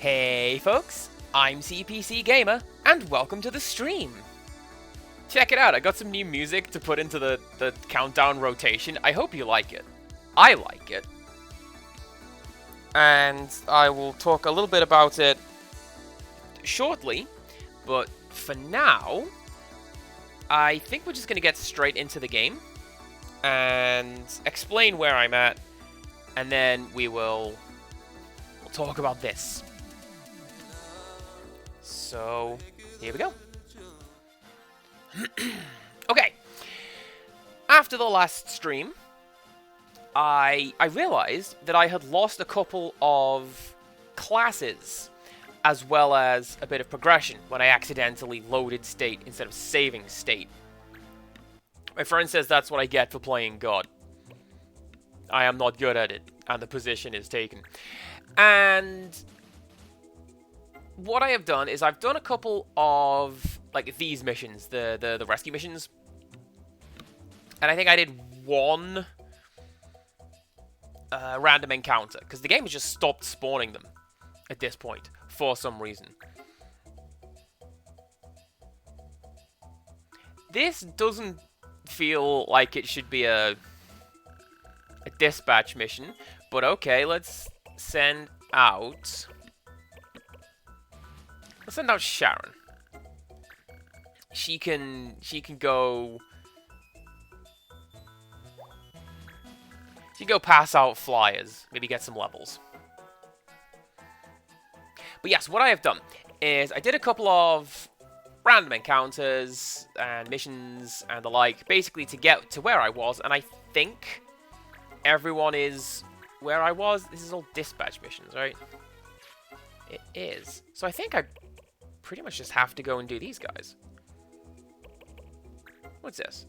Hey folks, I'm CPC Gamer, and welcome to the stream! Check it out, I got some new music to put into the countdown rotation. I hope you like it. I like it. And I will talk a little bit about it shortly, but for now, I think we're just going to get straight into the game and explain where I'm at, and then we'll talk about this. So, here we go. Okay. After the last stream, I realized that I had lost a couple of classes, as well as a bit of progression when I accidentally loaded state instead of saving state. My friend says that's what I get for playing God. I am not good at it, and the position is taken. And what I have done is I've done a couple of like these missions, the rescue missions, and I think I did one random encounter because the game has just stopped spawning them at this point for some reason. This doesn't feel like it should be a dispatch mission, but okay, let's send out. Let's send out Sharon. She can go. She can go pass out flyers. Maybe get some levels. But yes, what I have done is I did a couple of random encounters and missions and the like, basically to get to where I was, and I think everyone is where I was. This is all dispatch missions, right? It is. So I think I pretty much just have to go and do these guys. What's this?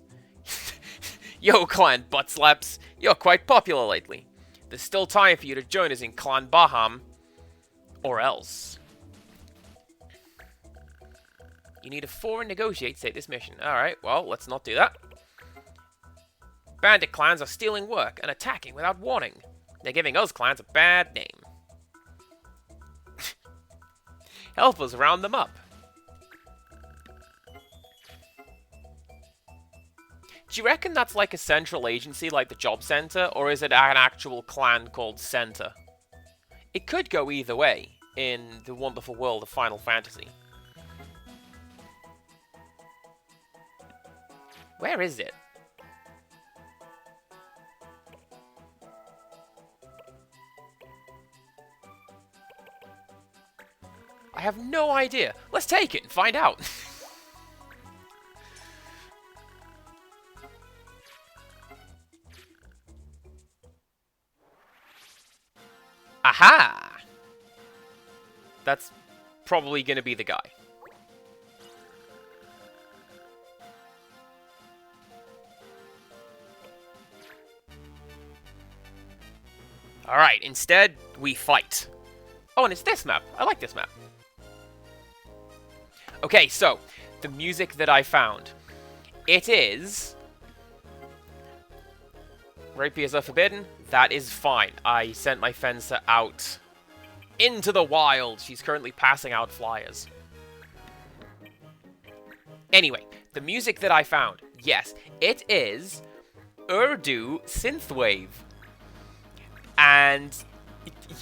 Yo, Clan Butt Slaps. You're quite popular lately. There's still time for you to join us in Clan Baham. Or else. You need a 4 and negotiate to take this mission. Alright, well, let's not do that. Bandit clans are stealing work and attacking without warning. They're giving us clans a bad name. Help us round them up. Do you reckon that's like a central agency like the job center, or is it an actual clan called Center? It could go either way in the wonderful world of Final Fantasy. Where is it? I have no idea. Let's take it and find out. Aha! That's probably going to be the guy. Alright, instead, we fight. Oh, and it's this map. I like this map. Okay, so, the music that I found. It is Rapiers are forbidden. That is fine. I sent my fencer out into the wild. She's currently passing out flyers. Anyway, the music that I found. Yes, it is Urdu synthwave. And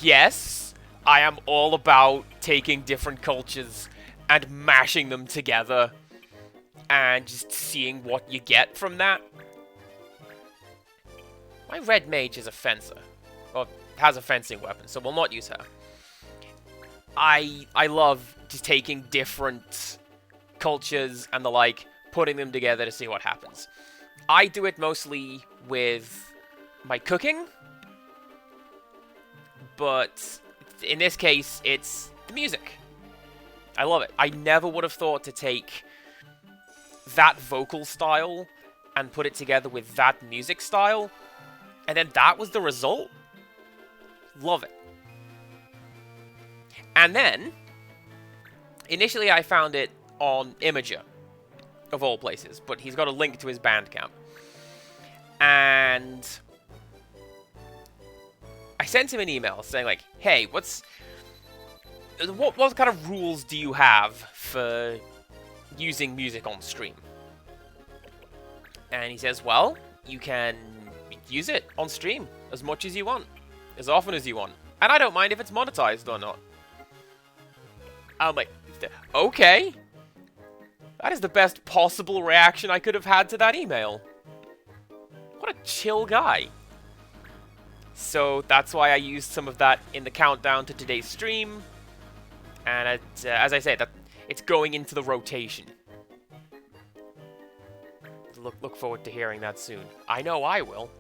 yes, I am all about taking different cultures and mashing them together and just seeing what you get from that. My red mage is a fencer, or has a fencing weapon, so we'll not use her. I love just taking different cultures and the like, putting them together to see what happens. I do it mostly with my cooking, but in this case, it's the music. I love it. I never would have thought to take that vocal style and put it together with that music style. And then that was the result? Love it. And then, initially I found it on Imager, of all places, but he's got a link to his Bandcamp. And I sent him an email saying like, hey, what's what kind of rules do you have for using music on stream? And he says, well, you can use it on stream as much as you want, as often as you want. And I don't mind if it's monetized or not. I'm like, okay. That is the best possible reaction I could have had to that email. What a chill guy. So that's why I used some of that in the countdown to today's stream. And as I say, that it's going into the rotation. Look forward to hearing that soon. I know I will.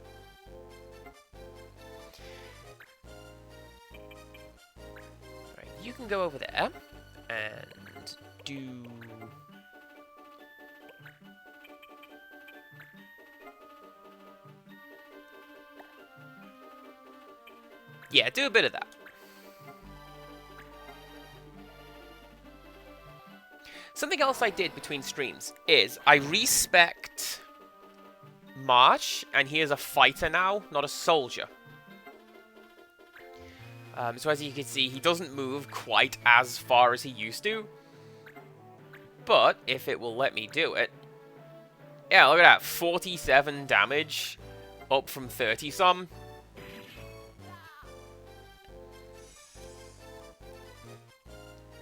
Right, you can go over there and do... Yeah, do a bit of that. Something else I did between streams is I respect Marsh, and he is a fighter now, not a soldier. So as you can see, he doesn't move quite as far as he used to. But if it will let me do it... Yeah, look at that. 47 damage, up from 30-some.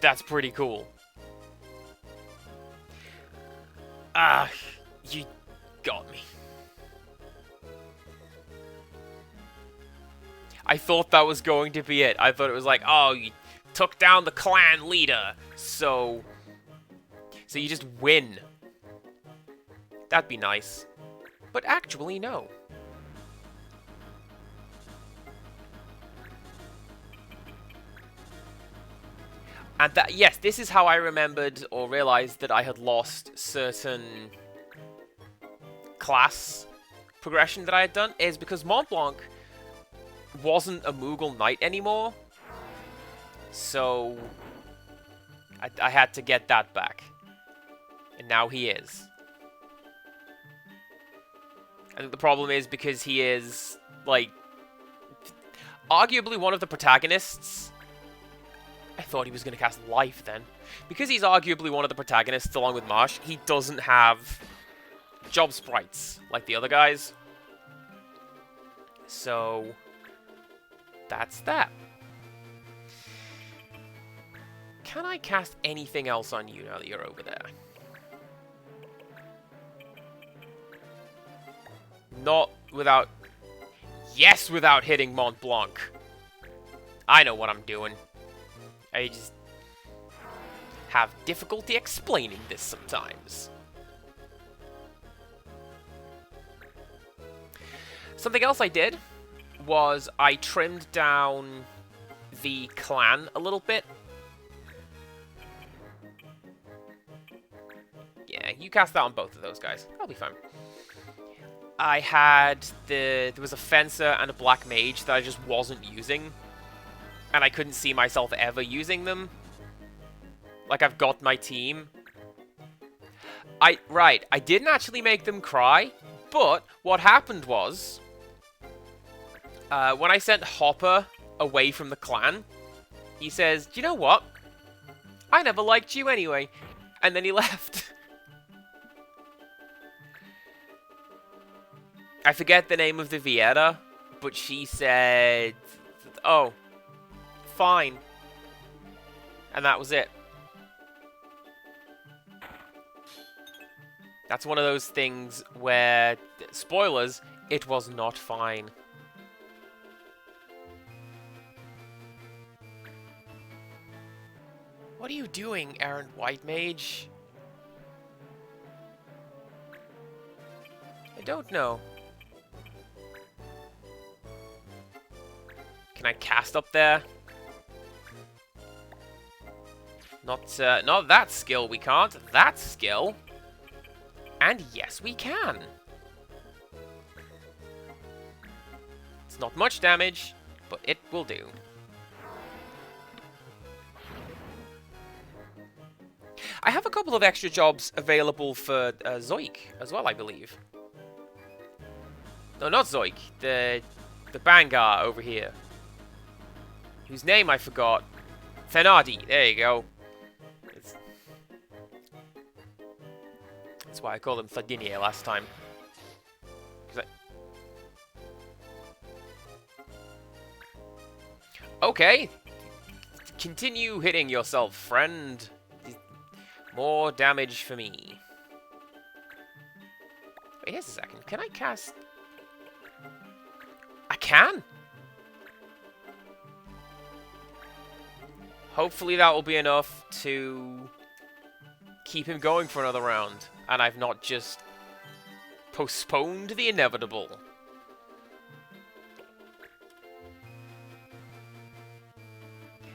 That's pretty cool. Ah, you got me. I thought that was going to be it. I thought it was like, oh, you took down the clan leader, so you just win. That'd be nice. But actually, no. And that, yes, this is how I remembered or realized that I had lost certain class progression that I had done, is because Mont Blanc wasn't a Moogle Knight anymore. So I had to get that back. And now he is. I think the problem is because he is, like, arguably one of the protagonists. I thought he was going to cast Life then. Because he's arguably one of the protagonists along with Marsh, he doesn't have job sprites like the other guys. So that's that. Can I cast anything else on you now that you're over there? Not without... Yes, without hitting Mont Blanc. I know what I'm doing. I just have difficulty explaining this sometimes. Something else I did was I trimmed down the clan a little bit. Yeah, you cast that on both of those guys. That'll be fine. I had there was a fencer and a black mage that I just wasn't using. And I couldn't see myself ever using them. Like, I've got my team. Right, I didn't actually make them cry, but what happened was, when I sent Hopper away from the clan, he says, do you know what? I never liked you anyway. And then he left. I forget the name of the Viera, but she said, oh, fine. And that was it. That's one of those things where, spoilers, it was not fine. What are you doing, Errant White Mage? I don't know. Can I cast up there? Not that skill we can't. That skill. And yes, we can. It's not much damage, but it will do. I have a couple of extra jobs available for Zoik as well, I believe. No, not Zoik. The Bangar over here. Whose name I forgot. Fenardi, there you go. That's why I called him Fladinia last time. Okay. Continue hitting yourself, friend. More damage for me. Wait, here's a second. Can I cast... I can! Hopefully that will be enough to keep him going for another round. And I've not just postponed the inevitable.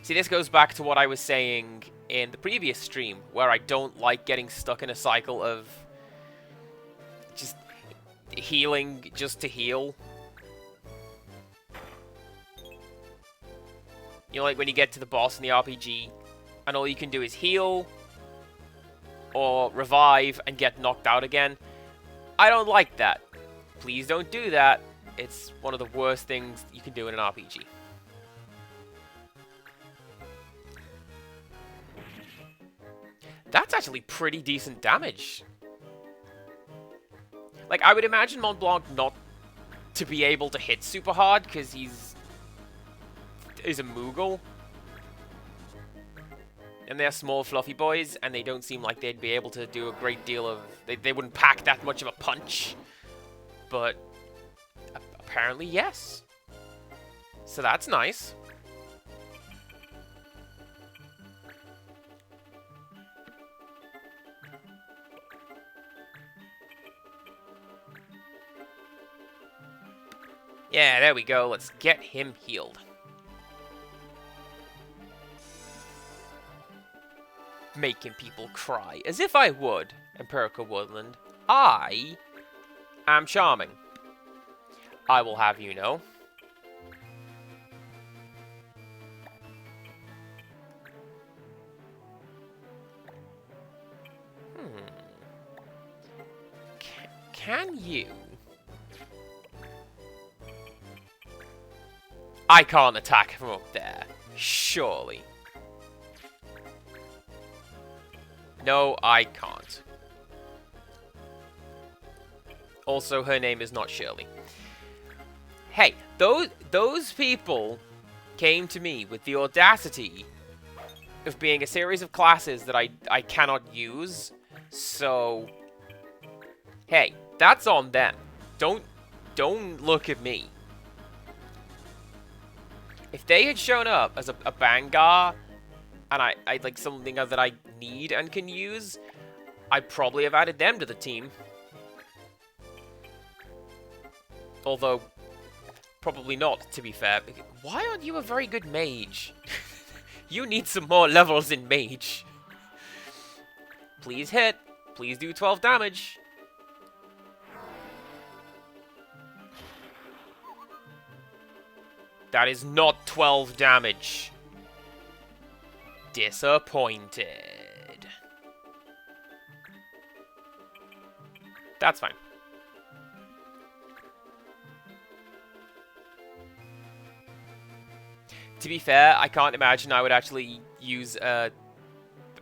See, this goes back to what I was saying in the previous stream, where I don't like getting stuck in a cycle of just healing just to heal. You know, like when you get to the boss in the RPG, and all you can do is heal, or revive, and get knocked out again. I don't like that. Please don't do that. It's one of the worst things you can do in an RPG. That's actually pretty decent damage. Like, I would imagine Mont Blanc not to be able to hit super hard, because he's a Moogle. And they're small, fluffy boys, and they don't seem like they'd be able to do a great deal of... They wouldn't pack that much of a punch. But apparently, yes. So that's nice. Yeah, there we go. Let's get him healed. Making people cry. As if I would, Empirical Woodland. I am charming. I will have you know. Can you... I can't attack from up there. Surely. No, I can't. Also, her name is not Shirley. Hey, those people came to me with the audacity of being a series of classes that I cannot use. So, hey, that's on them. Don't look at me. If they had shown up as a Bangar, and I like something that I need and can use, I'd probably have added them to the team. Although, probably not, to be fair. Why aren't you a very good mage? You need some more levels in mage. Please hit. Please do 12 damage. That is not 12 damage. Disappointed. That's fine. To be fair, I can't imagine I would actually use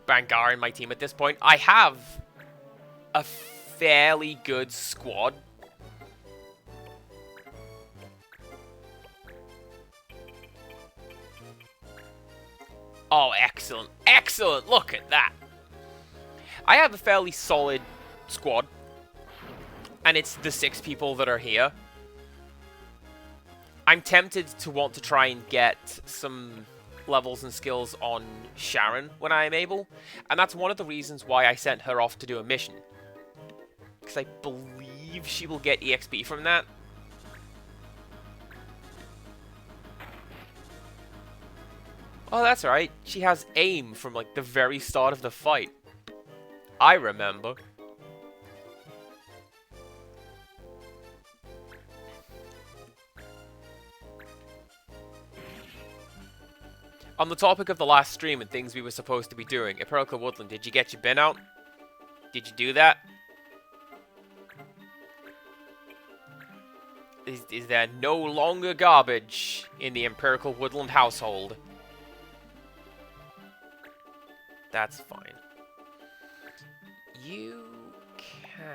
Bangar in my team at this point. I have a fairly good squad. Oh, excellent. Excellent! Look at that! I have a fairly solid squad. And it's the 6 people that are here. I'm tempted to want to try and get some levels and skills on Sharon when I am able. And that's one of the reasons why I sent her off to do a mission. Because I believe she will get EXP from that. Oh, that's right. She has aim from, like, the very start of the fight. I remember. On the topic of the last stream and things we were supposed to be doing, Empirical Woodland, did you get your bin out? Did you do that? Is there no longer garbage in the Empirical Woodland household? That's fine. You can...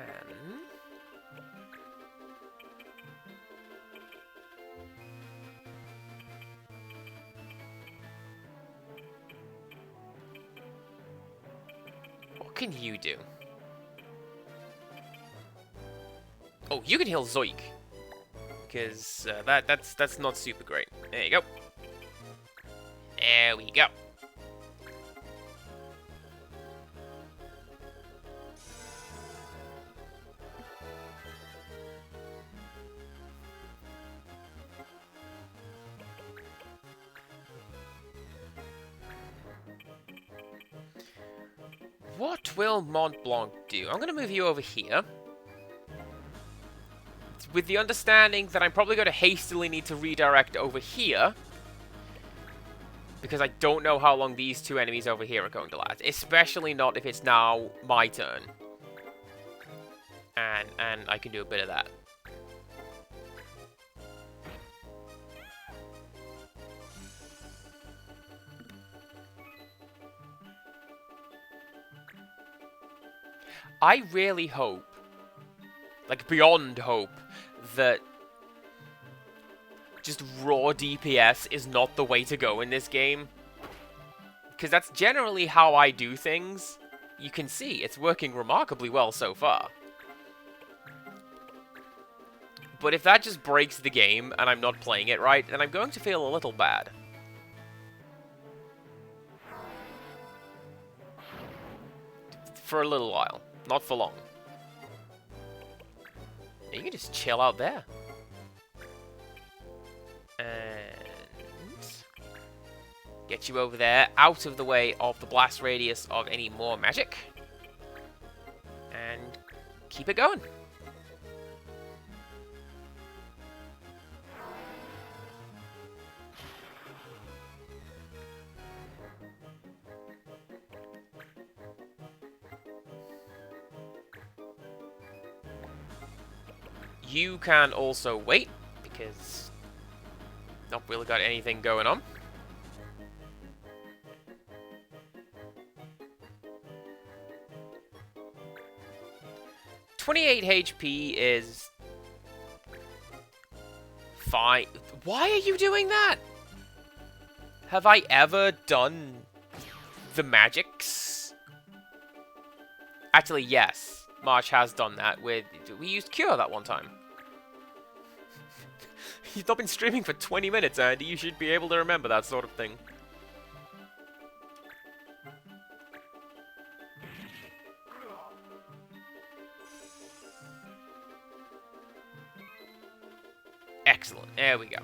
What can you do? Oh, you can heal Zoik. Because that's not super great. There you go. There we go. What will Mont Blanc do? I'm going to move you over here. With the understanding that I'm probably going to hastily need to redirect over here. Because I don't know how long these two enemies over here are going to last. Especially not if it's now my turn. And I can do a bit of that. I really hope, like beyond hope, that just raw DPS is not the way to go in this game. Because that's generally how I do things. You can see, it's working remarkably well so far. But if that just breaks the game and I'm not playing it right, then I'm going to feel a little bad. For a little while. Not for long. You can just chill out there. And get you over there, out of the way of the blast radius of any more magic. And keep it going. You can also wait, because not really got anything going on. .28 HP is fine. Why are you doing that? Have I ever done the magics? Actually, yes. March has done that with... We used Cure that one time. You've not been streaming for 20 minutes, Andy. You should be able to remember that sort of thing. Excellent. There we go.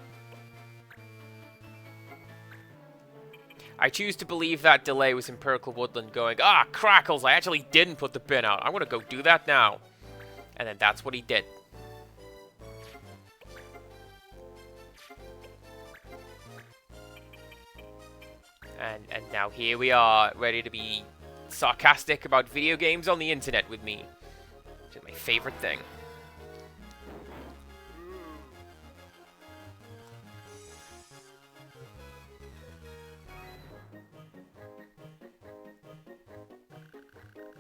I choose to believe that delay was Empirical Woodland going, ah, crackles, I actually didn't put the bin out. I'm going to go do that now. And then that's what he did. And now here we are, ready to be sarcastic about video games on the internet with me. Which is my favorite thing.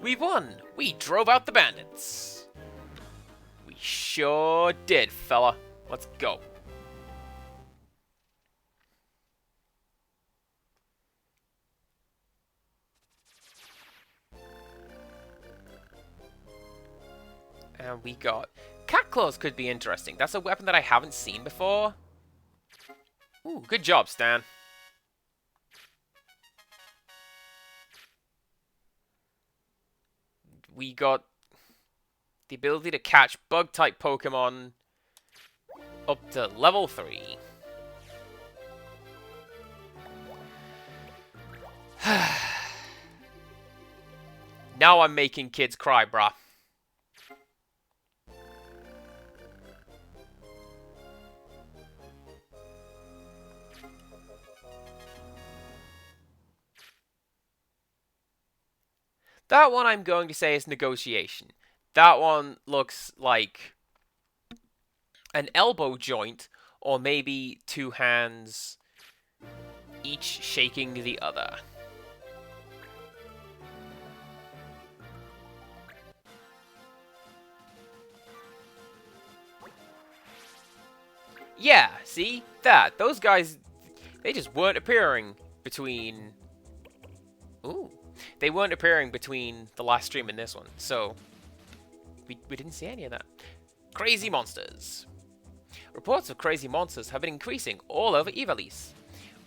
We won! We drove out the bandits! We sure did, fella. Let's go. And we got... Cat Claws could be interesting. That's a weapon that I haven't seen before. Ooh, good job, Stan. We got the ability to catch bug-type Pokemon up to level 3. Now I'm making kids cry, brah. That one I'm going to say is negotiation. That one looks like an elbow joint, or maybe two hands each shaking the other. Yeah, see? That. Those guys, they just weren't appearing between... Ooh. They weren't appearing between the last stream and this one, so... We didn't see any of that. Crazy monsters. Reports of crazy monsters have been increasing all over Ivalice.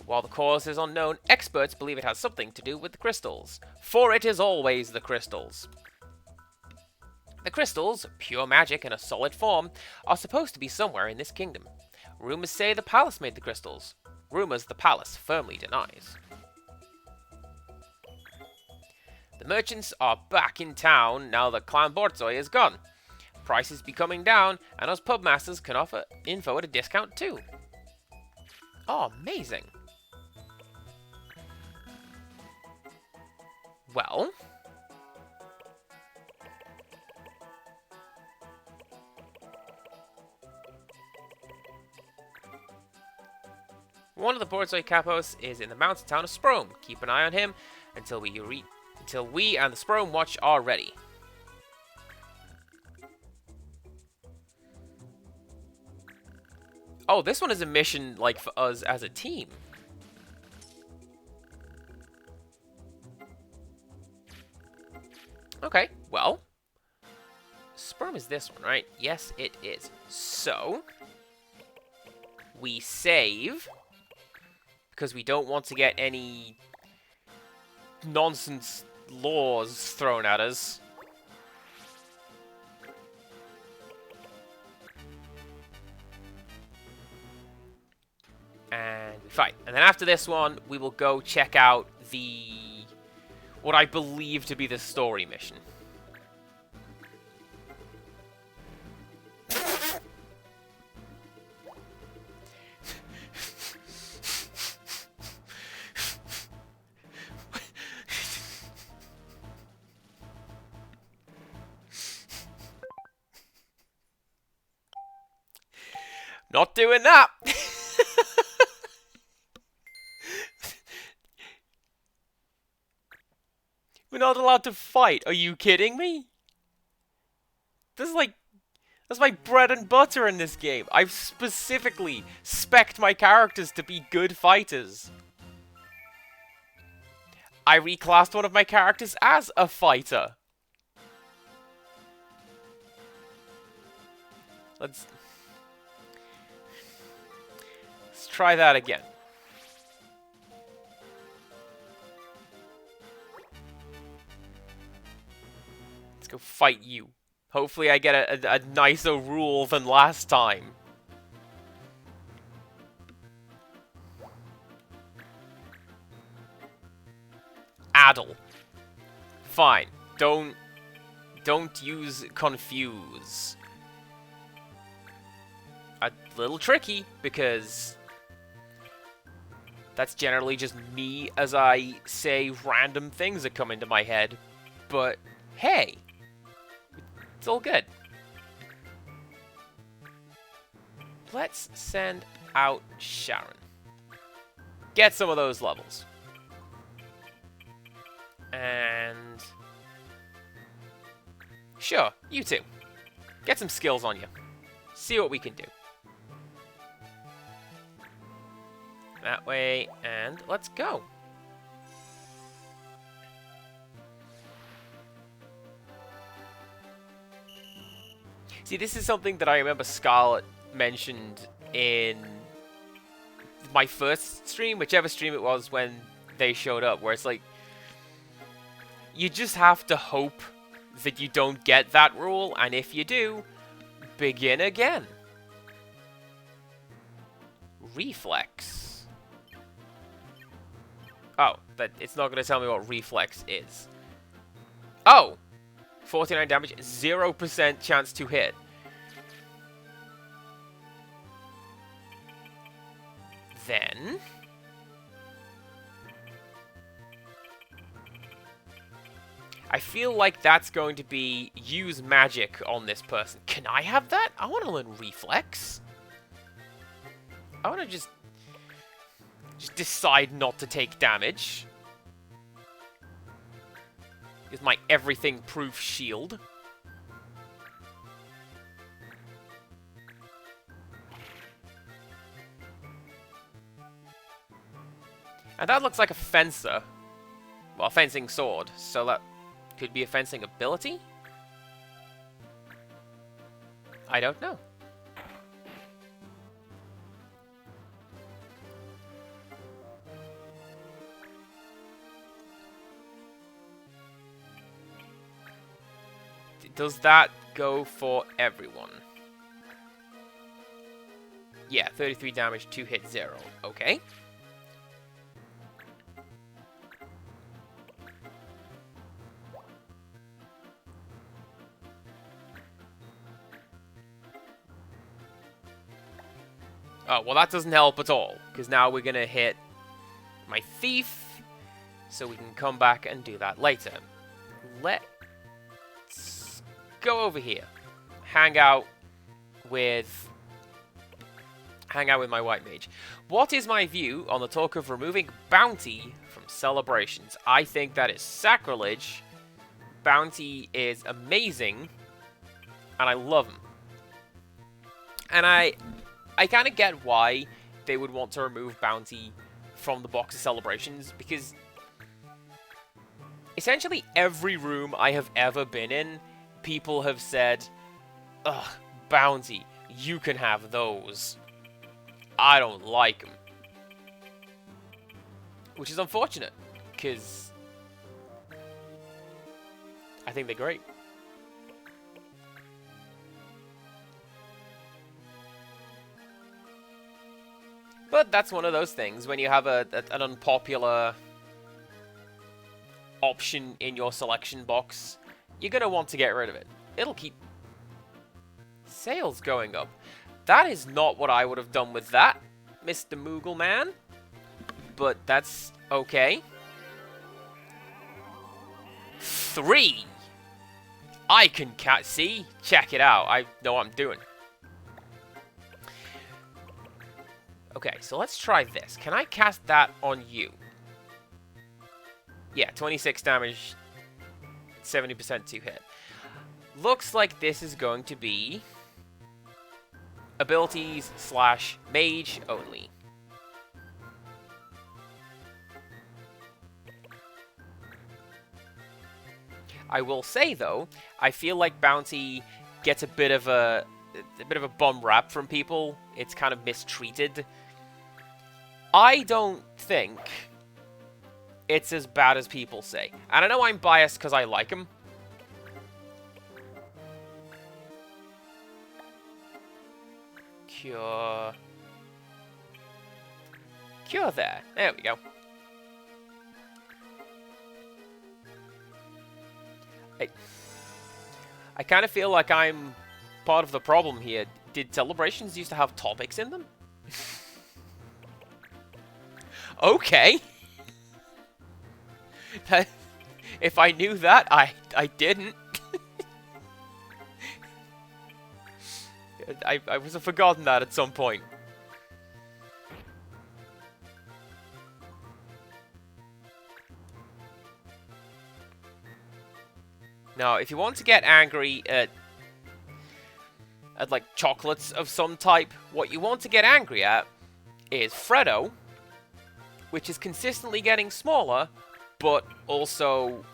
While the cause is unknown, experts believe it has something to do with the crystals. For it is always the crystals. The crystals, pure magic in a solid form, are supposed to be somewhere in this kingdom. Rumors say the palace made the crystals. Rumors the palace firmly denies. The merchants are back in town now that Clan Borzoi is gone. Prices be coming down, and us pubmasters can offer info at a discount too. Oh, amazing. Well... one of the Borzoi capos is in the mountain town of Sprome. Keep an eye on him until we and the Sprome watch are ready. Oh, this one is a mission, like, for us as a team. Okay, well. Sprome is this one, right? Yes, it is. So, we save, because we don't want to get any nonsense laws thrown at us. And we fight. And then after this one, we will go check out what I believe to be the story mission. Not doing that! We're not allowed to fight. Are you kidding me? This is like... that's my bread and butter in this game. I've specifically spec'd my characters to be good fighters. I reclassed one of my characters as a fighter. Let's try that again. Let's go fight you. Hopefully I get a nicer rule than last time. Addle. Fine. Don't use confuse. A little tricky, because that's generally just me as I say random things that come into my head. But, hey, it's all good. Let's send out Sharon. Get some of those levels. And... sure, you too. Get some skills on you. See what we can do. That way, and let's go. See, this is something that I remember Scarlet mentioned in my first stream, whichever stream it was when they showed up, where it's like, you just have to hope that you don't get that rule, and if you do, begin again. Reflex. Oh, but it's not going to tell me what reflex is. Oh! 49 damage, 0% chance to hit. Then... I feel like that's going to be use magic on this person. Can I have that? I want to learn reflex. I want to just decide not to take damage. With my everything-proof shield. And that looks like a fencer. Well, fencing sword. So that could be a fencing ability? I don't know. Does that go for everyone? Yeah, 33 damage, 2 hit, 0. Okay. Oh, well that doesn't help at all, because now we're going to hit my thief, so we can come back and do that later. Let's go over here. Hang out with my white mage. What is my view on the talk of removing bounty from celebrations? I think that is sacrilege. Bounty is amazing, and I love them. And I kind of get why they would want to remove bounty from the box of celebrations, because essentially every room I have ever been in, people have said, ugh, bounty, you can have those. I don't like them. Which is unfortunate, because I think they're great. But that's one of those things, when you have an unpopular option in your selection box, you're going to want to get rid of it. It'll keep sales going up. That is not what I would have done with that, Mr. Moogle Man. But that's okay. 3! I can see? Check it out. I know what I'm doing. Okay, so let's try this. Can I cast that on you? Yeah, 26 damage, 70% to hit. Looks like this is going to be abilities / mage only. I will say though, I feel like bounty gets a bit of a bum rap from people. It's kind of mistreated. I don't think it's as bad as people say. And I know I'm biased because I like him. Cure. Cure there. There we go. I kind of feel like I'm part of the problem here. Did celebrations used to have topics in them? Okay. If I knew that, I didn't. I was have forgotten that at some point. Now, if you want to get angry at like chocolates of some type, what you want to get angry at is Freddo, which is consistently getting smaller, but also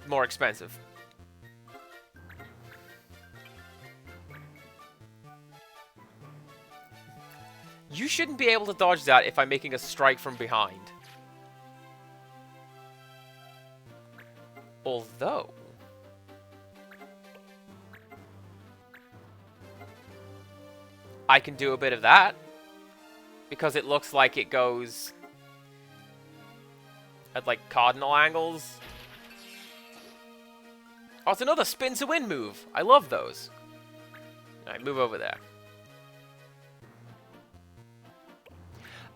more expensive. You shouldn't be able to dodge that if I'm making a strike from behind. Although... I can do a bit of that, because it looks like it goes at, like, cardinal angles. Oh, it's another spin to win move. I love those. Alright, move over there.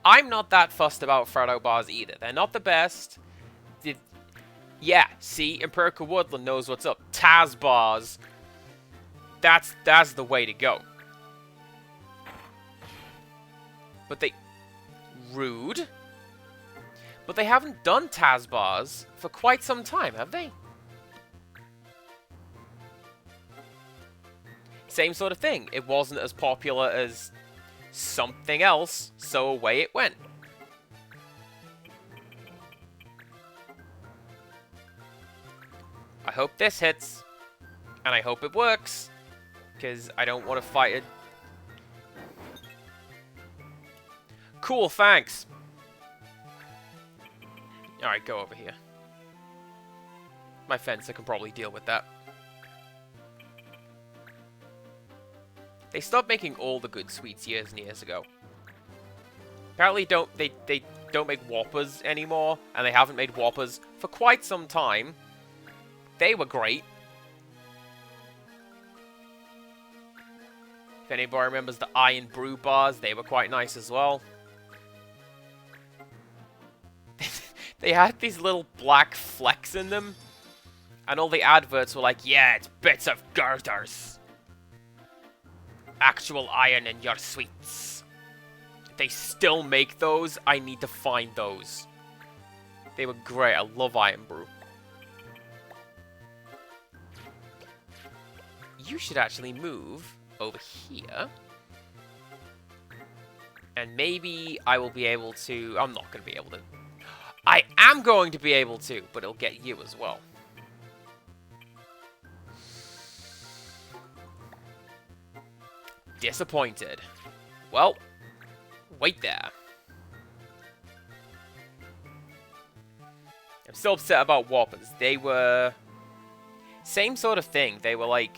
I'm not that fussed about Freddo bars either. They're not the best. Yeah, see? Empirical Woodland knows what's up. Taz bars. That's the way to go. But they... Rude. But they haven't done Taz bars for quite some time, have they? Same sort of thing. It wasn't as popular as something else, so away it went. I hope this hits. And I hope it works. Because I don't want to fight it. Cool, thanks. Alright, go over here. My fencer can probably deal with that. They stopped making all the good sweets years and years ago. Apparently they don't make Whoppers anymore, and they haven't made Whoppers for quite some time. They were great. If anybody remembers the Iron Brew bars, they were quite nice as well. They had these little black flecks in them, and all the adverts were like, yeah, it's bits of girders. Actual iron in your sweets. If they still make those, I need to find those. They were great. I love Iron Brew. You should actually move over here. And maybe I will be able to... I'm not going to be able to... I am going to be able to, but it'll get you as well. Disappointed. Well, wait there. I'm still upset about Whoppers. They were... same sort of thing. They were like...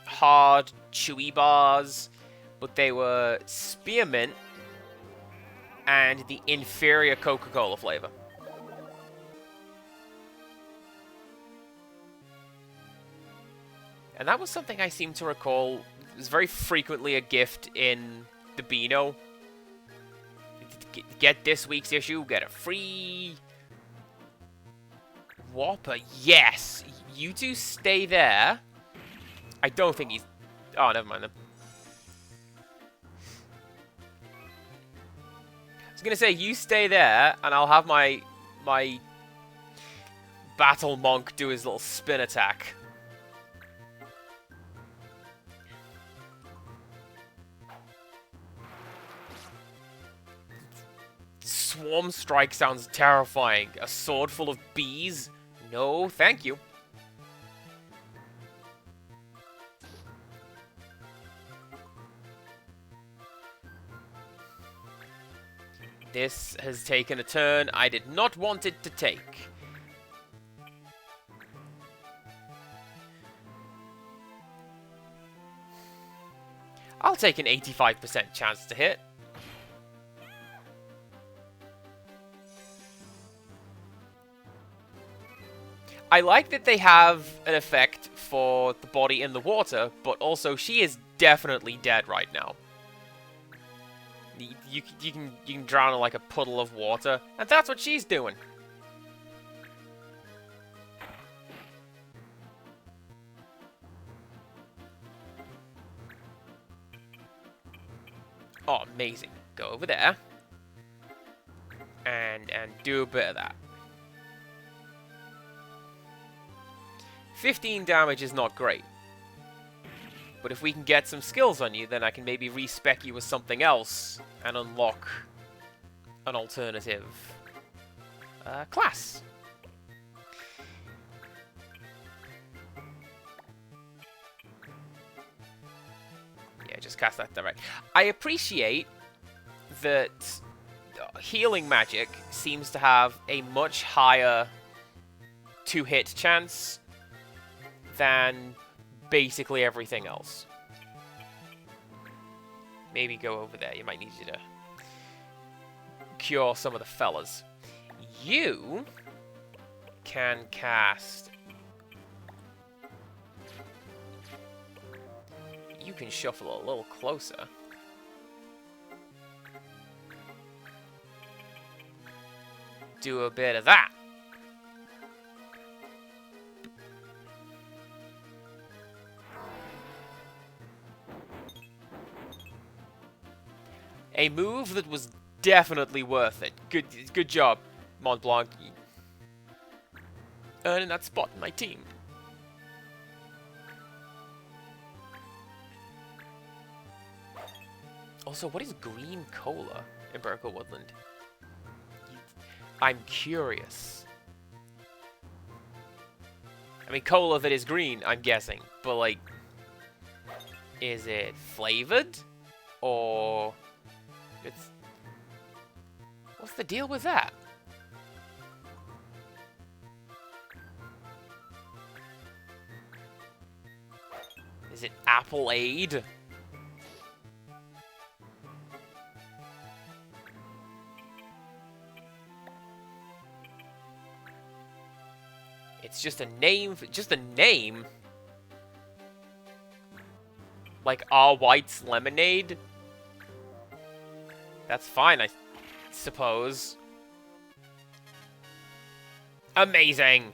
hard, chewy bars, but they were spearmint and the inferior Coca-Cola flavor. And that was something I seem to recall was very frequently a gift in the Beano. Get this week's issue, get a free Whopper. Yes! You two stay there. I don't think he's... oh, never mind then. I was gonna say, you stay there, and I'll have my Battle Monk do his little spin attack. Swarm Strike sounds terrifying. A sword full of bees? No, thank you. This has taken a turn I did not want it to take. I'll take an 85% chance to hit. I like that they have an effect for the body in the water, but also she is definitely dead right now. You can drown in like a puddle of water, and that's what she's doing. Oh, amazing. Go over there. And do a bit of that. 15 damage is not great. But if we can get some skills on you, then I can maybe respec you with something else and unlock an alternative class. Yeah, just cast that direct. I appreciate that healing magic seems to have a much higher two-hit chance than basically everything else. Maybe go over there. You might need you to cure some of the fellas. You can cast... you can shuffle a little closer. Do a bit of that. A move that was definitely worth it. Good job, Mont Blanc. Earning that spot in my team. Also, what is green cola in Burkle Woodland? I'm curious. I mean, cola that is green, I'm guessing. But, like, is it flavored? Or it's... What's the deal with that? Is it Apple-Aid? It's just a name. Just a name? Like R. White's Lemonade? That's fine, I suppose. Amazing!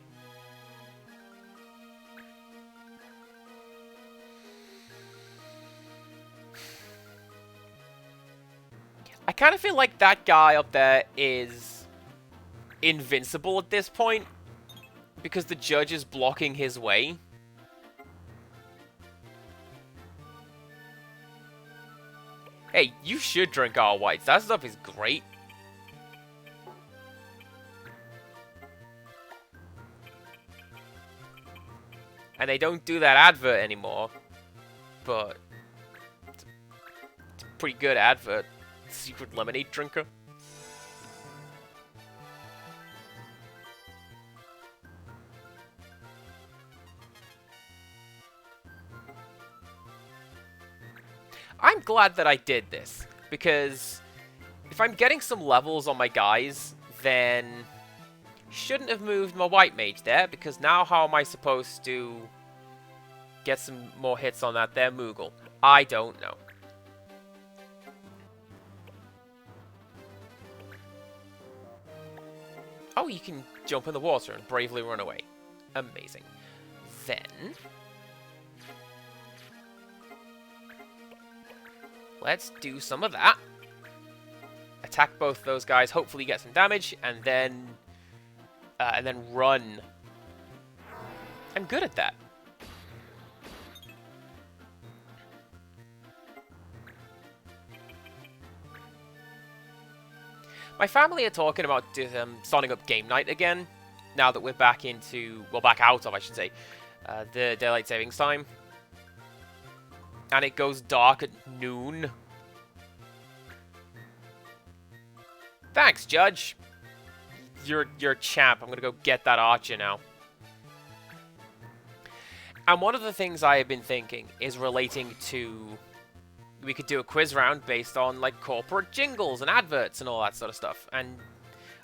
I kind of feel like that guy up there is invincible at this point because the judge is blocking his way. Hey, you should drink our whites. That stuff is great. And they don't do that advert anymore. But it's a pretty good advert. Secret lemonade drinker. I'm glad that I did this, because if I'm getting some levels on my guys, then shouldn't have moved my white mage there, because now how am I supposed to get some more hits on that there Moogle? I don't know. Oh, you can jump in the water and bravely run away. Amazing. Then let's do some of that. Attack both those guys, hopefully get some damage, and then run. I'm good at that. My family are talking about starting up game night again, now that we're back into, well, back out of, I should say, the daylight savings time. And it goes dark at noon. Thanks, Judge. You're a champ. I'm gonna go get that archer now. And one of the things I have been thinking is relating to... We could do a quiz round based on, like, corporate jingles and adverts and all that sort of stuff. And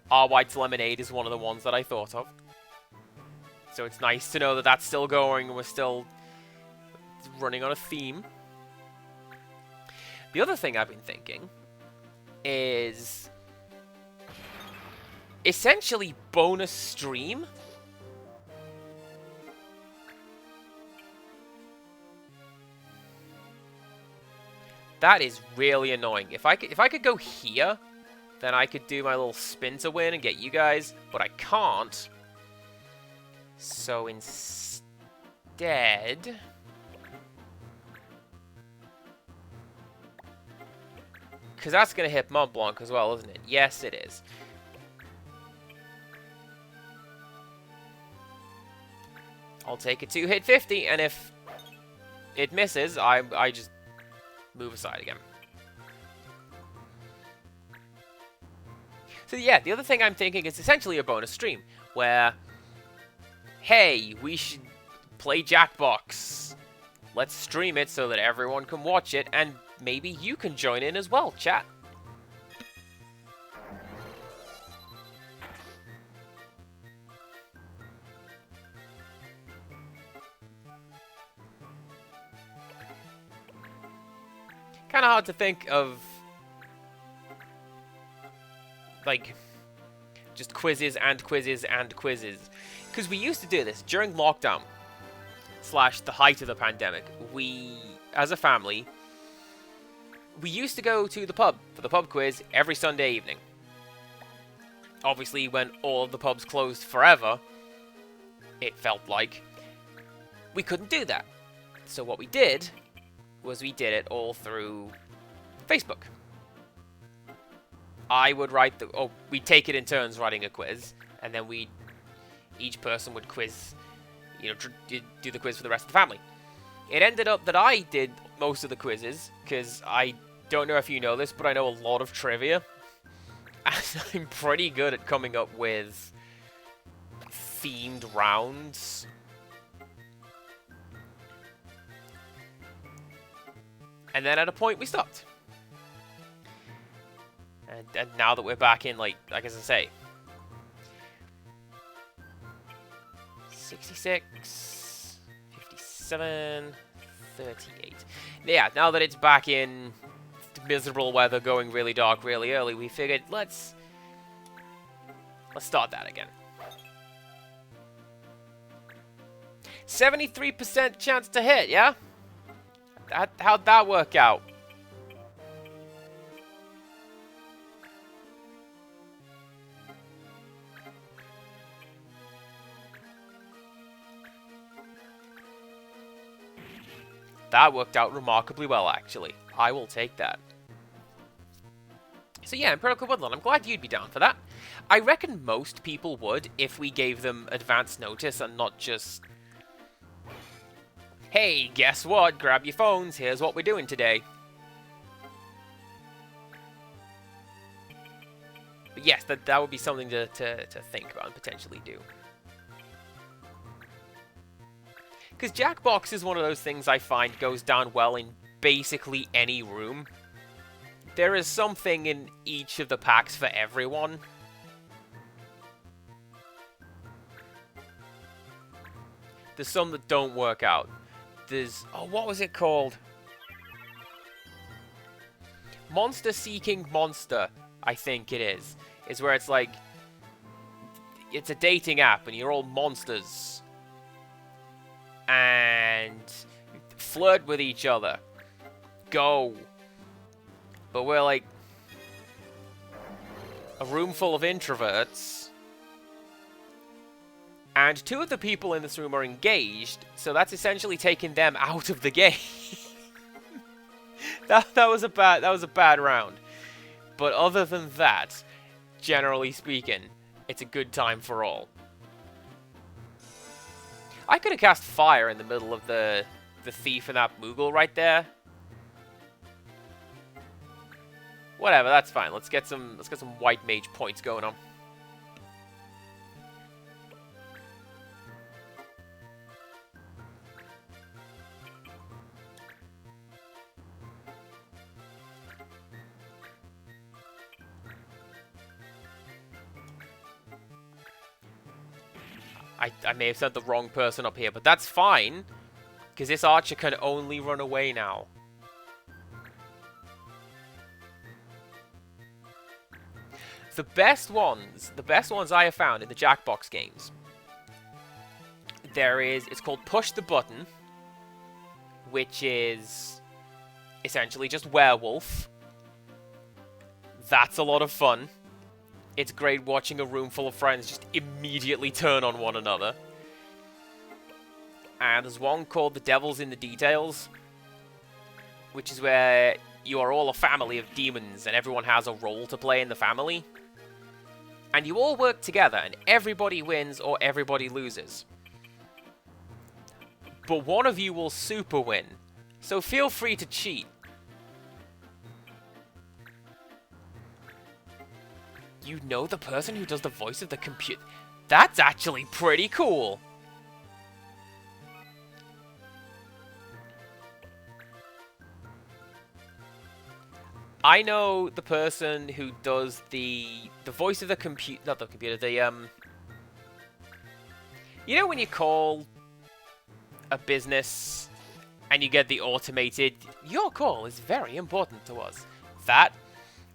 R. White's Lemonade is one of the ones that I thought of. So it's nice to know that that's still going and we're still running on a theme. The other thing I've been thinking is essentially bonus stream. That is really annoying. If I could go here, then I could do my little spin to win and get you guys, but I can't. So instead, because that's going to hit Mont Blanc as well, isn't it? Yes, it is. I'll take a 2-hit 50, and if it misses, I just move aside again. So yeah, the other thing I'm thinking is essentially a bonus stream, where, hey, we should play Jackbox. Let's stream it so that everyone can watch it, and maybe you can join in as well, chat. Kind of hard to think of, like, just quizzes and quizzes and quizzes. Because we used to do this during lockdown, / the height of the pandemic. We, as a family, we used to go to the pub for the pub quiz every Sunday evening. Obviously, when all of the pubs closed forever, it felt like we couldn't do that. So what we did was we did it all through Facebook. I would write we'd take it in turns writing a quiz, and then each person would quiz you know, do the quiz for the rest of the family. It ended up that I did most of the quizzes, because I don't know if you know this, but I know a lot of trivia. And I'm pretty good at coming up with themed rounds. And then at a point we stopped. And now that we're back in, like as I say, 66, 57, 38. Yeah, now that it's back in miserable weather, going really dark really early, we figured let's start that again. 73% chance to hit, yeah? How'd that work out? That worked out remarkably well, actually. I will take that. So yeah, Empirical Woodland, I'm glad you'd be down for that. I reckon most people would if we gave them advance notice and not just... Hey, guess what? Grab your phones, here's what we're doing today. But yes, that would be something to think about and potentially do. Because Jackbox is one of those things I find goes down well in basically any room. There is something in each of the packs for everyone. There's some that don't work out. There's... oh, what was it called? Monster Seeking Monster, I think it is. Is where it's like... it's a dating app and you're all monsters. And flirt with each other. Go. But we're like a room full of introverts. And two of the people in this room are engaged, so that's essentially taking them out of the game. that was a bad round. But other than that, generally speaking, it's a good time for all. I could have cast fire in the middle of the thief and that Moogle right there. Whatever, that's fine. Let's get some white mage points going on. I may have sent the wrong person up here, but that's fine, because this archer can only run away now. The best ones I have found in the Jackbox games, it's called Push the Button, which is essentially just werewolf. That's a lot of fun. It's great watching a room full of friends just immediately turn on one another. And there's one called The Devil's in the Details, which is where you are all a family of demons and everyone has a role to play in the family. And you all work together and everybody wins or everybody loses. But one of you will super win, so feel free to cheat. You know the person who does the voice of the computer? That's actually pretty cool. I know the person who does the voice of the computer, not the computer, you know when you call a business and you get the automated, your call is very important to us. That,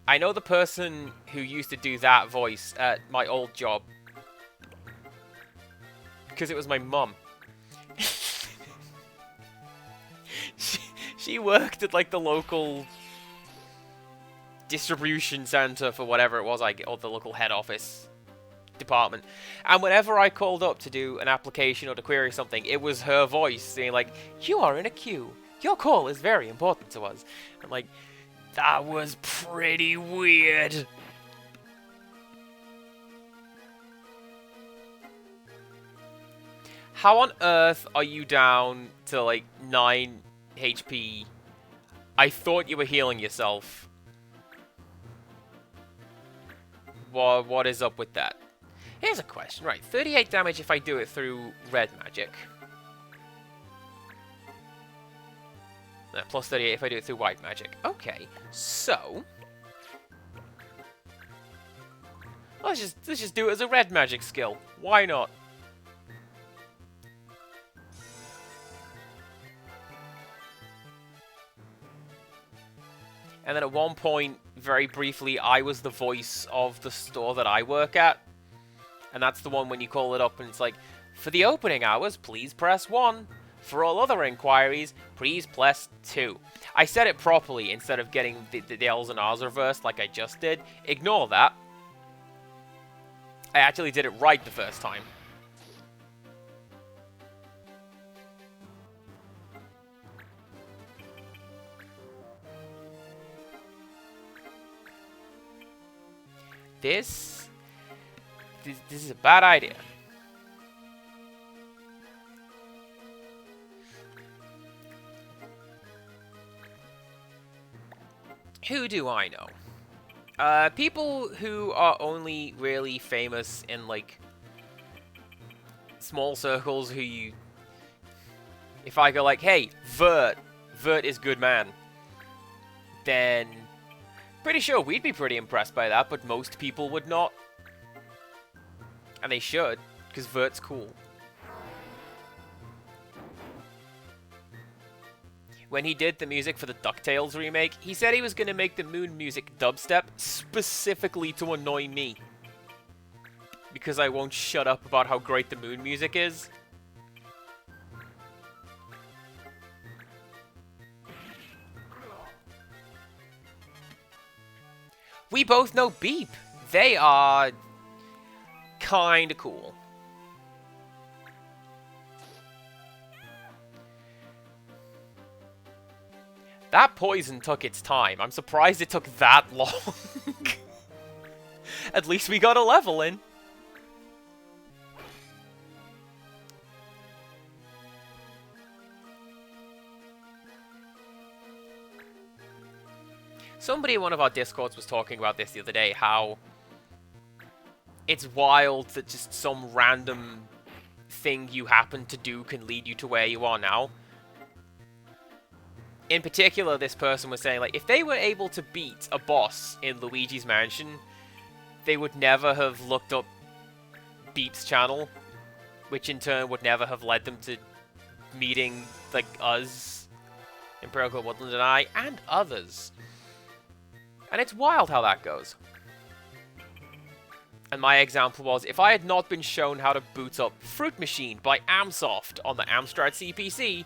I know the person who used to do that voice at my old job. Because it was my mum. she worked at like the local distribution center for whatever it was, or the local head office department. And whenever I called up to do an application or to query something, it was her voice saying like, "You are in a queue. Your call is very important to us." I'm like, that was pretty weird. How on earth are you down to, like, 9 HP? I thought you were healing yourself. What is up with that? Here's a question. Right, 38 damage if I do it through red magic. Plus 38 if I do it through white magic. Okay, so... let's just do it as a red magic skill. Why not? And then at one point, very briefly, I was the voice of the store that I work at. And that's the one when you call it up and it's like, for the opening hours, please press 1. For all other inquiries, please press 2. I said it properly instead of getting the L's and R's reversed like I just did. Ignore that. I actually did it right the first time. This is a bad idea. Who do I know? People who are only really famous in, like, small circles who you... if I go like, hey, Vert is good man, then pretty sure we'd be pretty impressed by that, but most people would not. And they should, because Vert's cool. When he did the music for the DuckTales remake, he said he was going to make the Moon music dubstep specifically to annoy me. Because I won't shut up about how great the Moon music is. We both know Beep. They are kinda cool. That poison took its time. I'm surprised it took that long. At least we got a level in. Somebody in one of our Discords was talking about this the other day, how it's wild that just some random thing you happen to do can lead you to where you are now. In particular, this person was saying, like, if they were able to beat a boss in Luigi's Mansion, they would never have looked up Beep's channel, which in turn would never have led them to meeting, like, us, Imperial Woodland and I, and others. And it's wild how that goes. And my example was, if I had not been shown how to boot up Fruit Machine by Amsoft on the Amstrad CPC,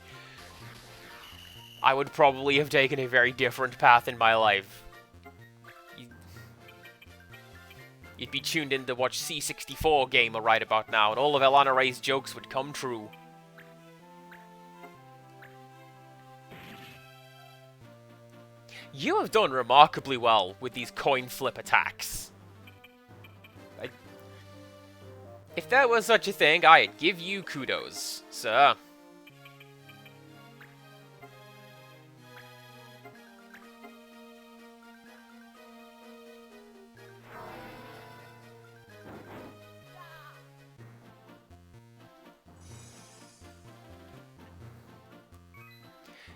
I would probably have taken a very different path in my life. You'd be tuned in to watch C64 Gamer right about now, and all of Elana Ray's jokes would come true. You have done remarkably well with these coin flip attacks. If there was such a thing, I'd give you kudos, sir.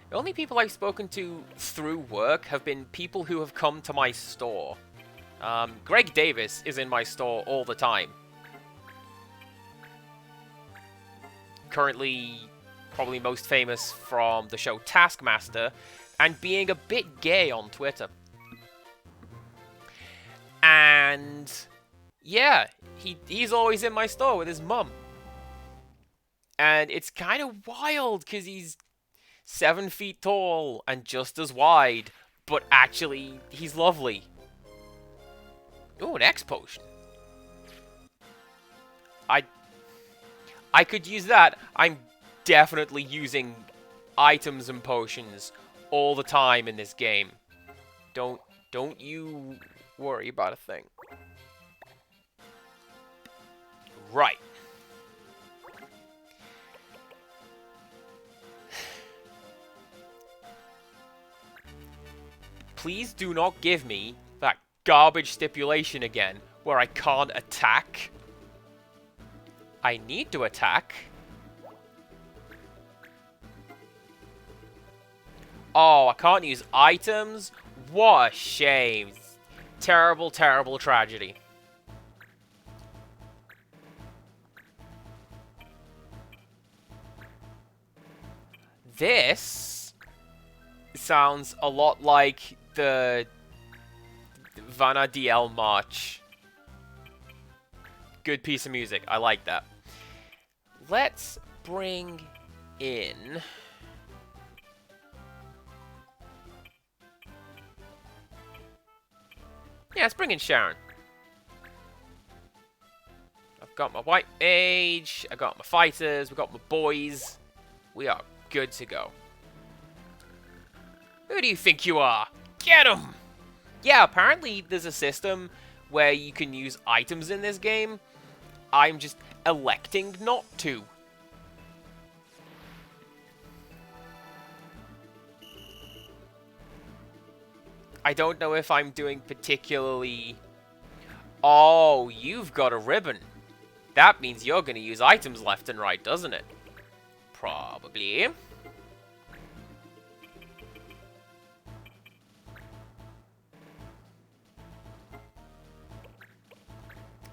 The only people I've spoken to through work have been people who have come to my store. Greg Davis is in my store all the time. Currently, probably most famous from the show Taskmaster, and being a bit gay on Twitter. And yeah, he's always in my store with his mum. And it's kind of wild, because he's 7 feet tall and just as wide, but actually, he's lovely. Ooh, an X potion. I could use that. I'm definitely using items and potions all the time in this game. Don't you worry about a thing. Right. Please do not give me that garbage stipulation again, where I can't attack. I need to attack. Oh, I can't use items? What a shame. Terrible, terrible tragedy. This sounds a lot like the Vana DL March. Good piece of music. I like that. Let's bring in... Yeah, let's bring in Sharon. I've got my white mage, I got my fighters, we got my boys. We are good to go. Who do you think you are? Get him! Yeah, apparently there's a system where you can use items in this game. I'm just electing not to. I don't know if I'm doing particularly... Oh, you've got a ribbon. That means you're going to use items left and right, doesn't it? Probably.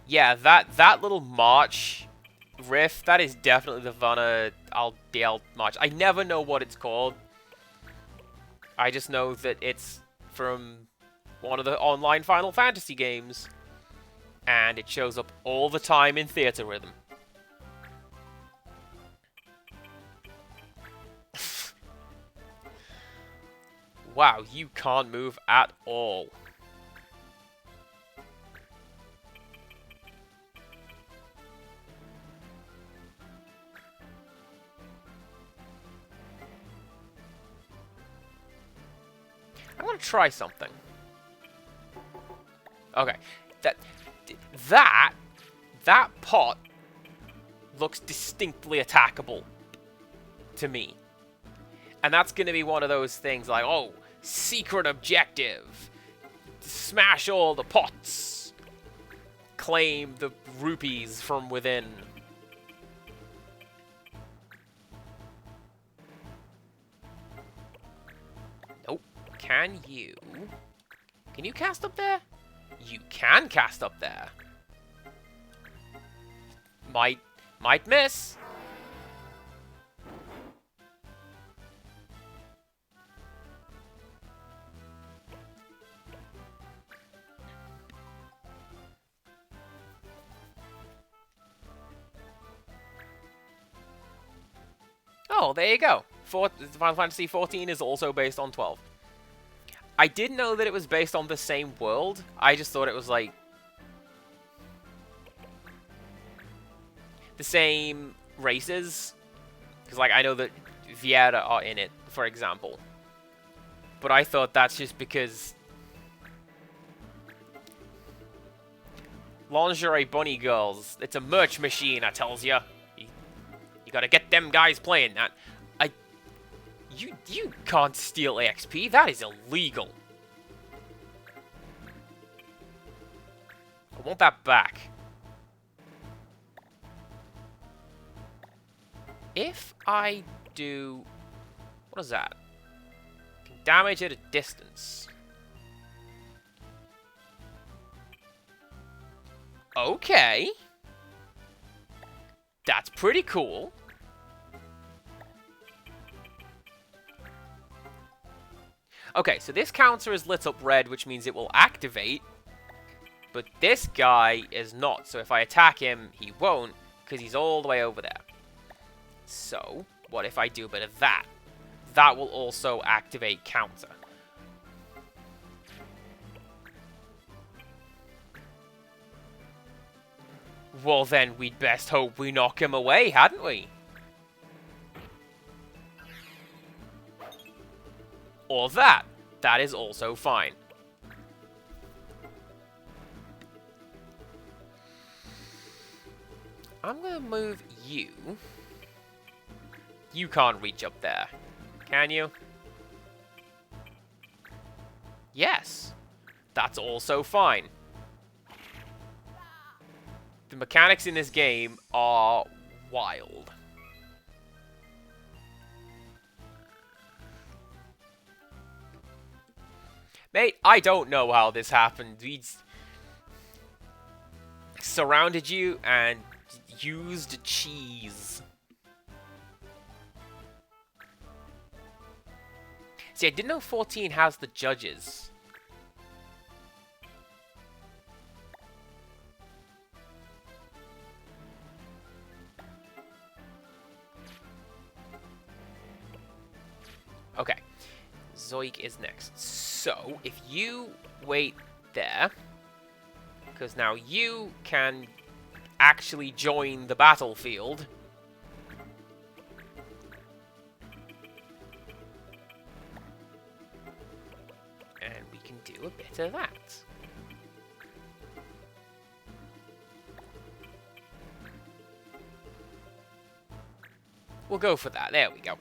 Yeah, that little march riff, that is definitely the Vana DL march. I never know what it's called. I just know that it's from one of the online Final Fantasy games. And it shows up all the time in Theater Rhythm. Wow, you can't move at all. I want to try something. Okay, that pot looks distinctly attackable to me. And that's going to be one of those things like, oh, secret objective. Smash all the pots. Claim the rupees from within. Nope. Can you cast up there? You can cast up there. Might miss. Oh, there you go. Final Fantasy XIV is also based on 12. I didn't know that it was based on the same world. I just thought it was like the same races. Because, like, I know that Viera are in it, for example. But I thought that's just because lingerie bunny girls. It's a merch machine, I tells ya. You gotta get them guys playing that. You can't steal XP. That is illegal. I want that back. If I do... What is that? Can damage at a distance. Okay. That's pretty cool. Okay, so this counter is lit up red, which means it will activate. But this guy is not. So if I attack him, he won't, because he's all the way over there. So, what if I do a bit of that? That will also activate counter. Well, then we'd best hope we knock him away, hadn't we? Or that. That is also fine. I'm going to move you. You can't reach up there. Can you? Yes. That's also fine. The mechanics in this game are wild. Mate, I don't know how this happened. We surrounded you and used cheese. See, I didn't know 14 has the judges. Okay. Zoik is next. So, if you wait there, because now you can actually join the battlefield. And we can do a bit of that. We'll go for that. There we go.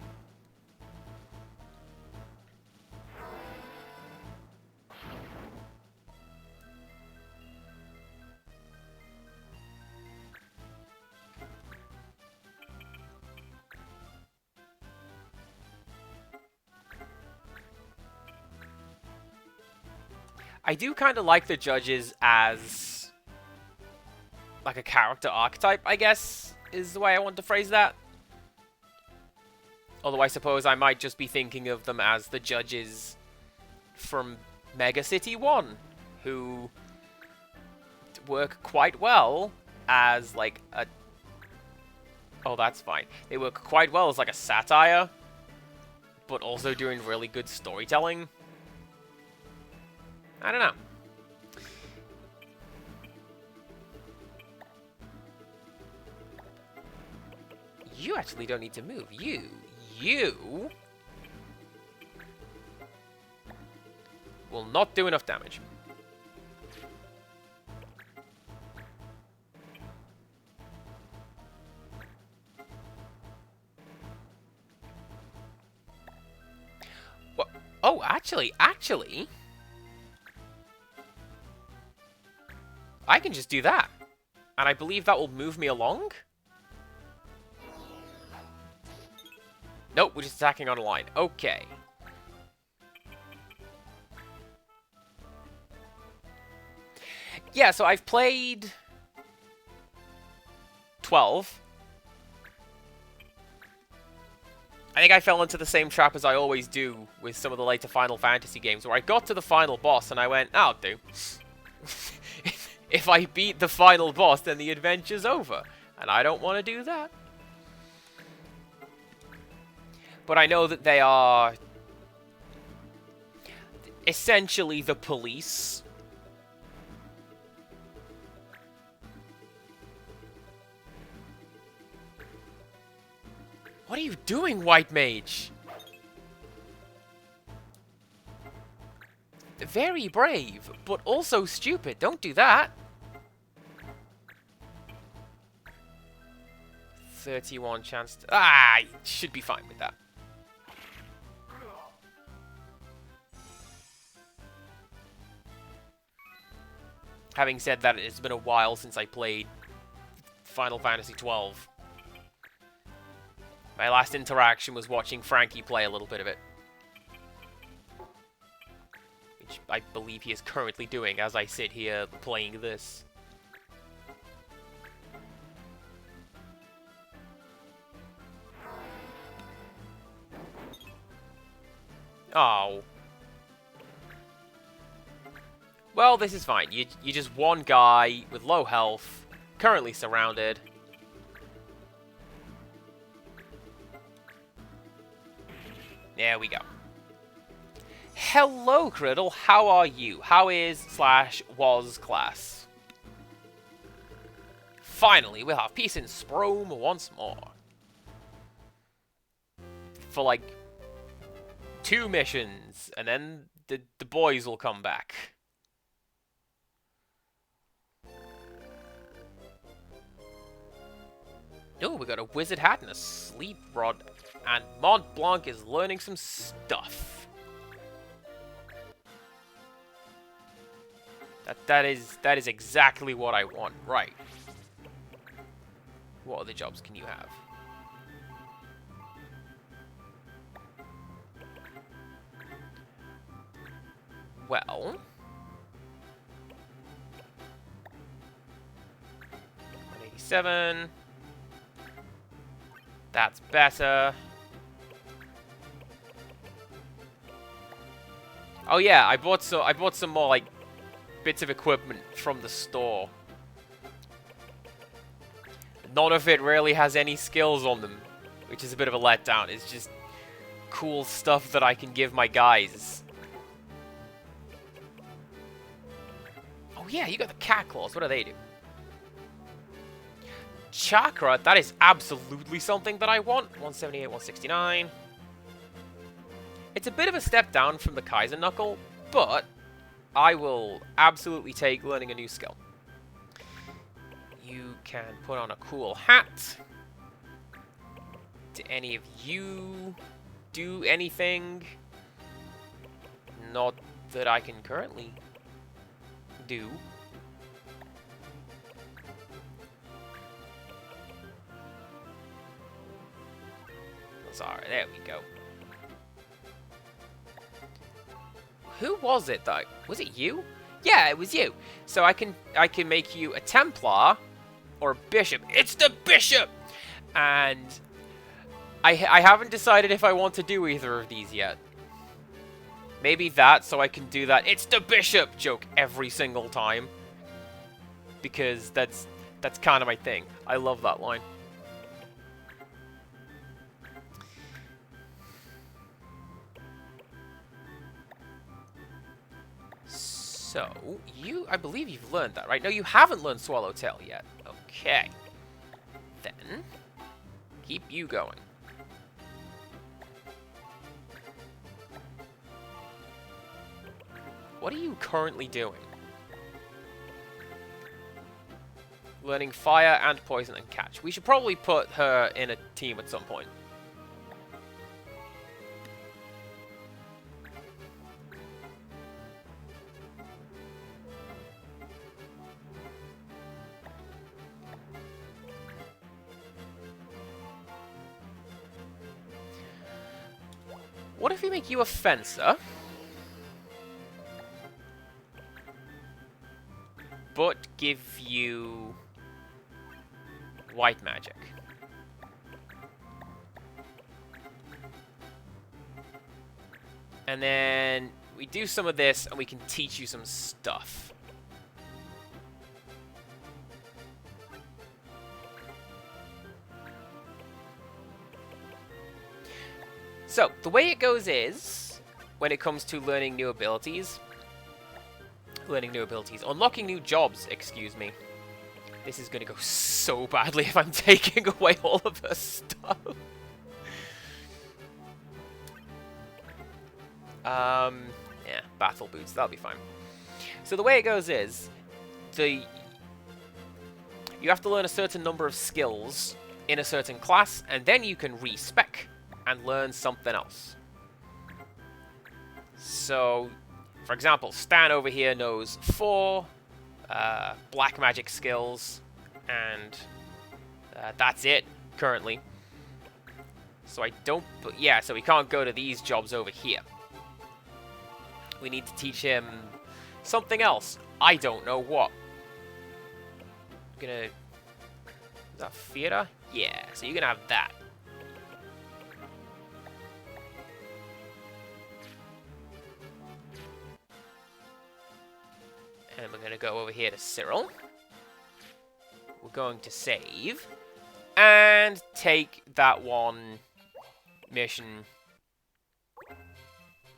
I do kind of like the judges as like a character archetype, I guess, is the way I want to phrase that. Although I suppose I might just be thinking of them as the judges from Mega City 1, who work quite well as like a... Oh, that's fine. They work quite well as like a satire, but also doing really good storytelling. I don't know. You actually don't need to move. You will not do enough damage. What? Oh, actually, I can just do that. And I believe that will move me along? Nope, we're just attacking on a line. Okay. Yeah, so I've played 12. I think I fell into the same trap as I always do with some of the later Final Fantasy games, where I got to the final boss and I went, I'll do. If I beat the final boss, then the adventure's over. And I don't want to do that. But I know that they are essentially the police. What are you doing, White Mage? Very brave, but also stupid. Don't do that. 31 chance to... Ah, should be fine with that. Having said that, it's been a while since I played Final Fantasy XII. My last interaction was watching Frankie play a little bit of it. Which I believe he is currently doing as I sit here playing this. Oh. Well, this is fine. You're just one guy with low health, currently surrounded. There we go. Hello, Criddle. How are you? How is / was class? Finally, we'll have peace in Sprome once more. For like 2 missions, and then the boys will come back. Oh, we got a wizard hat and a sleep rod, and Mont Blanc is learning some stuff. That is exactly what I want. Right. What other jobs can you have? Well, 187. That's better. Oh yeah, I bought some more like bits of equipment from the store. None of it really has any skills on them, which is a bit of a letdown. It's just cool stuff that I can give my guys. Oh yeah, you got the cat claws. What do they do? Chakra, that is absolutely something that I want. 178, 169. It's a bit of a step down from the Kaiser Knuckle, but I will absolutely take learning a new skill. You can put on a cool hat. Do any of you do anything? Not that I can currently do. Sorry, there we go. Who was it though? Was it you? Yeah, it was you. So I can make you a Templar or a Bishop. It's the Bishop! And I haven't decided if I want to do either of these yet. Maybe that, so I can do that "It's the Bishop" joke every single time. Because that's kind of my thing. I love that line. So, I believe you've learned that, right? No, you haven't learned Swallowtail yet. Okay. Then, keep you going. What are you currently doing? Learning Fire and Poison and Catch. We should probably put her in a team at some point. What if we make you a Fencer? But give you White Magic. And then we do some of this and we can teach you some stuff. So, the way it goes is, when it comes to learning new abilities, unlocking new jobs, excuse me. This is going to go so badly if I'm taking away all of her stuff. Yeah, battle boots, that'll be fine. So the way it goes is, you have to learn a certain number of skills in a certain class, and then you can respec and learn something else. So, for example, Stan over here knows 4 black magic skills, and that's it currently. So so we can't go to these jobs over here. We need to teach him something else. I don't know what. Is that theater? Yeah, so you're gonna have that. And we're going to go over here to Cyril. We're going to save. And take that one mission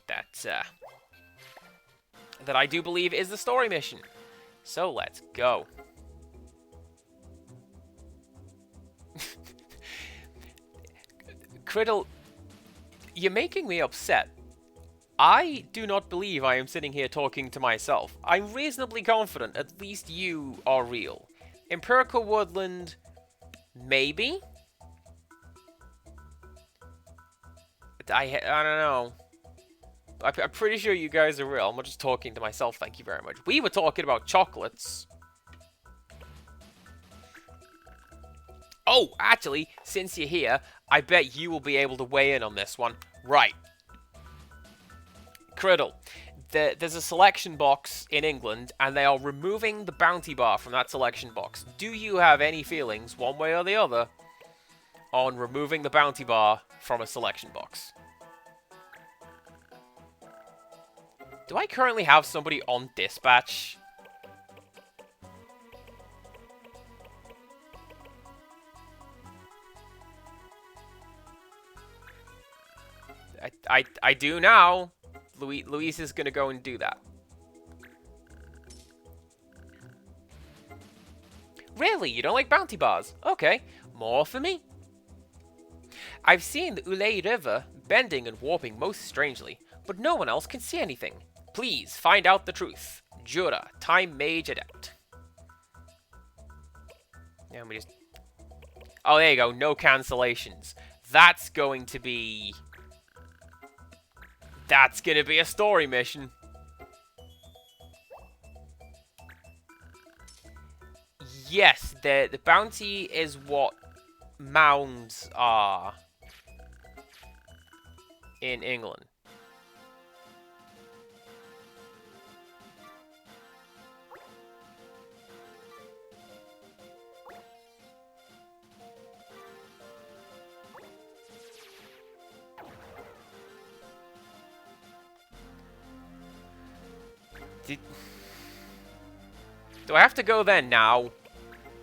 that I do believe is the story mission. So let's go. Criddle, you're making me upset. I do not believe I am sitting here talking to myself. I'm reasonably confident at least you are real. Empirical Woodland, maybe? I don't know. I'm pretty sure you guys are real. I'm not just talking to myself, thank you very much. We were talking about chocolates. Oh, actually, since you're here, I bet you will be able to weigh in on this one. Right. Criddle. There's a selection box in England, and they are removing the bounty bar from that selection box. Do you have any feelings, one way or the other, on removing the bounty bar from a selection box? Do I currently have somebody on dispatch? I do now. Luis is gonna go and do that. Really? You don't like bounty bars? Okay. More for me. I've seen the Ulay River bending and warping most strangely, but no one else can see anything. Please find out the truth. Jura, Time Mage Adept. Yeah, we just... Oh, there you go. No cancellations. That's going to be... That's gonna be a story mission. Yes, the bounty is what mounds are in England. Do I have to go there now?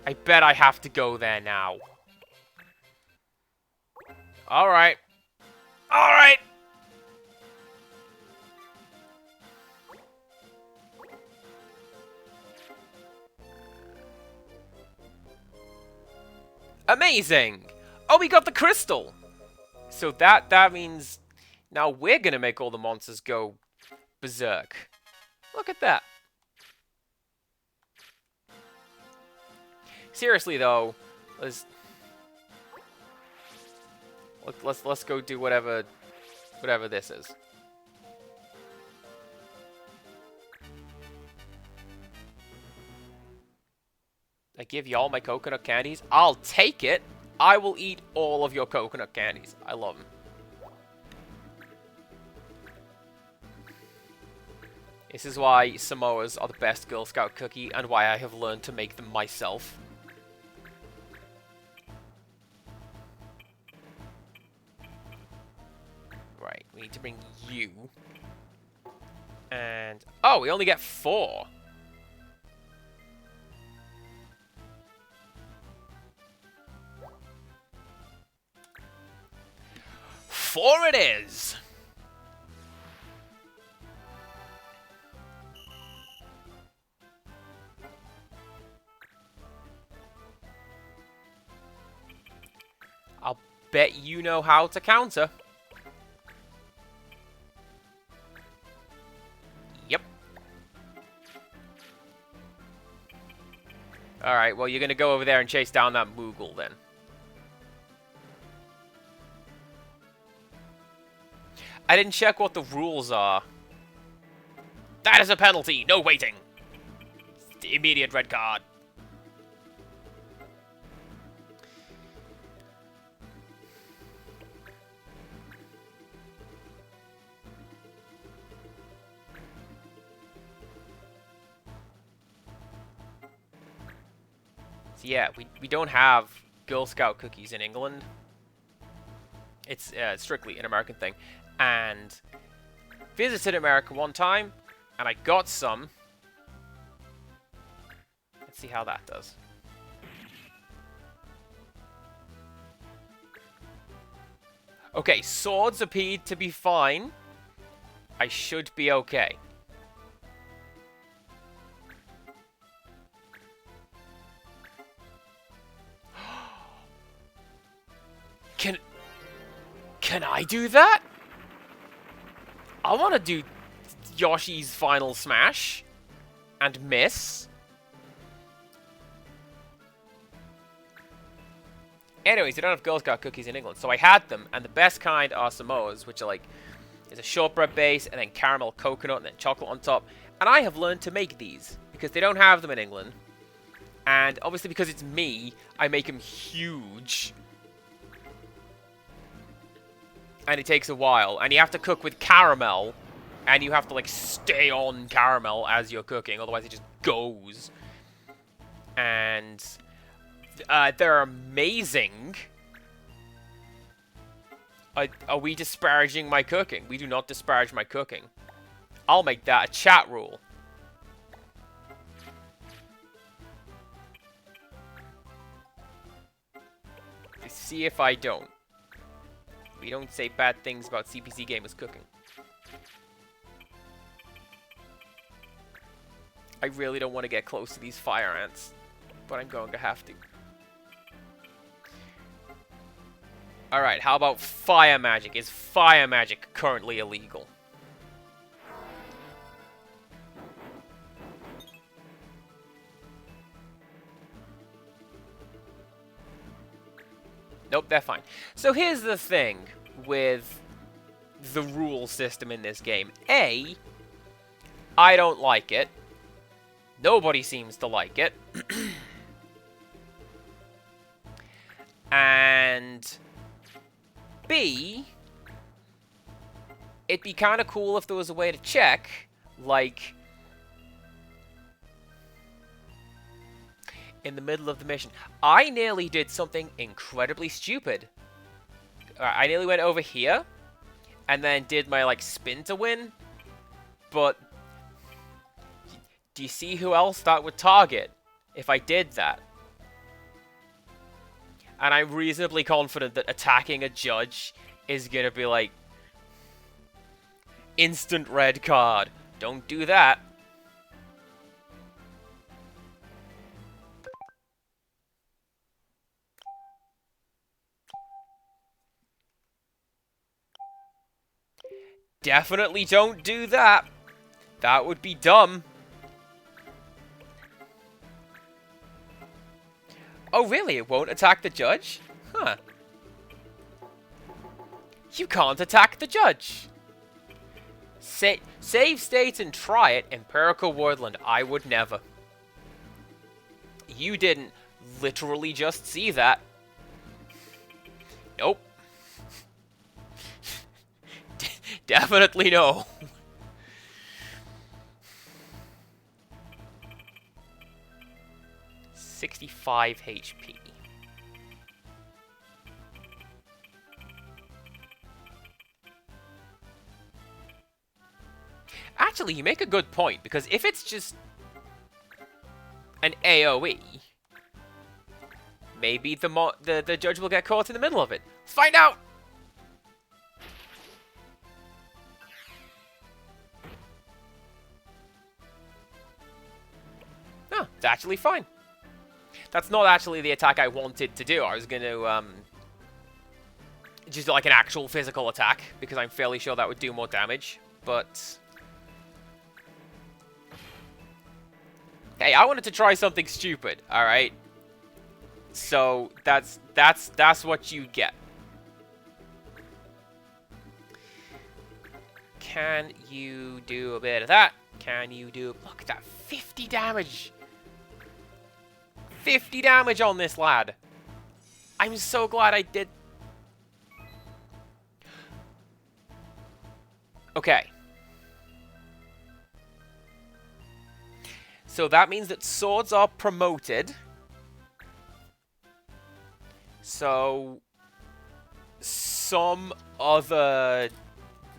I bet I have to go there now. Alright. Alright! Amazing! Oh, we got the crystal! So that means now we're gonna make all the monsters go berserk. Look at that. Seriously though, let's go do whatever this is. I give y'all my coconut candies. I'll take it. I will eat all of your coconut candies. I love them. This is why Samoas are the best Girl Scout cookie and why I have learned to make them myself. Right, we need to bring you. And... oh, we only get 4. Four it is! I'll bet you know how to counter. Yep. Alright, well, you're gonna go over there and chase down that Moogle, then. I didn't check what the rules are. That is a penalty! No waiting! Immediate red card. So yeah, we don't have Girl Scout cookies in England. It's strictly an American thing. And visited America one time, and I got some. Let's see how that does. Okay, swords appeared to be fine. I should be okay. Can I do that? I want to do Yoshi's Final Smash and miss. Anyways, they don't have Girl Scout cookies in England, so I had them, and the best kind are Samoas, which are like, There's a shortbread base, and then caramel coconut, and then chocolate on top. And I have learned to make these, because they don't have them in England. And obviously because it's me, I make them huge. And it takes a while. And you have to cook with caramel. And you have to, like, stay on caramel as you're cooking. Otherwise it just goes. And they're amazing. Are we disparaging my cooking? We do not disparage my cooking. I'll make that a chat rule. See if I don't. We don't say bad things about CPC gamers cooking. I really don't want to get close to these fire ants, but I'm going to have to. Alright, how about fire magic? Is fire magic currently illegal? Nope, they're fine. So here's the thing with the rule system in this game. A, I don't like it. Nobody seems to like it. And B, it'd be kind of cool if there was a way to check, like, in the middle of the mission. I nearly did something incredibly stupid. I nearly went over here, and then did my, like, spin to win, but do you see who else that would target if I did that? And I'm reasonably confident that attacking a judge is gonna be like, instant red card. Don't do that. Definitely don't do that. That would be dumb. Oh, really? It won't attack the judge? Huh. You can't attack the judge. Save state and try it, Empirical Wordland. I would never. You didn't literally just see that. Nope. Definitely no. $65 HP. Actually, you make a good point, because if it's just an AoE, maybe the judge will get caught in the middle of it. Let's find out! No, it's actually fine. That's not actually the attack I wanted to do. I was going to just do like an actual physical attack, because I'm fairly sure that would do more damage, but hey, I wanted to try something stupid, alright? So that's what you get. Can you do a bit of that? Can you do... Look at that, 50 damage! 50 damage on this lad! I'm so glad I did... Okay. So that means that swords are promoted. So some other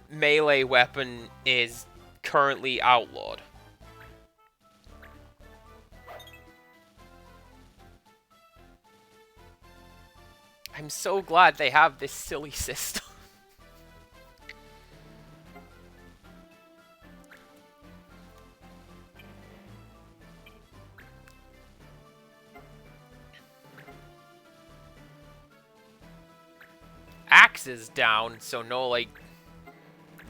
melee weapon is currently outlawed. I'm so glad they have this silly system. Axe is down, so no, like,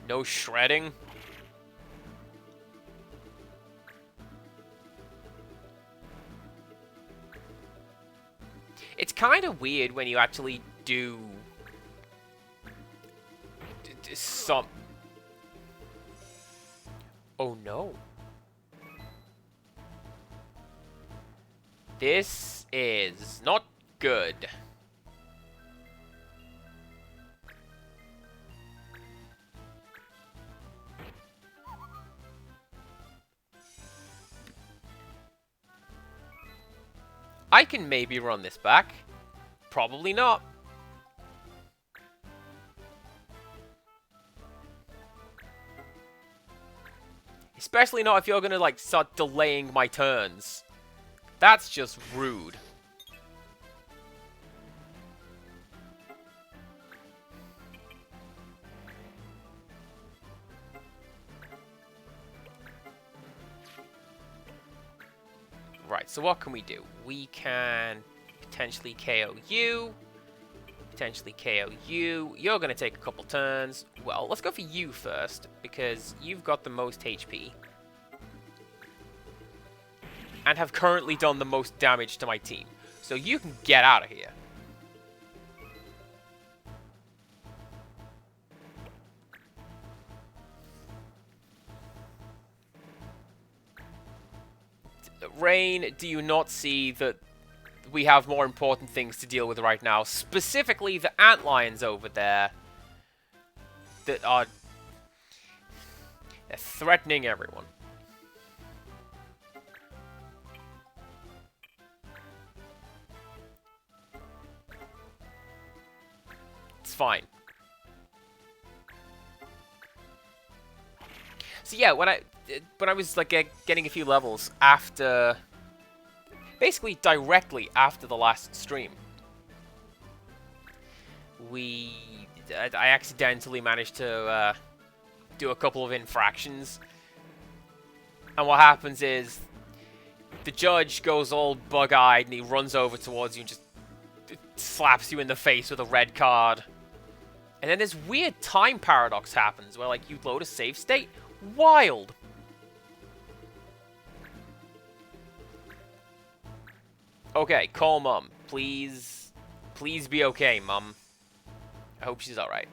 no shredding. It's kind of weird when you actually do some... Oh no. This is not good. I can maybe run this back. Probably not. Especially not if you're gonna, like, start delaying my turns. That's just rude. Right, so what can we do? We can potentially KO you. Potentially KO you. You're going to take a couple turns. Well, let's go for you first, because you've got the most HP. And have currently done the most damage to my team. So you can get out of here. Rain, do you not see that we have more important things to deal with right now? Specifically, the antlions over there that are... they're threatening everyone. It's fine. So yeah, when I was like getting a few levels after, basically directly after the last stream, I accidentally managed to do a couple of infractions, and what happens is the judge goes all bug-eyed and he runs over towards you and just slaps you in the face with a red card. And then this weird time paradox happens where, like, you load a save state. Wild. Okay, call Mum. Please be okay, Mum. I hope she's alright.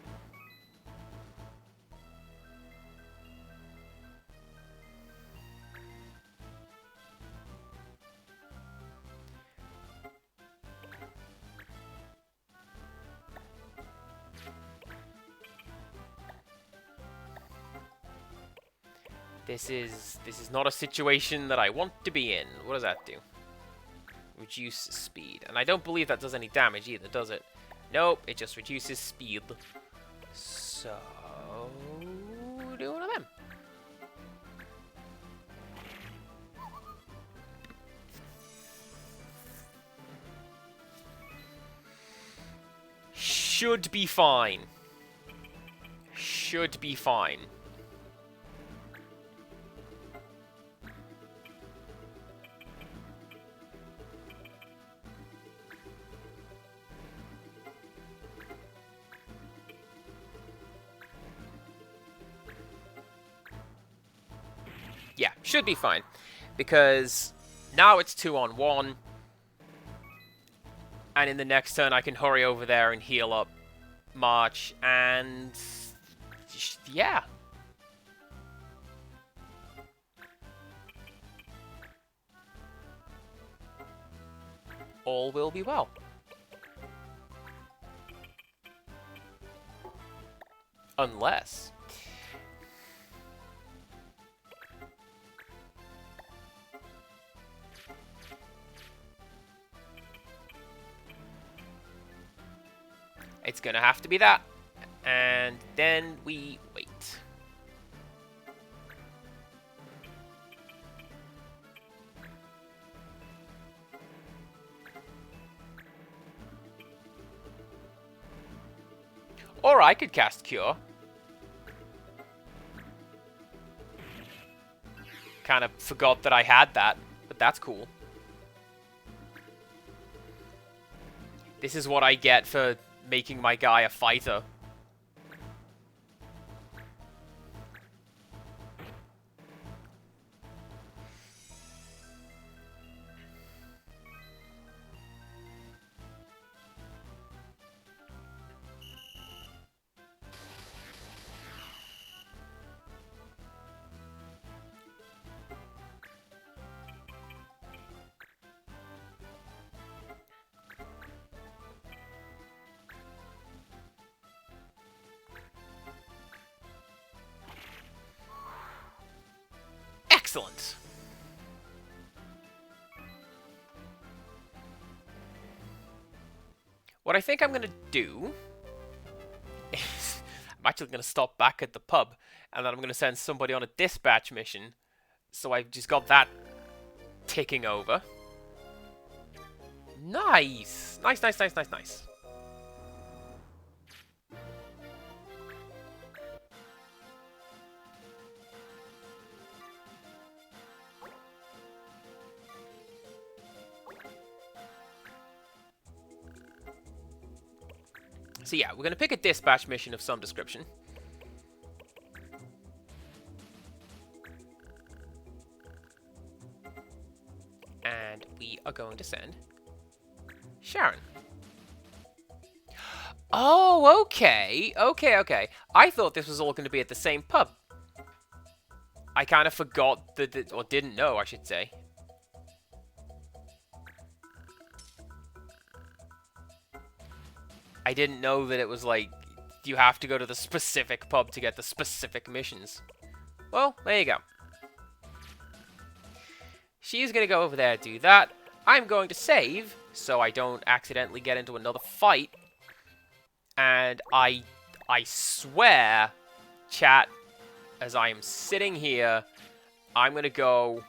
This is not a situation that I want to be in. What does that do? Reduce speed. And I don't believe that does any damage either, does it? Nope, it just reduces speed. So... do one of them. Should be fine. Should be fine. Yeah, should be fine. Because now it's 2-on-1. And in the next turn I can hurry over there and heal up March. And... yeah. All will be well. Unless... it's gonna have to be that. And then we wait. Or I could cast Cure. Kind of forgot that I had that, but that's cool. This is what I get for making my guy a fighter. Excellent. What I think I'm going to do is I'm actually going to stop back at the pub, and then I'm going to send somebody on a dispatch mission. So I've just got that ticking over. Nice! Nice, nice, nice, nice, nice. So yeah, we're going to pick a dispatch mission of some description. And we are going to send Sharon. Oh, okay. Okay. I thought this was all going to be at the same pub. I kind of forgot that, or didn't know, I should say. I didn't know that it was like, you have to go to the specific pub to get the specific missions. Well, there you go. She's going to go over there and do that. I'm going to save, so I don't accidentally get into another fight. And I swear, chat, as I am sitting here, I'm going to go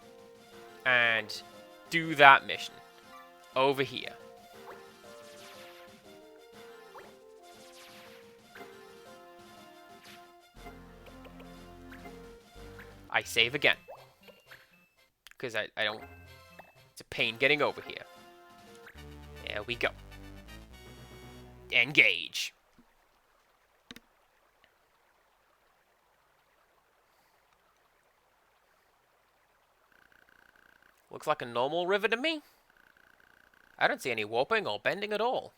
and do that mission over here. I save again. Because I don't... It's a pain getting over here. There we go. Engage. Looks like a normal river to me. I don't see any warping or bending at all.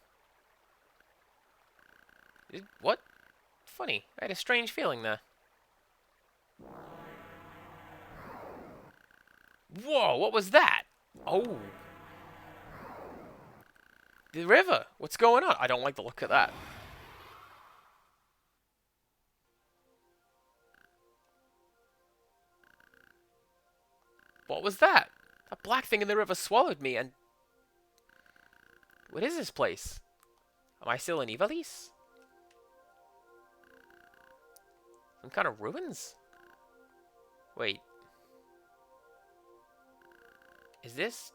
What? Funny. I had a strange feeling there. Whoa, what was that? Oh. The river. What's going on? I don't like the look of that. What was that? A black thing in the river swallowed me and... What is this place? Am I still in Ivalice? Some kind of ruins? Wait. Is this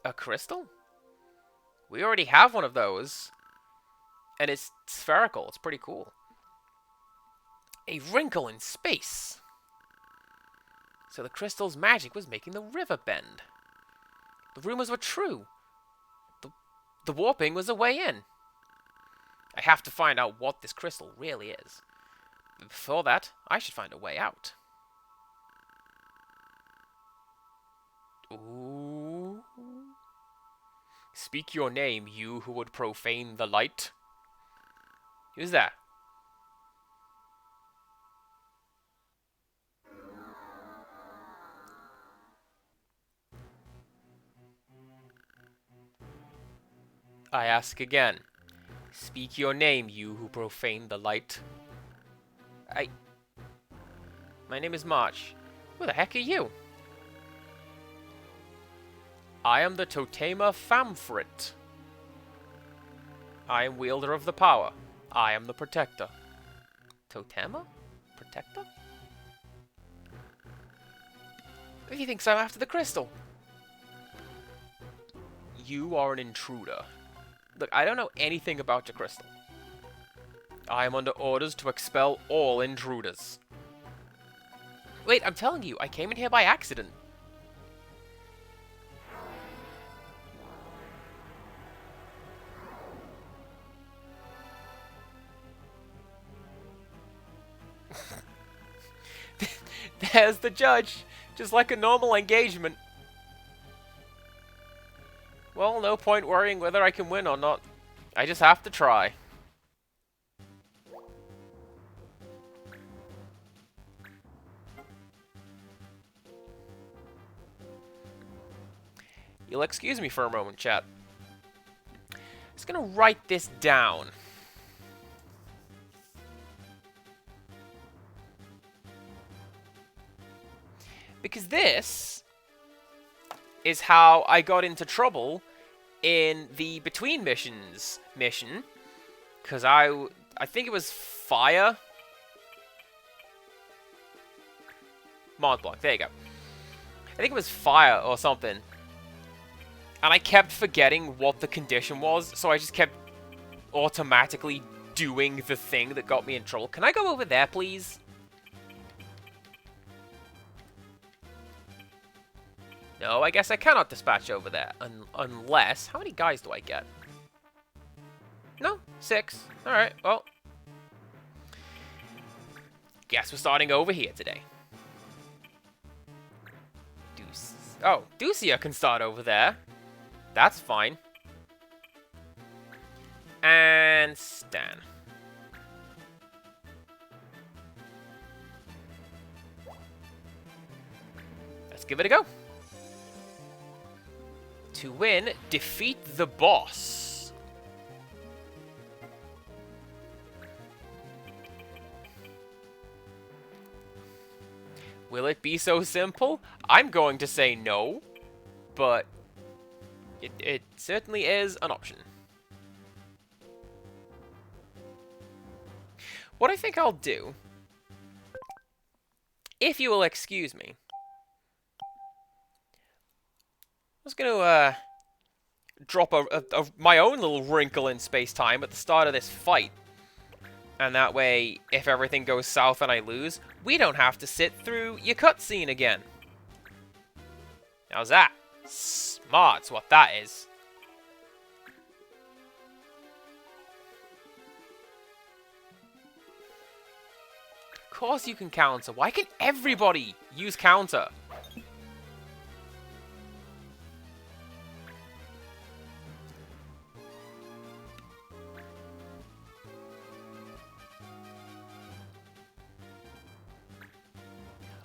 a crystal? We already have one of those. And it's spherical. It's pretty cool. A wrinkle in space. So the crystal's magic was making the river bend. The rumors were true. The warping was a way in. I have to find out what this crystal really is. But before that, I should find a way out. Ooh. Speak your name, you who would profane the light. Who's that? I ask again. Speak your name, you who profane the light. My name is March. Who the heck are you? I am the Totema Famfrit. I am wielder of the power. I am the protector. Totema? Protector? He thinks I'm after the crystal. You are an intruder. Look, I don't know anything about your crystal. I am under orders to expel all intruders. Wait, I'm telling you, I came in here by accident. There's the judge, just like a normal engagement. Well, no point worrying whether I can win or not. I just have to try. You'll excuse me for a moment, chat. Just gonna write this down. Because this is how I got into trouble in the Between Missions mission. Because I think it was Fire. Mont Blanc, there you go. I think it was Fire or something. And I kept forgetting what the condition was, so I just kept automatically doing the thing that got me in trouble. Can I go over there, please? No, I guess I cannot dispatch over there. Unless... How many guys do I get? No, 6. Alright, well. Guess we're starting over here today. Oh, Ducia can start over there. That's fine. And Stan. Let's give it a go. To win, defeat the boss. Will it be so simple? I'm going to say no, but it certainly is an option. What I think I'll do, if you will excuse me, I was going to drop my own little wrinkle in space-time at the start of this fight. And that way, if everything goes south and I lose, we don't have to sit through your cutscene again. How's that? Smart's what that is. Of course you can counter. Why can everybody use counter?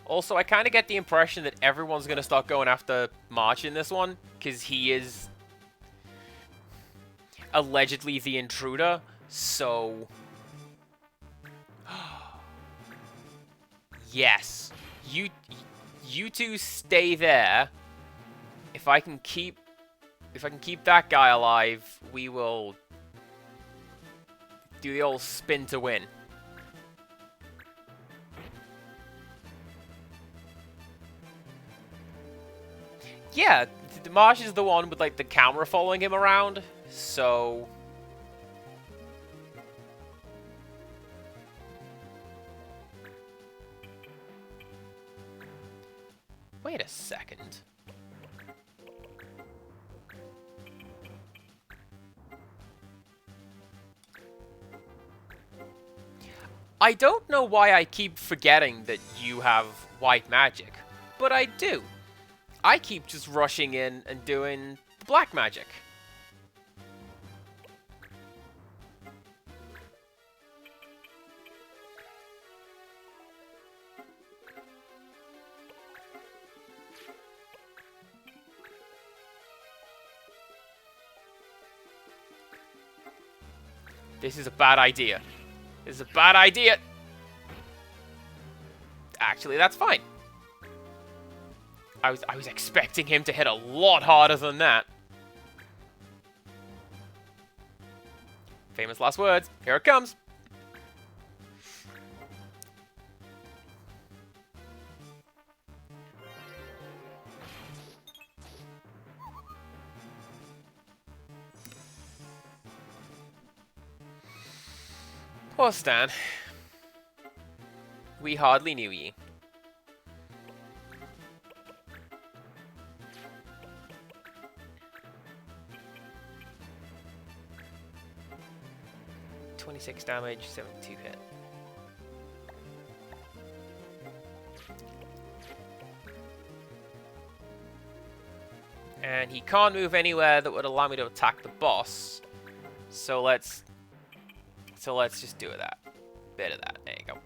Also, I kind of get the impression that everyone's going to start going after March in this one, because he is allegedly the intruder, so... Yes. You two stay there. If I can keep that guy alive, we will do the old spin to win. Yeah, Marsh is the one with, like, the camera following him around, so... Wait a second. I don't know why I keep forgetting that you have white magic, but I do. I keep just rushing in and doing the black magic. This is a bad idea. This is a bad idea. Actually, that's fine. I was expecting him to hit a lot harder than that. Famous last words. Here it comes. Poor Stan. We hardly knew ye. .26 damage, 72 hit. And he can't move anywhere that would allow me to attack the boss. So let's just do that. Bit of that. There you go.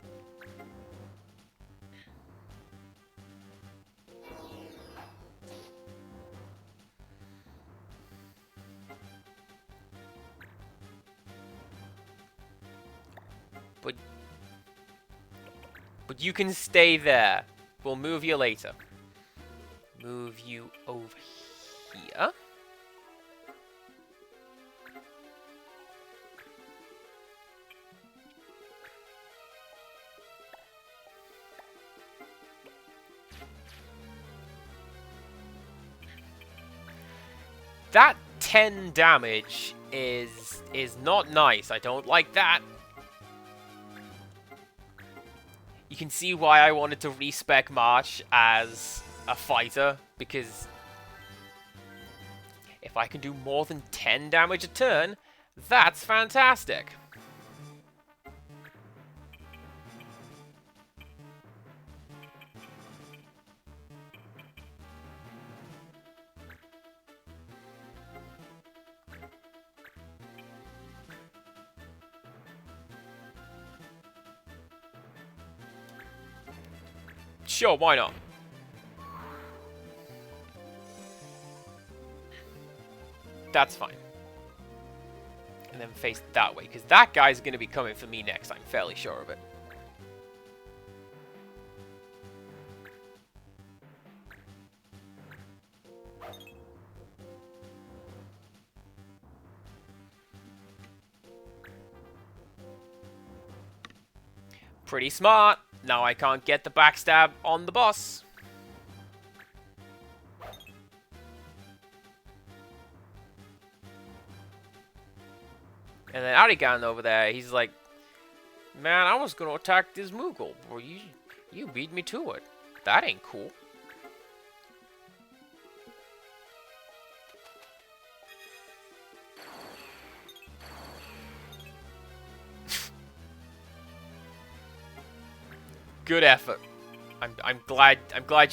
But you can stay there. We'll move you later. Move you over here. That 10 damage is not nice. I don't like that. You can see why I wanted to respec March as a fighter, because if I can do more than 10 damage a turn, that's fantastic. Sure, why not? That's fine. And then face that way, because that guy's going to be coming for me next, I'm fairly sure of it. Pretty smart. Now I can't get the backstab on the boss. And then Arigan over there, he's like, man, I was gonna attack this Moogle, but you beat me to it. That ain't cool. Good effort. I'm glad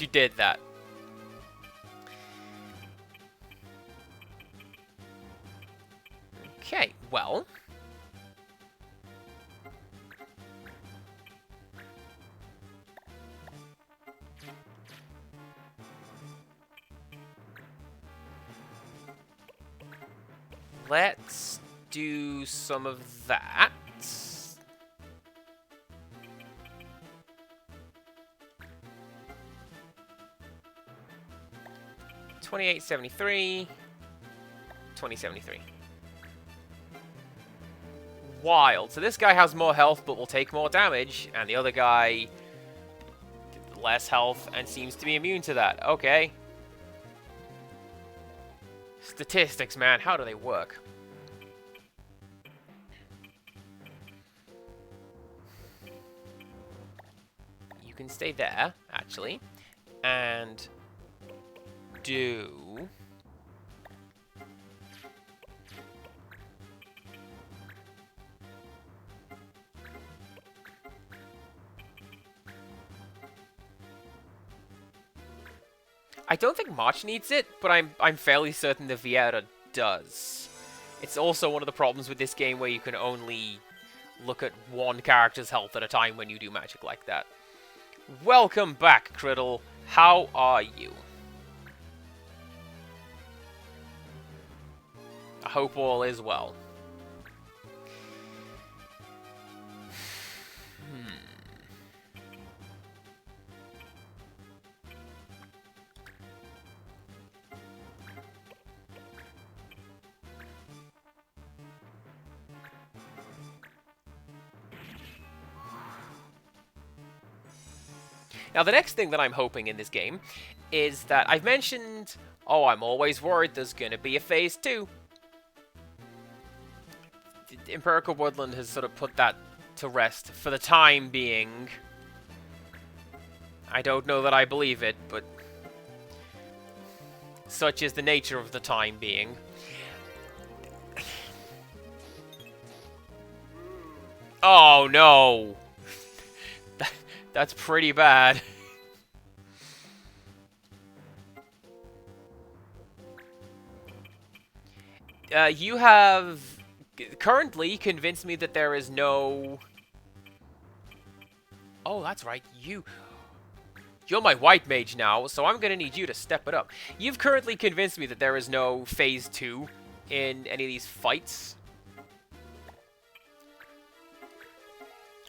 you did that. Okay, well. Let's do some of that. 2873, 2073. Wild. So this guy has more health but will take more damage, and the other guy less health and seems to be immune to that. Okay. Statistics, man. How do they work? You can stay there, actually, and do... I don't think March needs it, but I'm fairly certain the Viera does. It's also one of the problems with this game where you can only look at one character's health at a time when you do magic like that. Welcome back, Criddle. How are you? I hope all is well. Now, the next thing that I'm hoping in this game is that I've mentioned, oh, I'm always worried there's going to be a Phase 2. Empirical Woodland has sort of put that to rest for the time being. I don't know that I believe it, but such is the nature of the time being. Oh, no! That's pretty bad. You have currently convinced me that there is no... Oh, that's right. You're my white mage now, so I'm gonna need you to step it up. You've currently convinced me that there is no Phase 2 in any of these fights.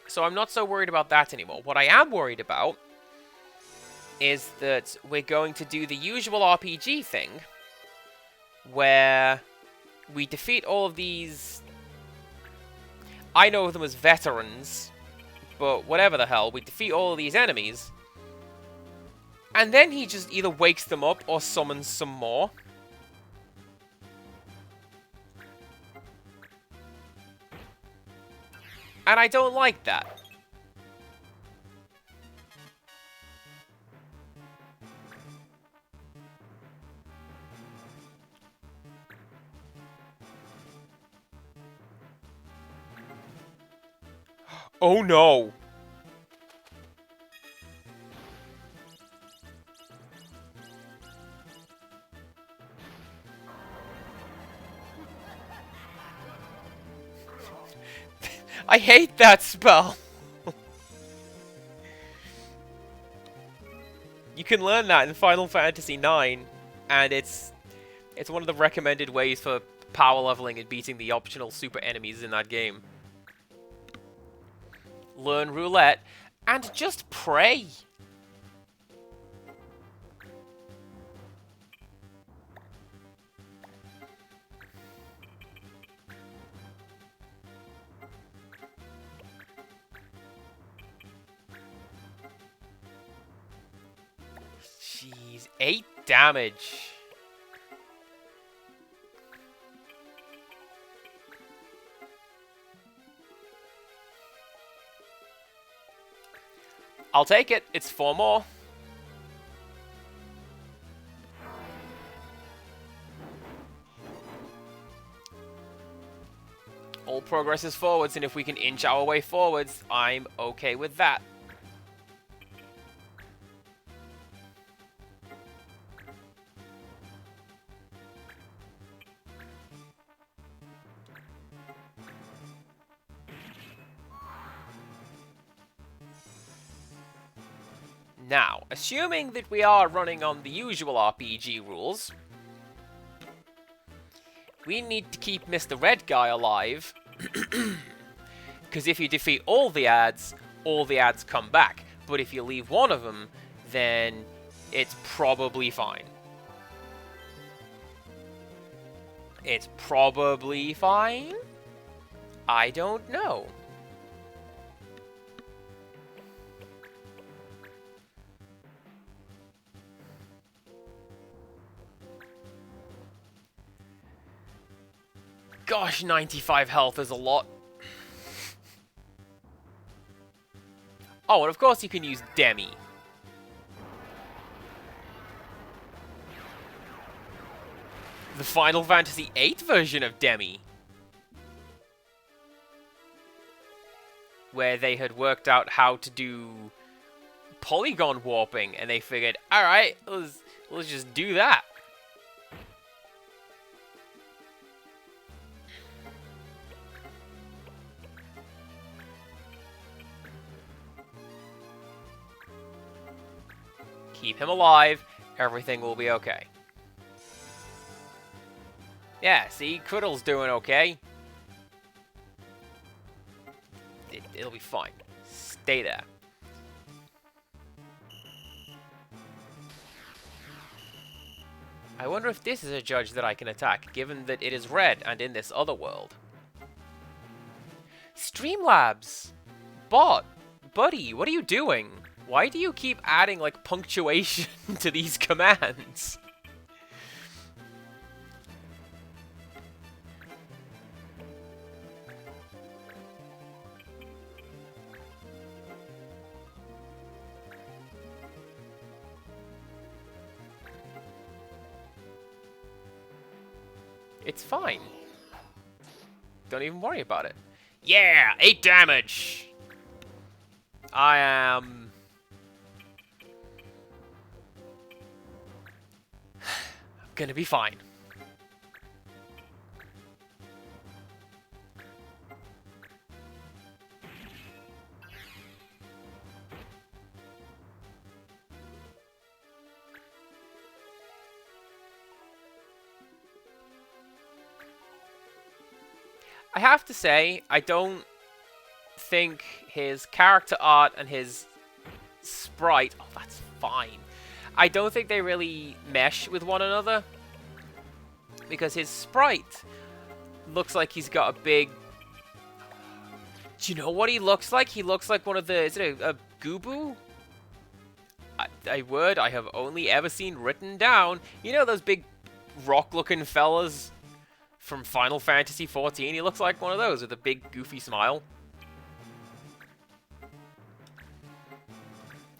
So I'm not so worried about that anymore. What I am worried about is that we're going to do the usual RPG thing, where we defeat all of these... I know them as veterans, but whatever the hell, we defeat all of these enemies, and then he just either wakes them up or summons some more. And I don't like that. Oh no! I hate that spell! You can learn that in Final Fantasy IX, and it's one of the recommended ways for power leveling and beating the optional super enemies in that game. Learn roulette, and just pray. Jeez, 8 damage. I'll take it. It's 4 more. All progress is forwards, and if we can inch our way forwards, I'm okay with that. Now, assuming that we are running on the usual RPG rules, we need to keep Mr. Red Guy alive, because if you defeat all the ads come back. But if you leave one of them, then it's probably fine. It's probably fine? I don't know. Gosh, 95 health is a lot. Oh, and of course you can use Demi. The Final Fantasy VIII version of Demi. Where they had worked out how to do polygon warping, and they figured, alright, let's just do that. Keep him alive, everything will be okay. Yeah, see, Criddle's doing okay. It'll be fine. Stay there. I wonder if this is a judge that I can attack, given that it is red and in this other world. Streamlabs! Buddy, what are you doing? Why do you keep adding, like, punctuation to these commands? It's fine. Don't even worry about it. Yeah! 8 damage! I am... gonna be fine. I have to say, I don't think his character art and his sprite... Oh, that's fine. I don't think they really mesh with one another. Because his sprite looks like he's got a big... Do you know what he looks like? He looks like one of the... Is it a Goobu? A word I have only ever seen written down. You know those big rock-looking fellas from Final Fantasy XIV? He looks like one of those with a big goofy smile.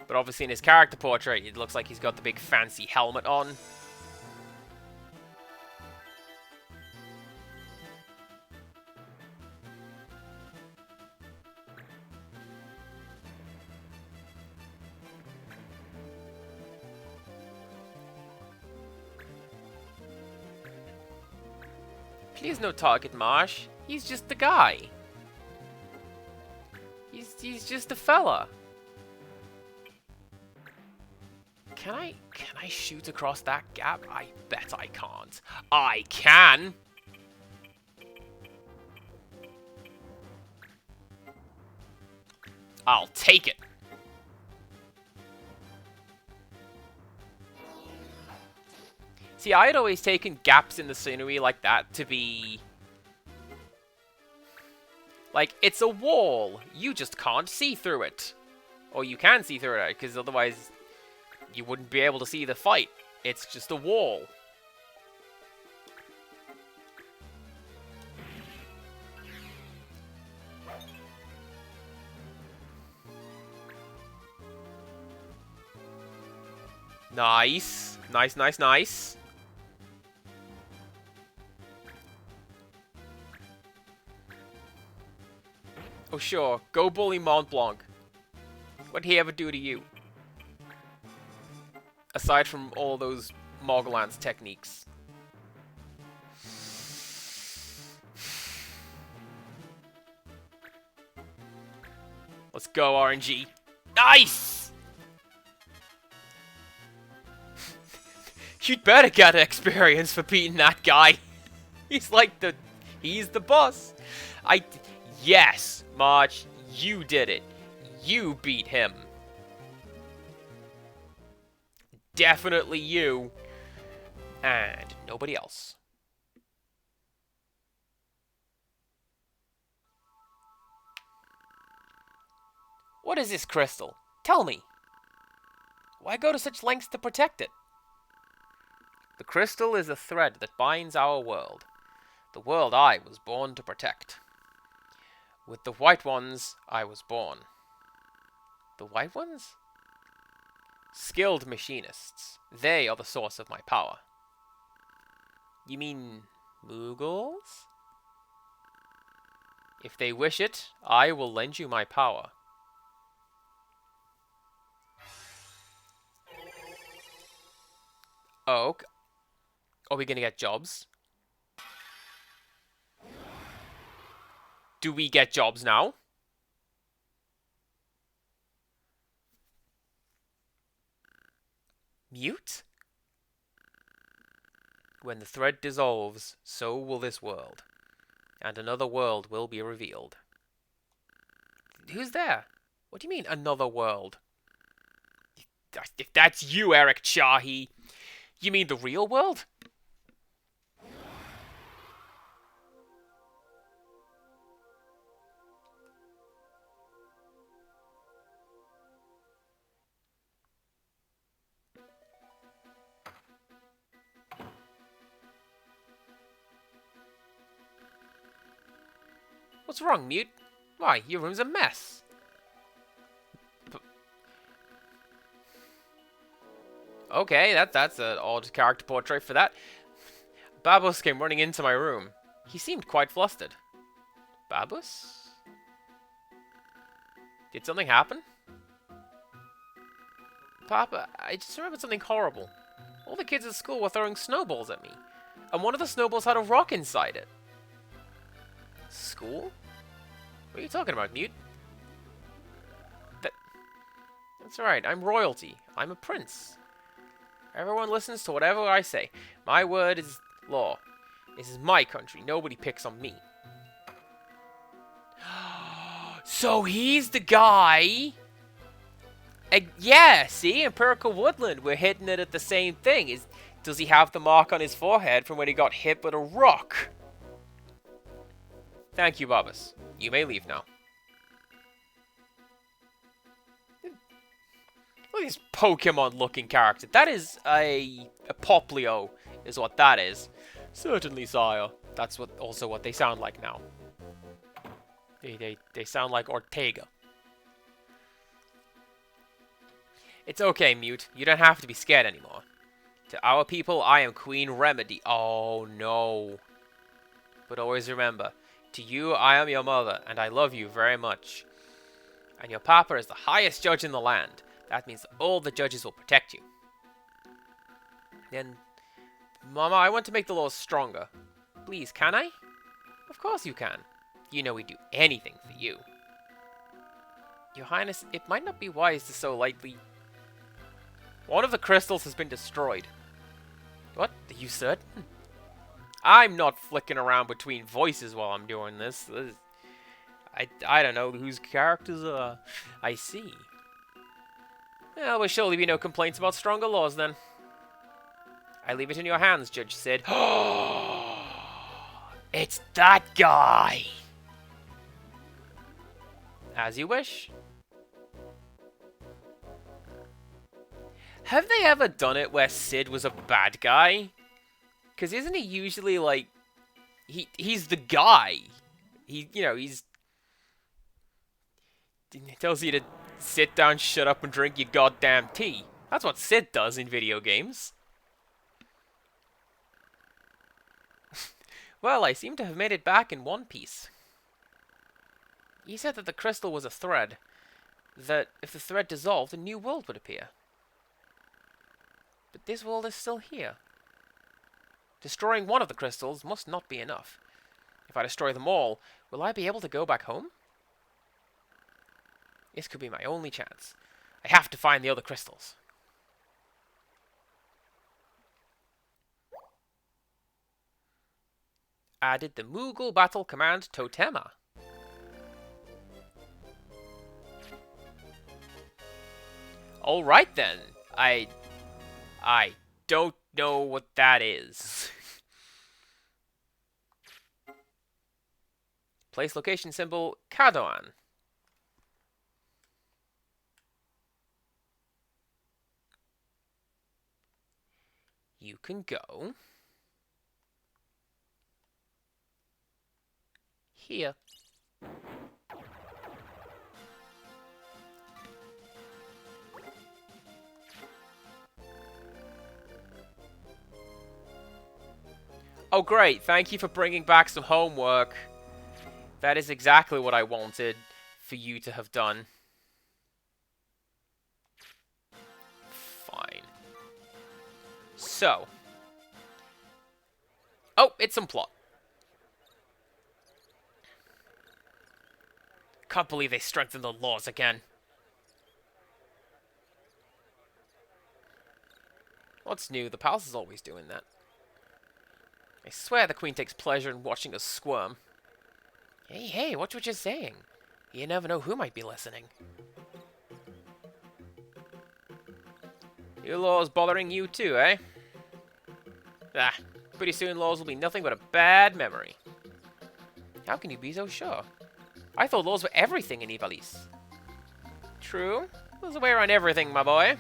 But obviously in his character portrait, it looks like he's got the big fancy helmet on. Please no target, Marsh. He's just the guy. He's just a fella. Can I shoot across that gap? I bet I can't. I can! I'll take it. See, I had always taken gaps in the scenery like that to be... Like, it's a wall. You just can't see through it. Or you can see through it, because otherwise you wouldn't be able to see the fight. It's just a wall. Nice. Nice, nice, nice. Oh, sure. Go bully Mont Blanc. What'd he ever do to you? Aside from all those Moglance techniques. Let's go, RNG. Nice! You'd better get experience for beating that guy. He's like the... He's the boss. Yes, March, you did it. You beat him. Definitely you. And nobody else. What is this crystal? Tell me. Why go to such lengths to protect it? The crystal is a thread that binds our world. The world I was born to protect. With the white ones, I was born. The white ones? Skilled machinists. They are the source of my power. You mean Moogles? If they wish it, I will lend you my power. Oh, okay. Are we gonna get jobs? Do we get jobs now? Mute? When the thread dissolves, so will this world. And another world will be revealed. Who's there? What do you mean, another world? If that's you, Eric Chahi, you mean the real world? What's wrong, Mute? Why, your room's a mess. Okay, that's an odd character portrait for that. Babus came running into my room. He seemed quite flustered. Babus? Did something happen? Papa, I just remembered something horrible. All the kids at school were throwing snowballs at me. And one of the snowballs had a rock inside it. School? What are you talking about, Mute? That's right, I'm royalty. I'm a prince. Everyone listens to whatever I say. My word is law. This is my country. Nobody picks on me. So he's the guy Yeah, see? Empirical Woodland, we're hitting it at the same thing. Does he have the mark on his forehead from when he got hit with a rock? Thank you, Bobbus. You may leave now. Look at this Pokemon-looking character. That is a Poplio, is what that is. Certainly, sire. That's also what they sound like now. They sound like Ortega. It's okay, Mute. You don't have to be scared anymore. To our people, I am Queen Remedy. Oh, no. But always remember, to you, I am your mother, and I love you very much. And your papa is the highest judge in the land. That means all the judges will protect you. Then, Mama, I want to make the laws stronger. Please, can I? Of course you can. You know we'd do anything for you. Your Highness, it might not be wise to so lightly... One of the crystals has been destroyed. What? You said? I'm not flicking around between voices while I'm doing this. I don't know whose characters are. I see. Well, there surely be no complaints about stronger laws then. I leave it in your hands, Judge Sid. It's that guy! As you wish. Have they ever done it where Sid was a bad guy? Because isn't he usually like... He's the guy. He tells you to sit down, shut up, and drink your goddamn tea. That's what Sid does in video games. Well, I seem to have made it back in one piece. He said that the crystal was a thread. That if the thread dissolved, a new world would appear. But this world is still here. Destroying one of the crystals must not be enough. If I destroy them all, will I be able to go back home? This could be my only chance. I have to find the other crystals. Added the Moogle Battle Command Totema. Alright then. I don't know what that is. Place location symbol Kadoan. You can go here. Oh great, thank you for bringing back some homework. That is exactly what I wanted for you to have done. Fine. So. Oh, it's some plot. Can't believe they strengthened the laws again. What's new? The palace is always doing that. I swear the Queen takes pleasure in watching us squirm. Hey, watch what you're saying. You never know who might be listening. New laws bothering you too, eh? Pretty soon laws will be nothing but a bad memory. How can you be so sure? I thought laws were everything in Ivalice. True. There's a way around everything, my boy.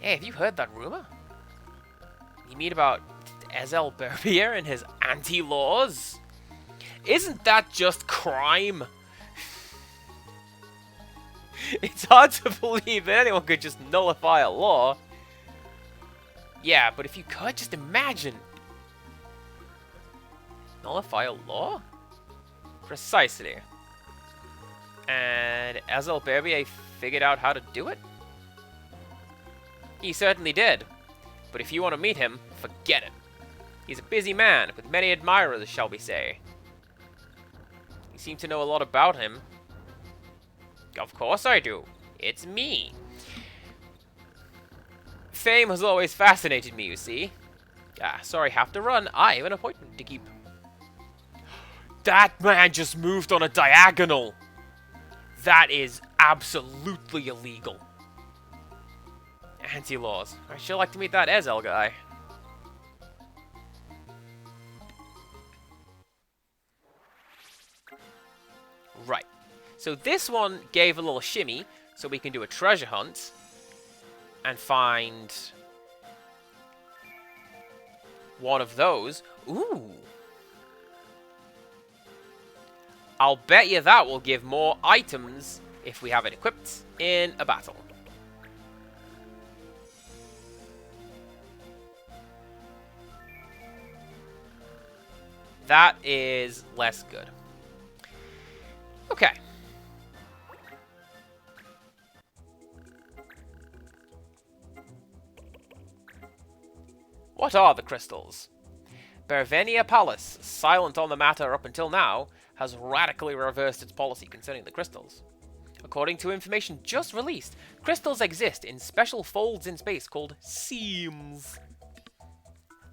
Hey, have you heard that rumor? You mean about Ezel Berbier and his anti-laws? Isn't that just crime? It's hard to believe that anyone could just nullify a law. Yeah, but if you could, just imagine. Nullify a law? Precisely. And Ezel Berbier figured out how to do it? He certainly did. But if you want to meet him, forget it. He's a busy man, with many admirers, shall we say. You seem to know a lot about him. Of course I do. It's me. Fame has always fascinated me, you see. Sorry, have to run. I have an appointment to keep. That man just moved on a diagonal. That is absolutely illegal. Anti-laws. I'd sure like to meet that Ezel guy. Right. So this one gave a little shimmy, so we can do a treasure hunt and find one of those. Ooh. I'll bet you that will give more items if we have it equipped in a battle. That is less good. Okay. What are the crystals? Bervenia Palace, silent on the matter up until now, has radically reversed its policy concerning the crystals. According to information just released, crystals exist in special folds in space called seams.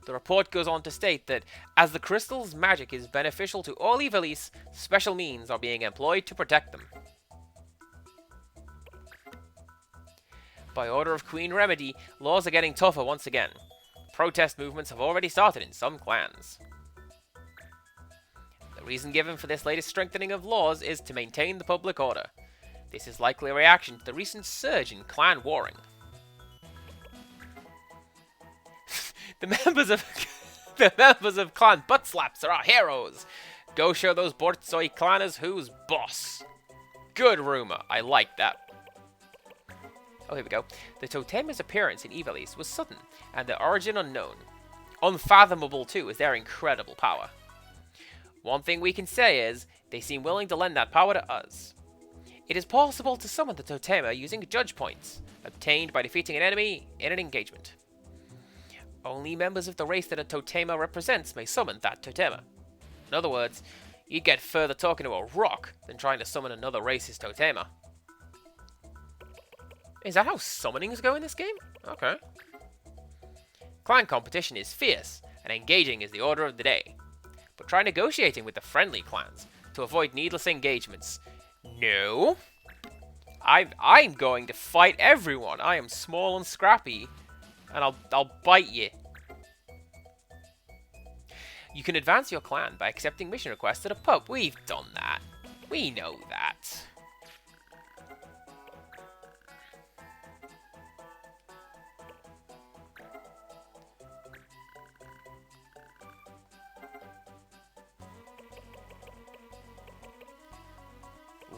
The report goes on to state that, as the crystal's magic is beneficial to all Ivalice, special means are being employed to protect them. By order of Queen Remedy, laws are getting tougher once again. Protest movements have already started in some clans. The reason given for this latest strengthening of laws is to maintain the public order. This is likely a reaction to the recent surge in clan warring. The members of Clan Buttslaps are our heroes. Go show those Borzoi clanners who's boss. Good rumor. I like that. Oh, here we go. The Totema's appearance in Ivalice was sudden, and their origin unknown. Unfathomable, too, is their incredible power. One thing we can say is, they seem willing to lend that power to us. It is possible to summon the Totema using judge points, obtained by defeating an enemy in an engagement. Only members of the race that a Totema represents may summon that Totema. In other words, you get further talking to a rock than trying to summon another race's Totema. Is that how summonings go in this game? Okay. Clan competition is fierce, and engaging is the order of the day. But try negotiating with the friendly clans to avoid needless engagements. No. I'm going to fight everyone. I am small and scrappy, and I'll bite you. You can advance your clan by accepting mission requests at a pub. We've done that. We know that.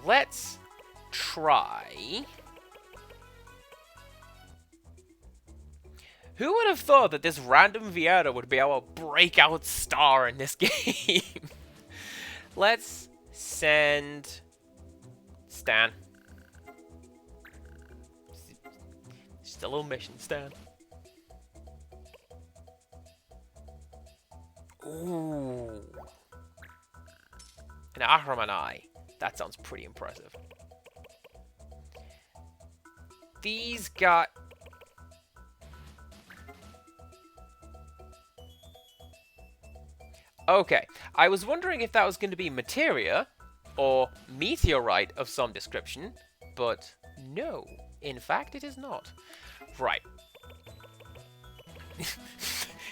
Let's try. Who would have thought that this random Vieira would be our breakout star in this game? Let's send Stan. Just a little mission, Stan. Ooh. An Ahrimanai. That sounds pretty impressive. These got... Okay, I was wondering if that was going to be materia or meteorite of some description, but no. In fact, it is not. Right.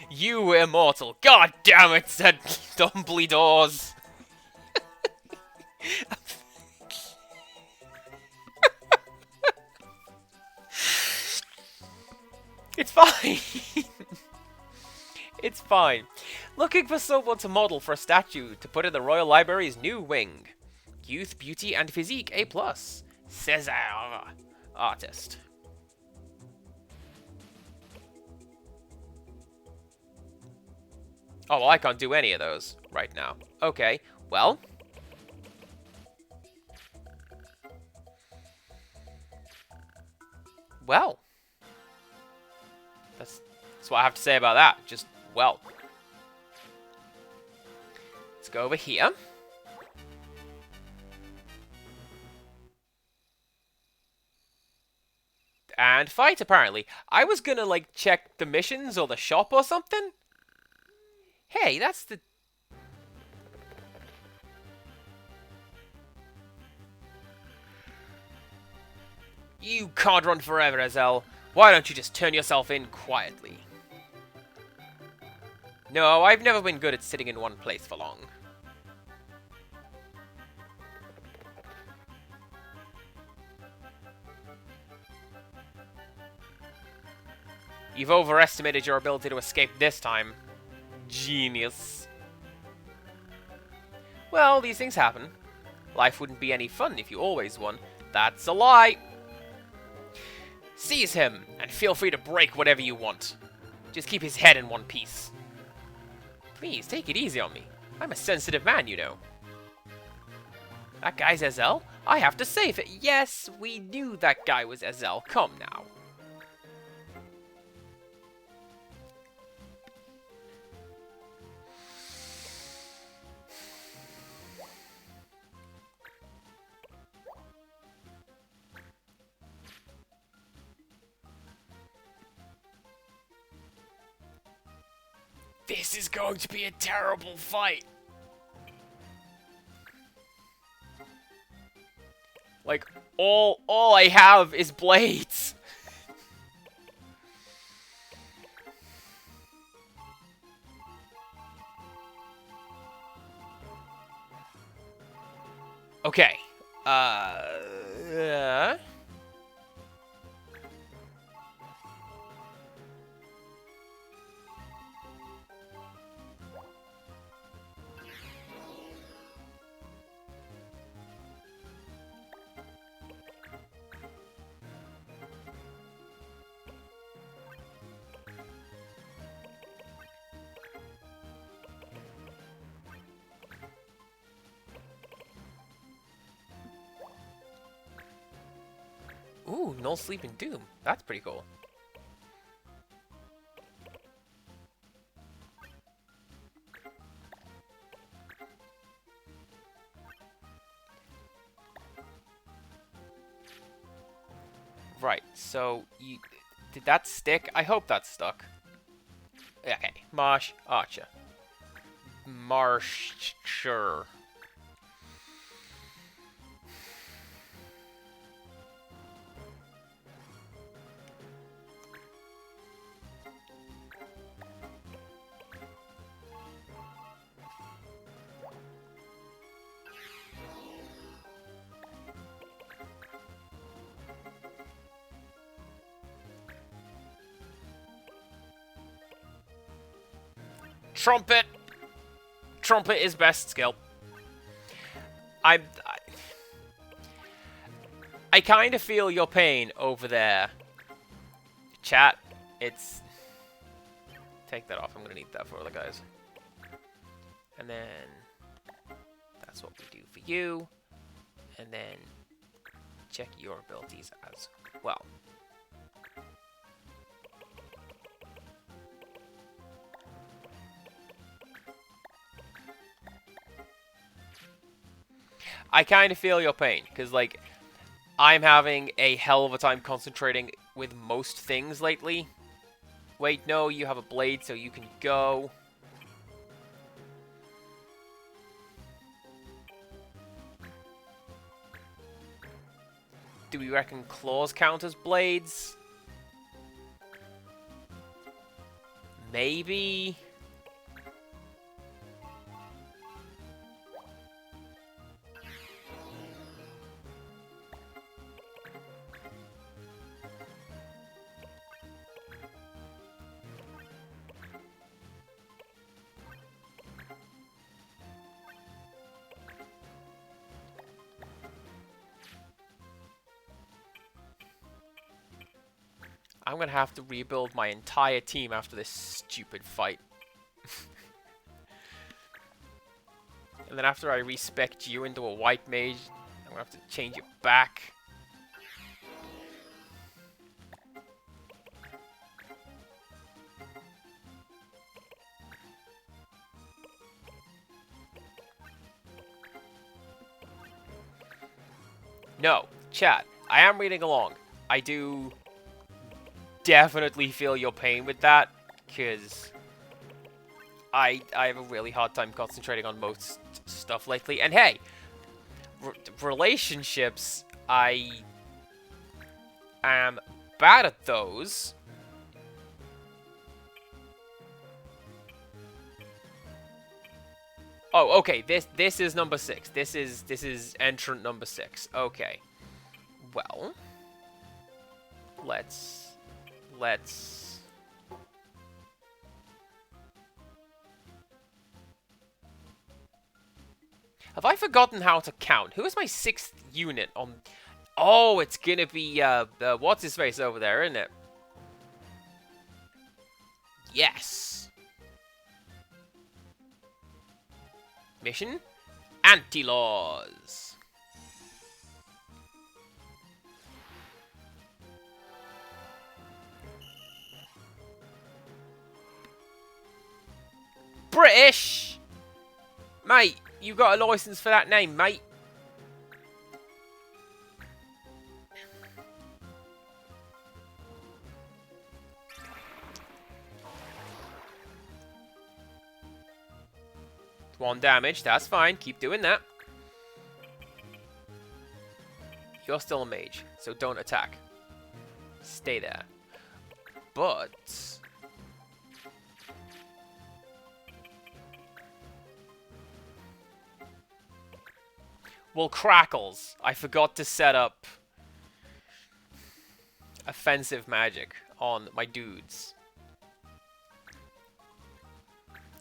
You immortal. God damn it, said Dumbledores. It's fine. It's fine. Looking for someone to model for a statue to put in the Royal Library's new wing. Youth, beauty, and physique A+. César. Artist. Oh, well, I can't do any of those right now. Okay, well... Well. That's what I have to say about that. Just, well. Let's go over here. And fight, apparently. I was gonna, like, check the missions or the shop or something. Hey, that's the... You can't run forever, Azel. Why don't you just turn yourself in quietly? No, I've never been good at sitting in one place for long. You've overestimated your ability to escape this time. Genius. Well, these things happen. Life wouldn't be any fun if you always won. That's a lie. Seize him, and feel free to break whatever you want. Just keep his head in one piece. Please, take it easy on me. I'm a sensitive man, you know. That guy's Azel? I have to save it. Yes, we knew that guy was Azel. Come now. This is going to be a terrible fight. Like, all I have is blades. Okay. Ooh, no sleep in Doom. That's pretty cool. Right, so you did that stick? I hope that stuck. Okay, Marsh Archer. Marsher. Trumpet! Trumpet is best skill. I kind of feel your pain over there. Chat, it's... Take that off, I'm gonna need that for the guys. And then... That's what we do for you. And then... Check your abilities as well. I kind of feel your pain, because, like, I'm having a hell of a time concentrating with most things lately. Wait, no, you have a blade, so you can go. Do we reckon claws count as blades? Maybe... I'm gonna have to rebuild my entire team after this stupid fight. And then after I respec you into a white mage, I'm gonna have to change it back. No, chat, I am reading along. I do... definitely feel your pain with that, because I have a really hard time concentrating on most stuff lately. And hey, relationships, I am bad at those. Oh, okay. This is number 6. This is entrant number 6. Okay. Well, let's. Have I forgotten how to count? Who is my 6th unit on? Oh, it's gonna be what's his face over there, isn't it? Yes. Mission? Anti-laws. British! Mate, you got a license for that name, mate. One damage, that's fine. Keep doing that. You're still a mage, so don't attack. Stay there. But... well, Crackles. I forgot to set up offensive magic on my dudes.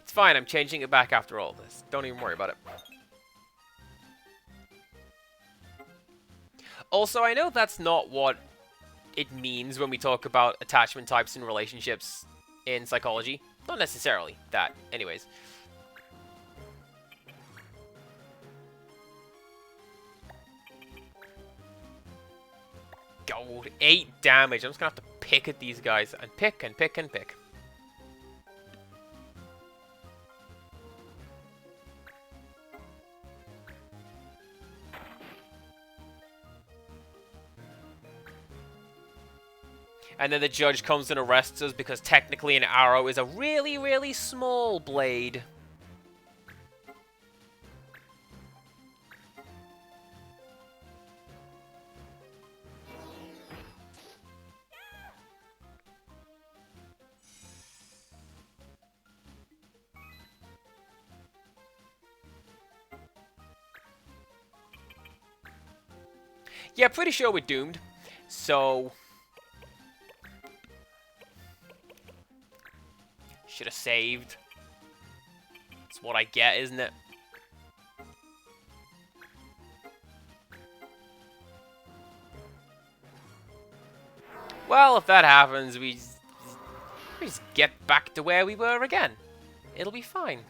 It's fine, I'm changing it back after all this. Don't even worry about it. Also, I know that's not what it means when we talk about attachment types and relationships in psychology. Not necessarily that, anyways. Gold, 8 damage. I'm just gonna have to pick at these guys and pick and pick and pick. And then the judge comes and arrests us because technically an arrow is a really, really small blade. Yeah, pretty sure we're doomed. So... should have saved. It's what I get, isn't it? Well, if that happens, we just get back to where we were again. It'll be fine.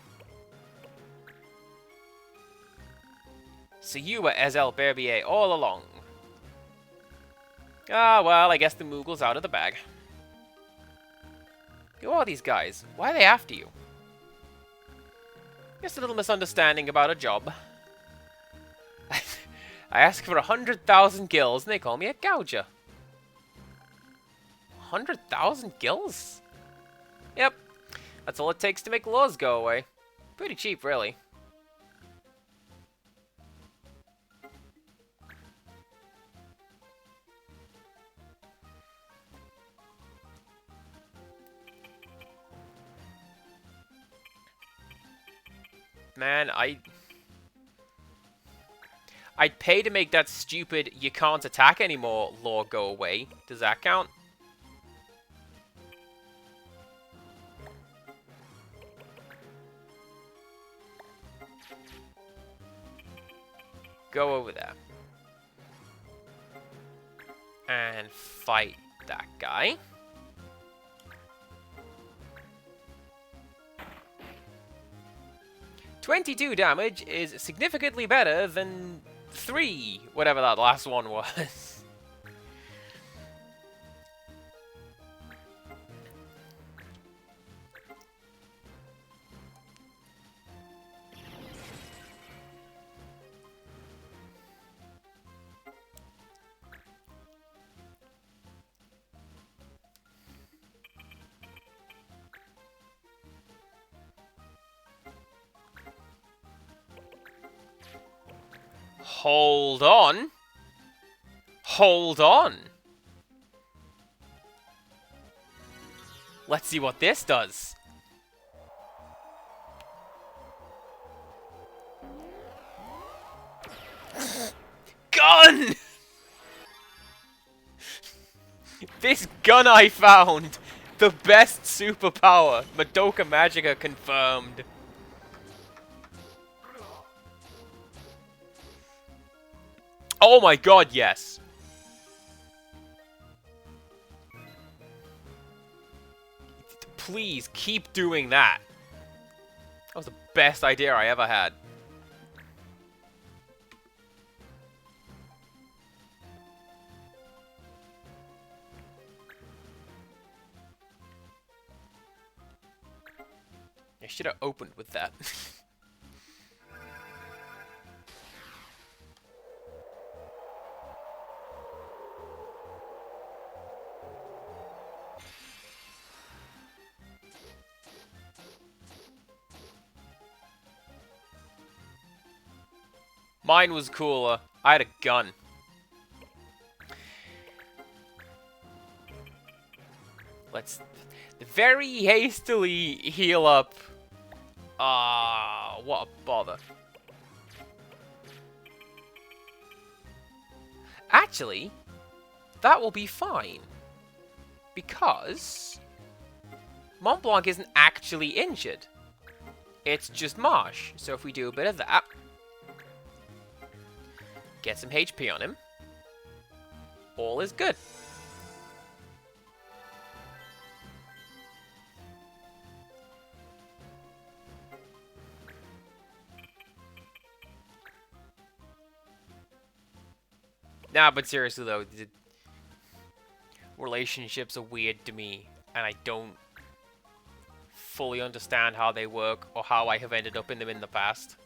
So you were Ezel Berbier all along. Ah, well, I guess the Moogle's out of the bag. Who are these guys? Why are they after you? Just a little misunderstanding about a job. I ask for 100,000 gills and they call me a gouger. 100,000 gills? Yep. That's all it takes to make laws go away. Pretty cheap, really. Man, I'd pay to make that stupid "you can't attack anymore" law go away. Does that count? Go over there. And fight that guy. "22 damage is significantly better than 3, whatever that last one was. Hold on. Hold on. Let's see what this does. Gun! This gun I found! The best superpower! Madoka Magica confirmed. Oh my god, yes! Please, keep doing that. That was the best idea I ever had. I should have opened with that. Mine was cooler. I had a gun. Let's very hastily heal up. What a bother. Actually, that will be fine. Because Mont Blanc isn't actually injured. It's just Marsh. So if we do a bit of that, get some HP on him, all is good. Nah, but seriously though, relationships are weird to me, and I don't fully understand how they work or how I have ended up in them in the past.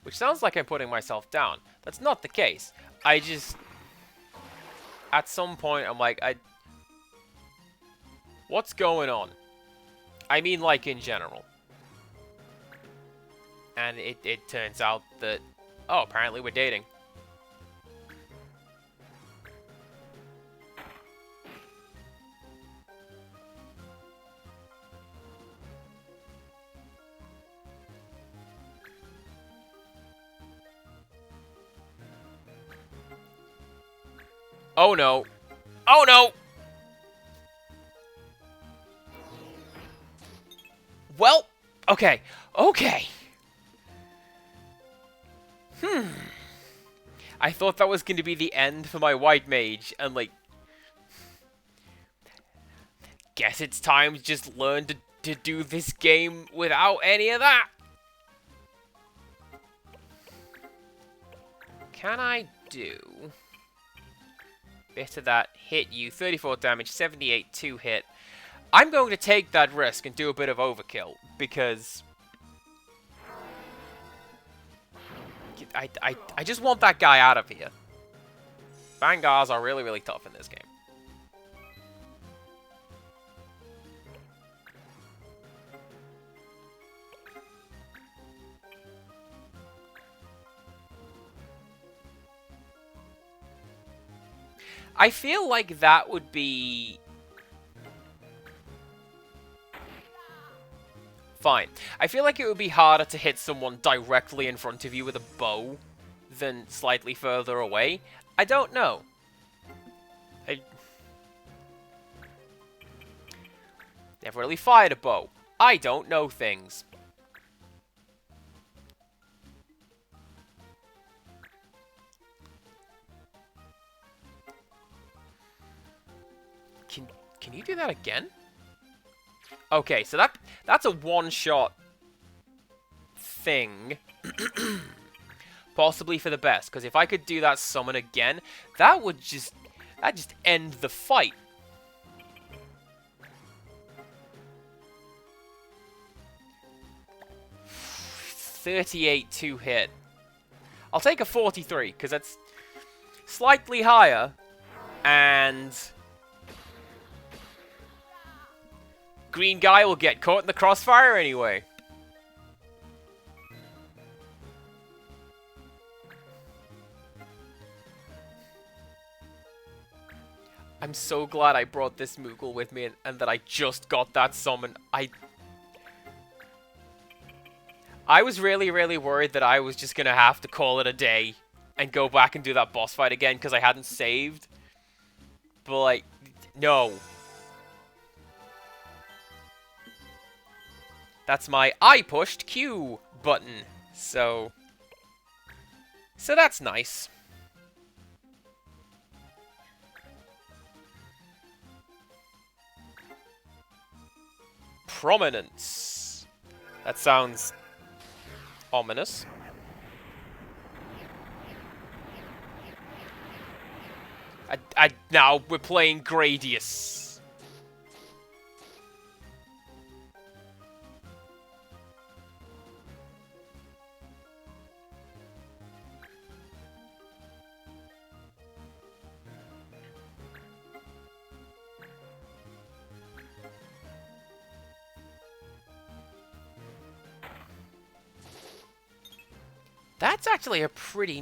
Which sounds like I'm putting myself down. That's not the case. I just... At some point, I'm like, what's going on? I mean, like, in general. And it turns out that... Oh, apparently we're dating. Oh no. Oh no! Well, okay. Okay. I thought that was going to be the end for my white mage, and like... Guess it's time to just learn to do this game without any of that. Can I do... Bit of that, hit you, 34 damage, 78 2 hit. I'm going to take that risk and do a bit of overkill, because... I just want that guy out of here. Vangars are really, really tough in this game. I feel like that would be... Fine. I feel like it would be harder to hit someone directly in front of you with a bow than slightly further away. I don't know. I never really fired a bow. I don't know things. Can you do that again? Okay, so that's a one-shot thing. Possibly for the best, because if I could do that summon again, that would just end the fight. $38 2 hit. I'll take a 43, because that's slightly higher, and... Green guy will get caught in the crossfire anyway. I I'm so glad I brought this Moogle with me and that I just got that summon. I was really, really worried that I was just gonna have to call it a day and go back and do that boss fight again because I hadn't saved. But, like, no. That's my I pushed Q button. So that's nice. Prominence. That sounds ominous. Now we're playing Gradius. That's actually a pretty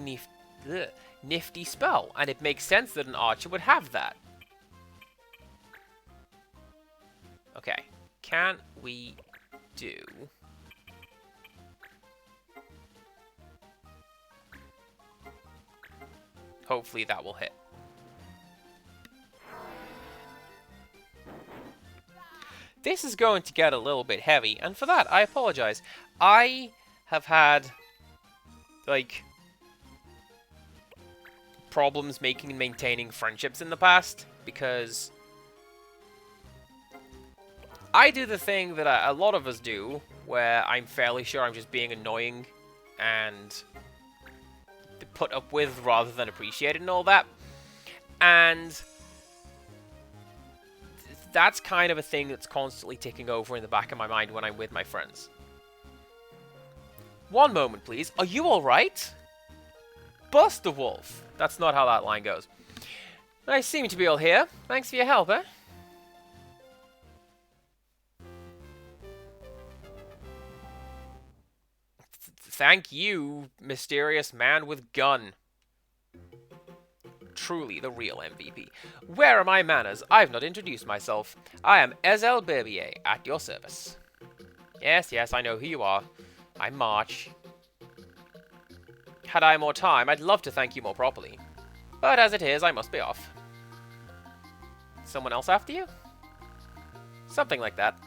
nifty spell, and it makes sense that an archer would have that. Okay, can we do... Hopefully that will hit. This is going to get a little bit heavy, and for that, I apologize. I have had, like, problems making and maintaining friendships in the past, because I do the thing that a lot of us do, where I'm fairly sure I'm just being annoying and put up with rather than appreciated and all that. And that's kind of a thing that's constantly ticking over in the back of my mind when I'm with my friends. One moment, please. Are you alright? Buster Wolf. That's not how that line goes. I seem to be all here. Thanks for your help, eh? Thank you, mysterious man with gun. Truly the real MVP. Where are my manners? I've not introduced myself. I am Ezel Berbier, at your service. Yes, I know who you are. I'm March. Had I more time, I'd love to thank you more properly. But as it is, I must be off. Someone else after you? Something like that.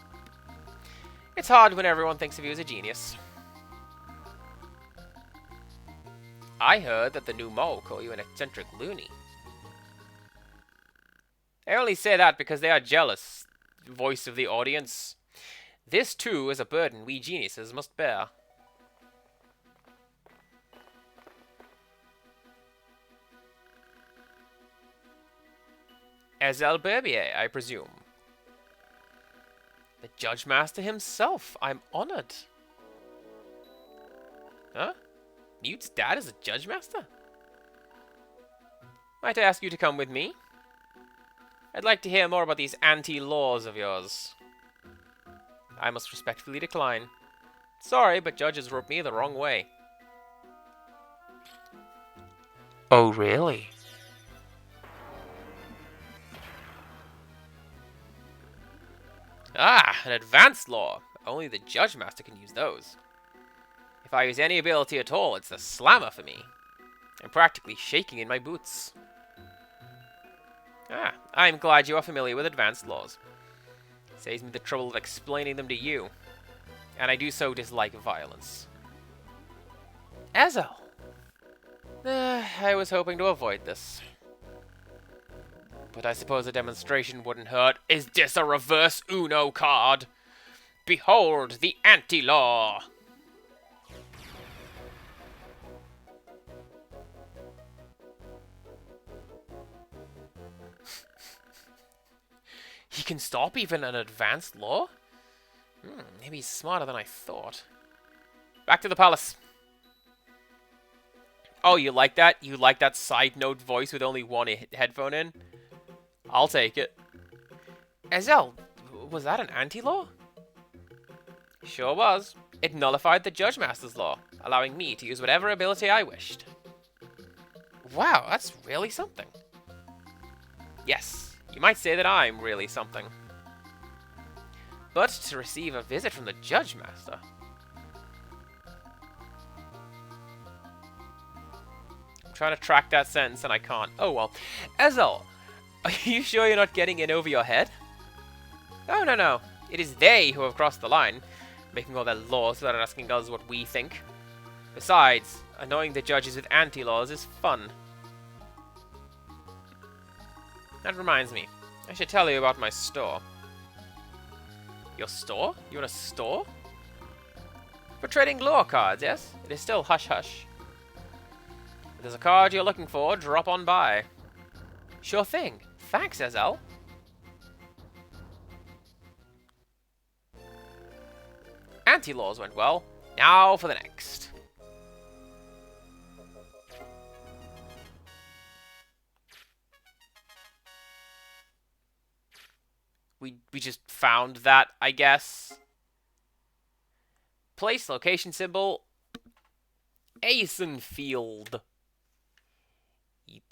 It's hard when everyone thinks of you as a genius. I heard that the new mole call you an eccentric loony. They only say that because they are jealous, voice of the audience. This, too, is a burden we geniuses must bear. Ezel Berbier, I presume. The Judge Master himself. I'm honored. Huh? Newt's dad is a Judge Master? Might I ask you to come with me? I'd like to hear more about these anti-laws of yours. I must respectfully decline. Sorry, but judges rub me the wrong way. Oh, really? Ah, an advanced law. Only the Judge Master can use those. If I use any ability at all, it's the slammer for me. I'm practically shaking in my boots. Ah, I'm glad you are familiar with advanced laws. Saves me the trouble of explaining them to you. And I do so dislike violence. Ezel! I was hoping to avoid this. But I suppose a demonstration wouldn't hurt. Is this a reverse Uno card? Behold the anti-law! He can stop even an advanced law? Maybe he's smarter than I thought. Back to the palace. Oh, you like that? You like that side note voice with only one headphone in? I'll take it. Ezel, was that an anti-law? Sure was. It nullified the Judge Master's law, allowing me to use whatever ability I wished. Wow, that's really something. Yes, You might say that I'm really something. But to receive a visit from the Judge Master. I'm trying to track that sentence and I can't. Oh well. Ezel, are you sure you're not getting in over your head? Oh, no, no. It is they who have crossed the line, making all their laws without asking us what we think. Besides, annoying the judges with anti-laws is fun. That reminds me. I should tell you about my store. Your store? You want a store? For trading lore cards, yes? It is still hush-hush. If there's a card you're looking for, drop on by. Sure thing. Thanks, Ezel. Anti-laws went well. Now for the next. We just found that, I guess. Place, location symbol. Asenfield.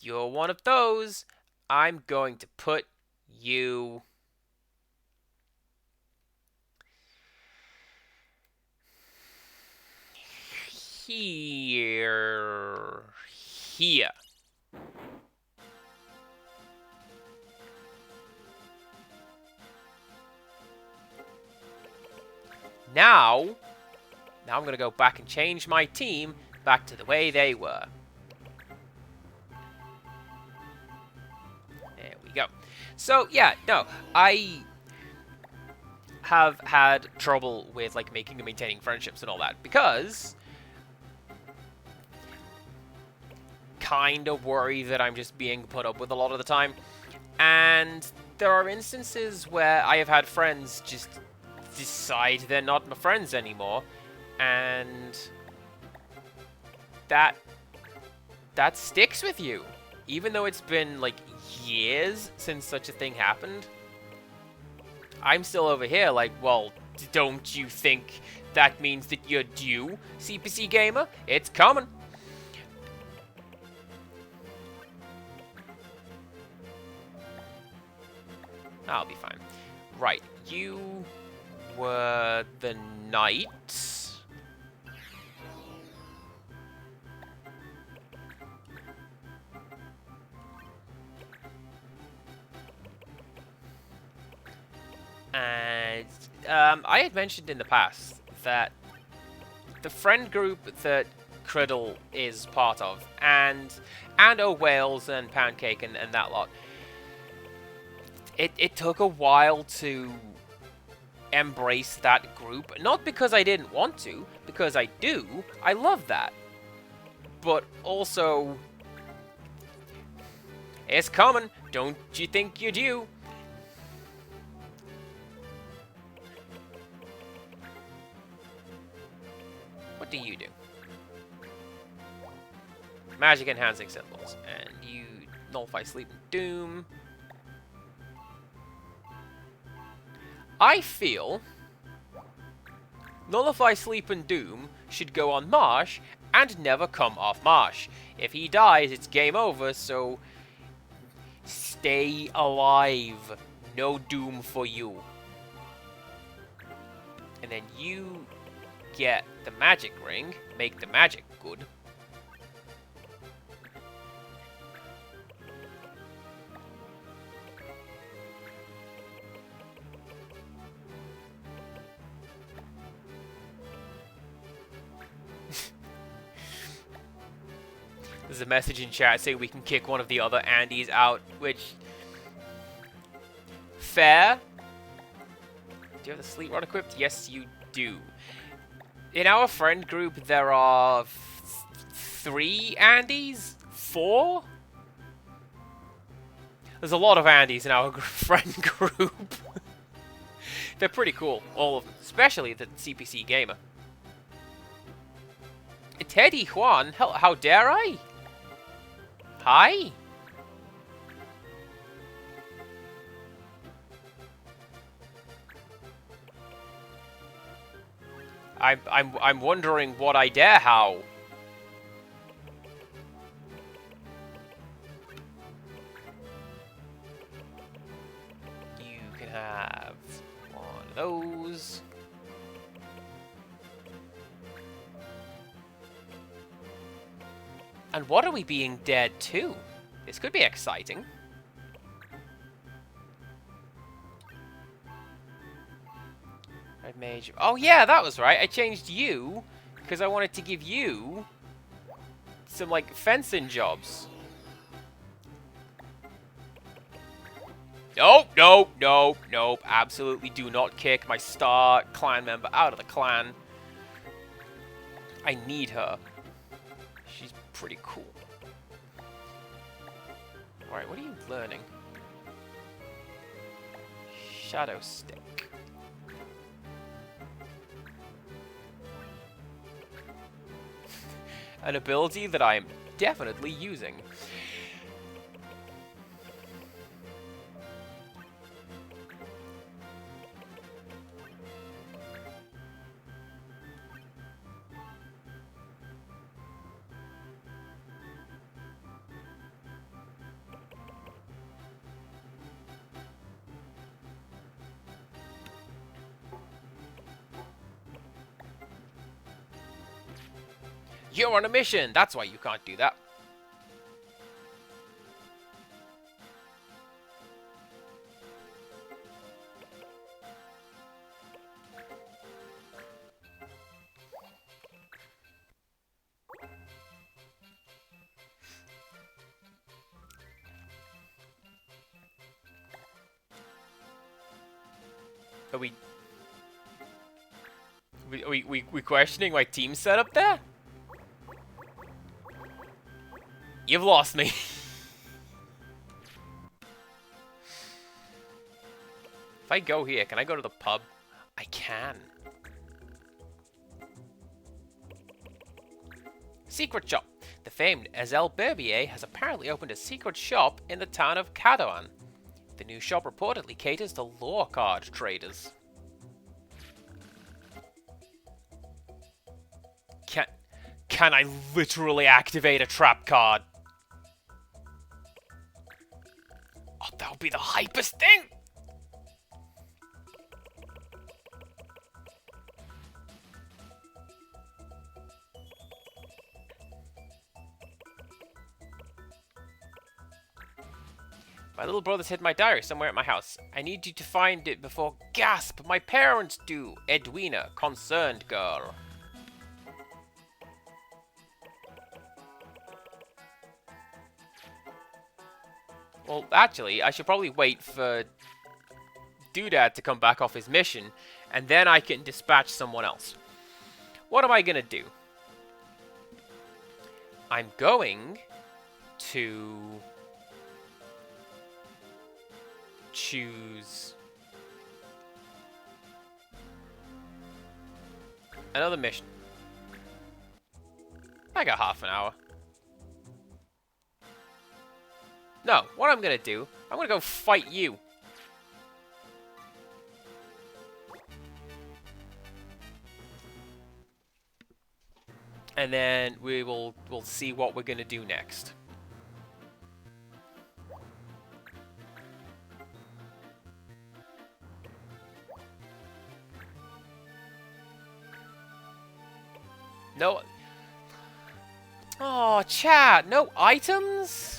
You're one of those. I'm going to put you... Here. Now I'm going to go back and change my team back to the way they were. There we go. So, yeah, no, I have had trouble with, like, making and maintaining friendships and all that, because kind of worry that I'm just being put up with a lot of the time, and there are instances where I have had friends just decide they're not my friends anymore, and that sticks with you, even though it's been like years since such a thing happened. I'm still over here like, well, don't you think that means that you're due, CPC Gamer? It's coming. I'll be fine. Right, you were the knight. And I had mentioned in the past that the friend group that Criddle is part of, and O'Wales and Poundcake and that lot, it took a while to embrace that group. Not because I didn't want to, because I do. I love that. But also, it's coming. Don't you think you're due? What do you do? Magic enhancing symbols. And you nullify Sleep and Doom. I feel Nullify Sleep and Doom should go on Marsh and never come off Marsh. If he dies, it's game over, so stay alive. No Doom for you. And then you get the magic ring, make the magic good. There's a message in chat saying we can kick one of the other Andys out, which... fair. Do you have the Sleep Rod equipped? Yes, you do. In our friend group, there are 3 Andys? 4? There's a lot of Andys in our friend group. They're pretty cool, all of them. Especially the CPC Gamer. Teddy Juan? How dare I? Hi? I'm wondering what I dare how. And what are we being dead to? This could be exciting. Red Mage. Oh yeah, that was right. I changed you because I wanted to give you some, like, fencing jobs. Nope, nope, nope, nope. Absolutely do not kick my star clan member out of the clan. I need her. She's pretty cool. Alright, what are you learning? Shadow Stick. An ability that I am definitely using. You're on a mission! That's why you can't do that. Are we questioning my team setup there? You've lost me. If I go here, can I go to the pub? I can. Secret shop. The famed Ezel Berbier has apparently opened a secret shop in the town of Cadouan. The new shop reportedly caters to lore card traders. Can I literally activate a trap card? Oh, that would be the hypest thing! My little brother's hid my diary somewhere at my house. I need you to find it before gasp, my parents do. Edwina, concerned girl. Well, actually, I should probably wait for Doodad to come back off his mission, and then I can dispatch someone else. What am I gonna do? I'm going to choose another mission. I got half an hour. No, what I'm gonna do, I'm gonna go fight you. And then we'll see what we're gonna do next. No. Oh, chat, no items?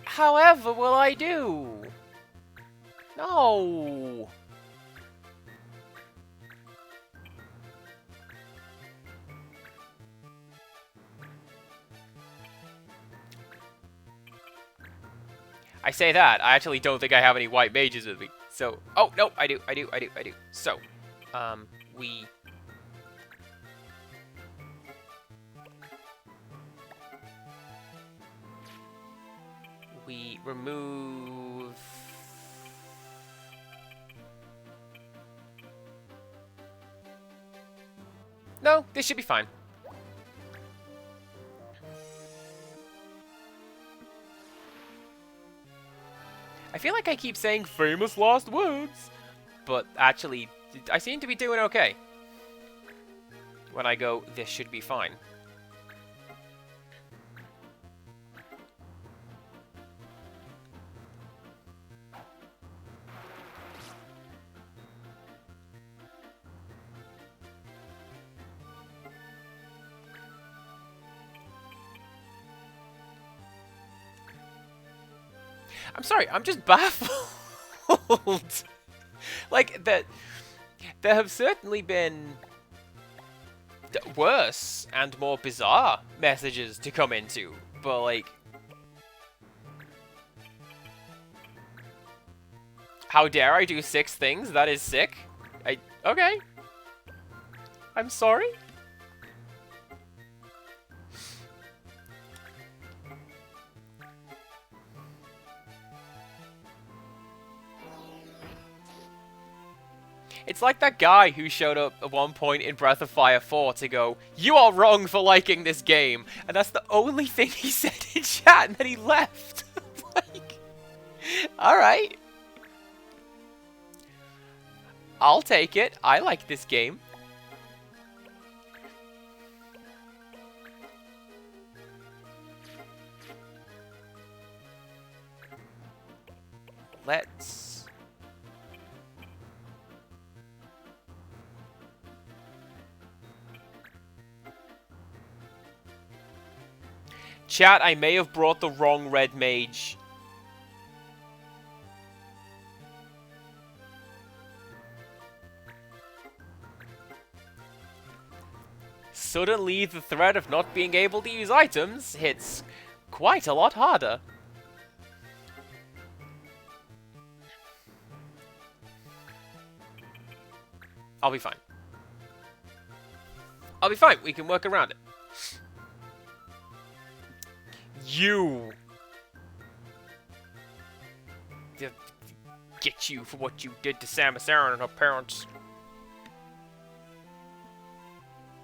However will I do? No. I say that, I actually don't think I have any white mages with me. So, oh, no, I do. So, we remove... No, this should be fine. I feel like I keep saying famous last words, but actually, I seem to be doing okay. When I go, this should be fine. I'm sorry, I'm just baffled. Like, that there have certainly been worse and more bizarre messages to come into, but, like, how dare I do 6 things? That is sick. Okay. I'm sorry. It's like that guy who showed up at one point in Breath of Fire 4 to go, "You are wrong for liking this game," and that's the only thing he said in chat, and then he left. Like, alright. I'll take it. I like this game. Let's... Chat, I may have brought the wrong red mage. Suddenly, the threat of not being able to use items hits quite a lot harder. I'll be fine. I'll be fine. We can work around it. You! Get you for what you did to Samus Aran and her parents.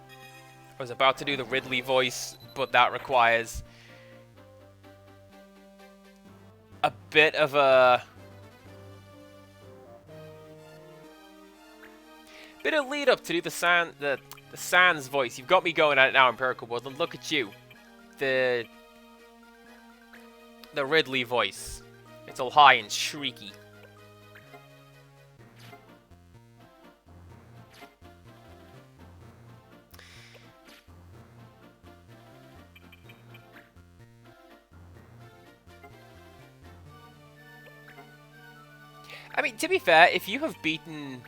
I was about to do the Ridley voice, but that requires a bit of a... bit of lead up to do the Sans voice. You've got me going at it now, Empirical Woodland. Look at you. The Ridley voice. It's all high and shrieky. I mean, to be fair, if you have beaten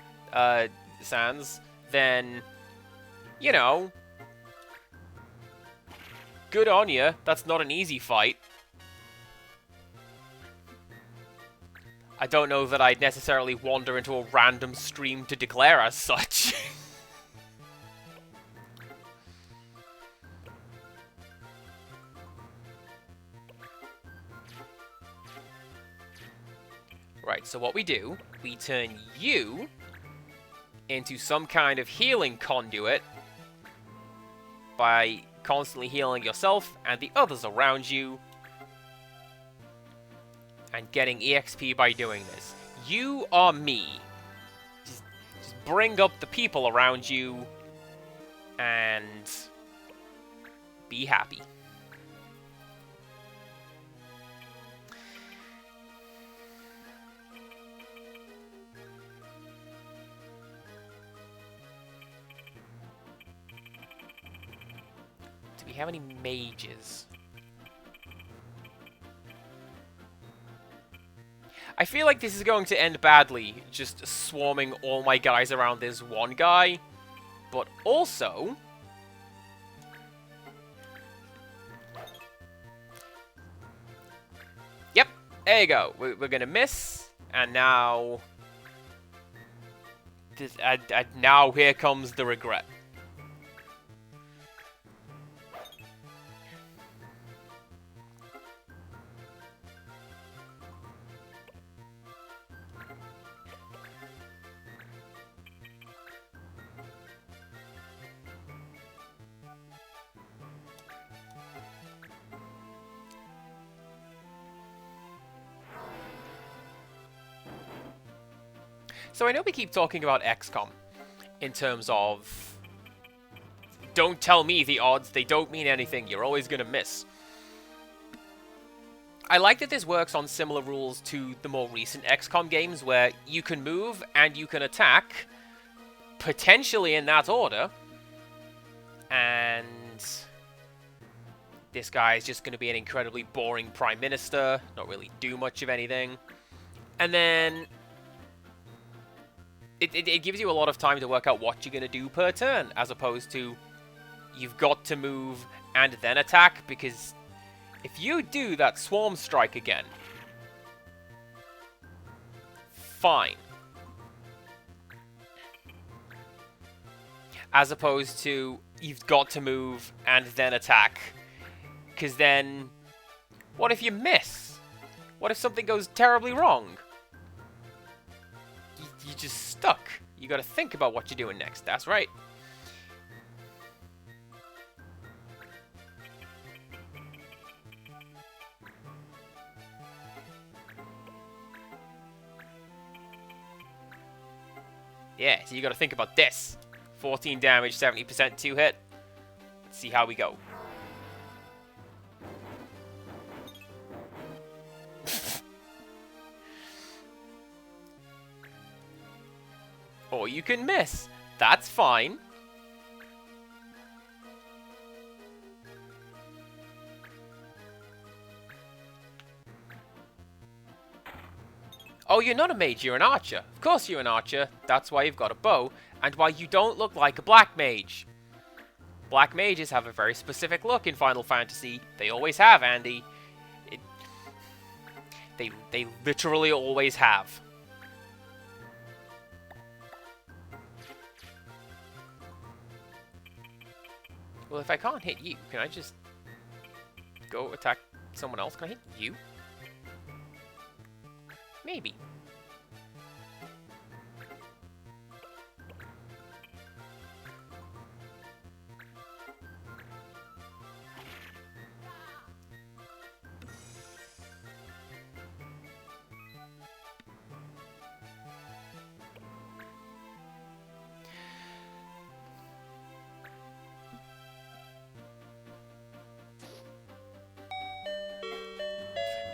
Sans, then, you know, good on you. That's not an easy fight. I don't know that I'd necessarily wander into a random stream to declare as such. Right, so what we do, we turn you into some kind of healing conduit by constantly healing yourself and the others around you and getting EXP by doing this. You are me. Just bring up the people around you and be happy. Do we have any mages? I feel like this is going to end badly, just swarming all my guys around this one guy. But also... Yep, there you go. We're gonna miss, and now... now here comes the regret. So I know we keep talking about XCOM in terms of don't tell me the odds, they don't mean anything, you're always gonna miss. I like that this works on similar rules to the more recent XCOM games where you can move and you can attack, potentially in that order, and This guy is just going to be an incredibly boring prime minister, not really do much of anything. And then it gives you a lot of time to work out what you're going to do per turn, as opposed to you've got to move and then attack, because if you do that Swarm Strike again, fine. As opposed to you've got to move and then attack, because then what if you miss? What if something goes terribly wrong? You're just stuck. You got to think about what you're doing next. That's right. Yeah, so you got to think about this. 14 damage, 70% 2 hit. Let's see how we go. Or you can miss. That's fine. Oh, you're not a mage, you're an archer. Of course you're an archer. That's why you've got a bow, and why you don't look like a black mage. Black mages have a very specific look in Final Fantasy. They always have, Andy. They literally always have. Well, if I can't hit you, can I just go attack someone else? Can I hit you? Maybe.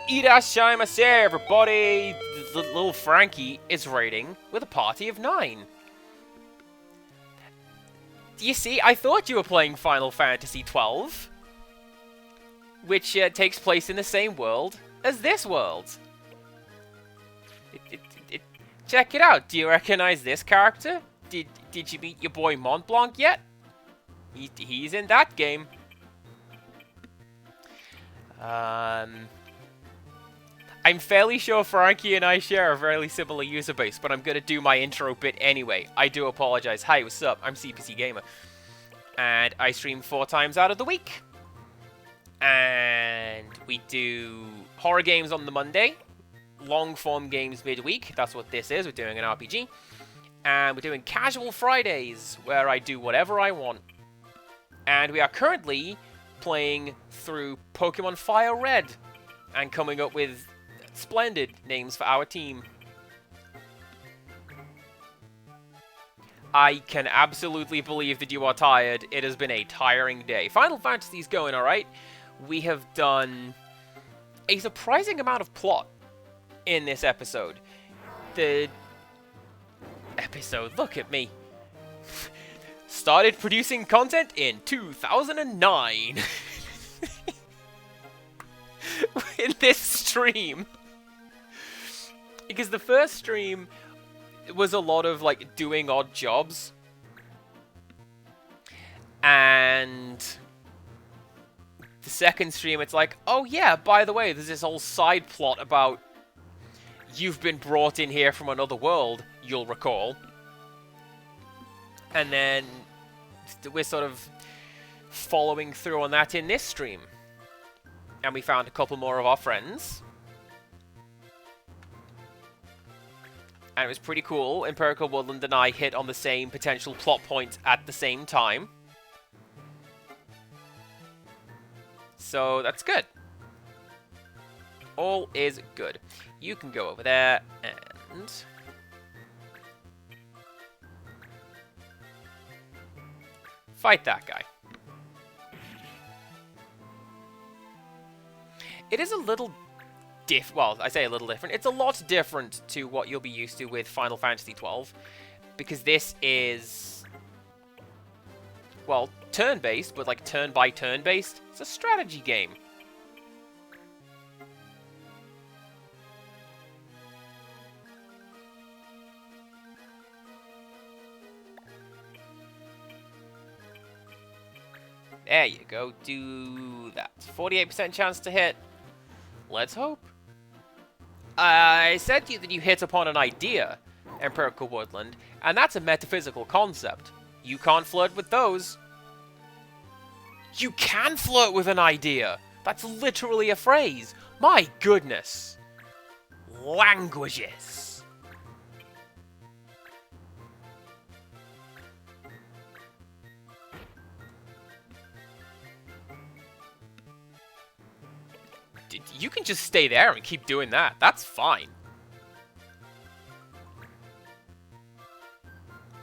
Irashaimase, everybody! Little Frankie is raiding with a party of 9. You see, I thought you were playing Final Fantasy XII, which takes place in the same world as this world. Check it out. Do you recognize this character? Did you meet your boy Mont Blanc yet? He's in that game. I'm fairly sure Frankie and I share a fairly similar user base, but I'm going to do my intro bit anyway. I do apologize. Hi, what's up? I'm CPC Gamer. And I stream 4 times out of the week. And we do horror games on the Monday, long-form games midweek. That's what this is. We're doing an RPG. And we're doing casual Fridays, where I do whatever I want. And we are currently playing through Pokemon Fire Red and coming up with splendid names for our team. I can absolutely believe that you are tired. It has been a tiring day. Final Fantasy's going alright. We have done a surprising amount of plot in this episode. The episode, look at me, started producing content in 2009. In this stream. Because the first stream was a lot of, like, doing odd jobs. And the second stream, it's like, oh yeah, by the way, there's this whole side plot about you've been brought in here from another world, you'll recall. And then we're sort of following through on that in this stream. And we found a couple more of our friends. And it was pretty cool. Empirical Woodland and I hit on the same potential plot points at the same time. So that's good. All is good. You can go over there and fight that guy. It is a little well, I say a little different. It's a lot different to what you'll be used to with Final Fantasy XII, because this is well, turn-based, but like turn-by-turn based. It's a strategy game. There you go. Do that. 48% chance to hit. Let's hope. I said to you that you hit upon an idea, Empirical Woodland, and that's a metaphysical concept. You can't flirt with those. You can flirt with an idea! That's literally a phrase. My goodness. Languages. You can just stay there and keep doing that. That's fine.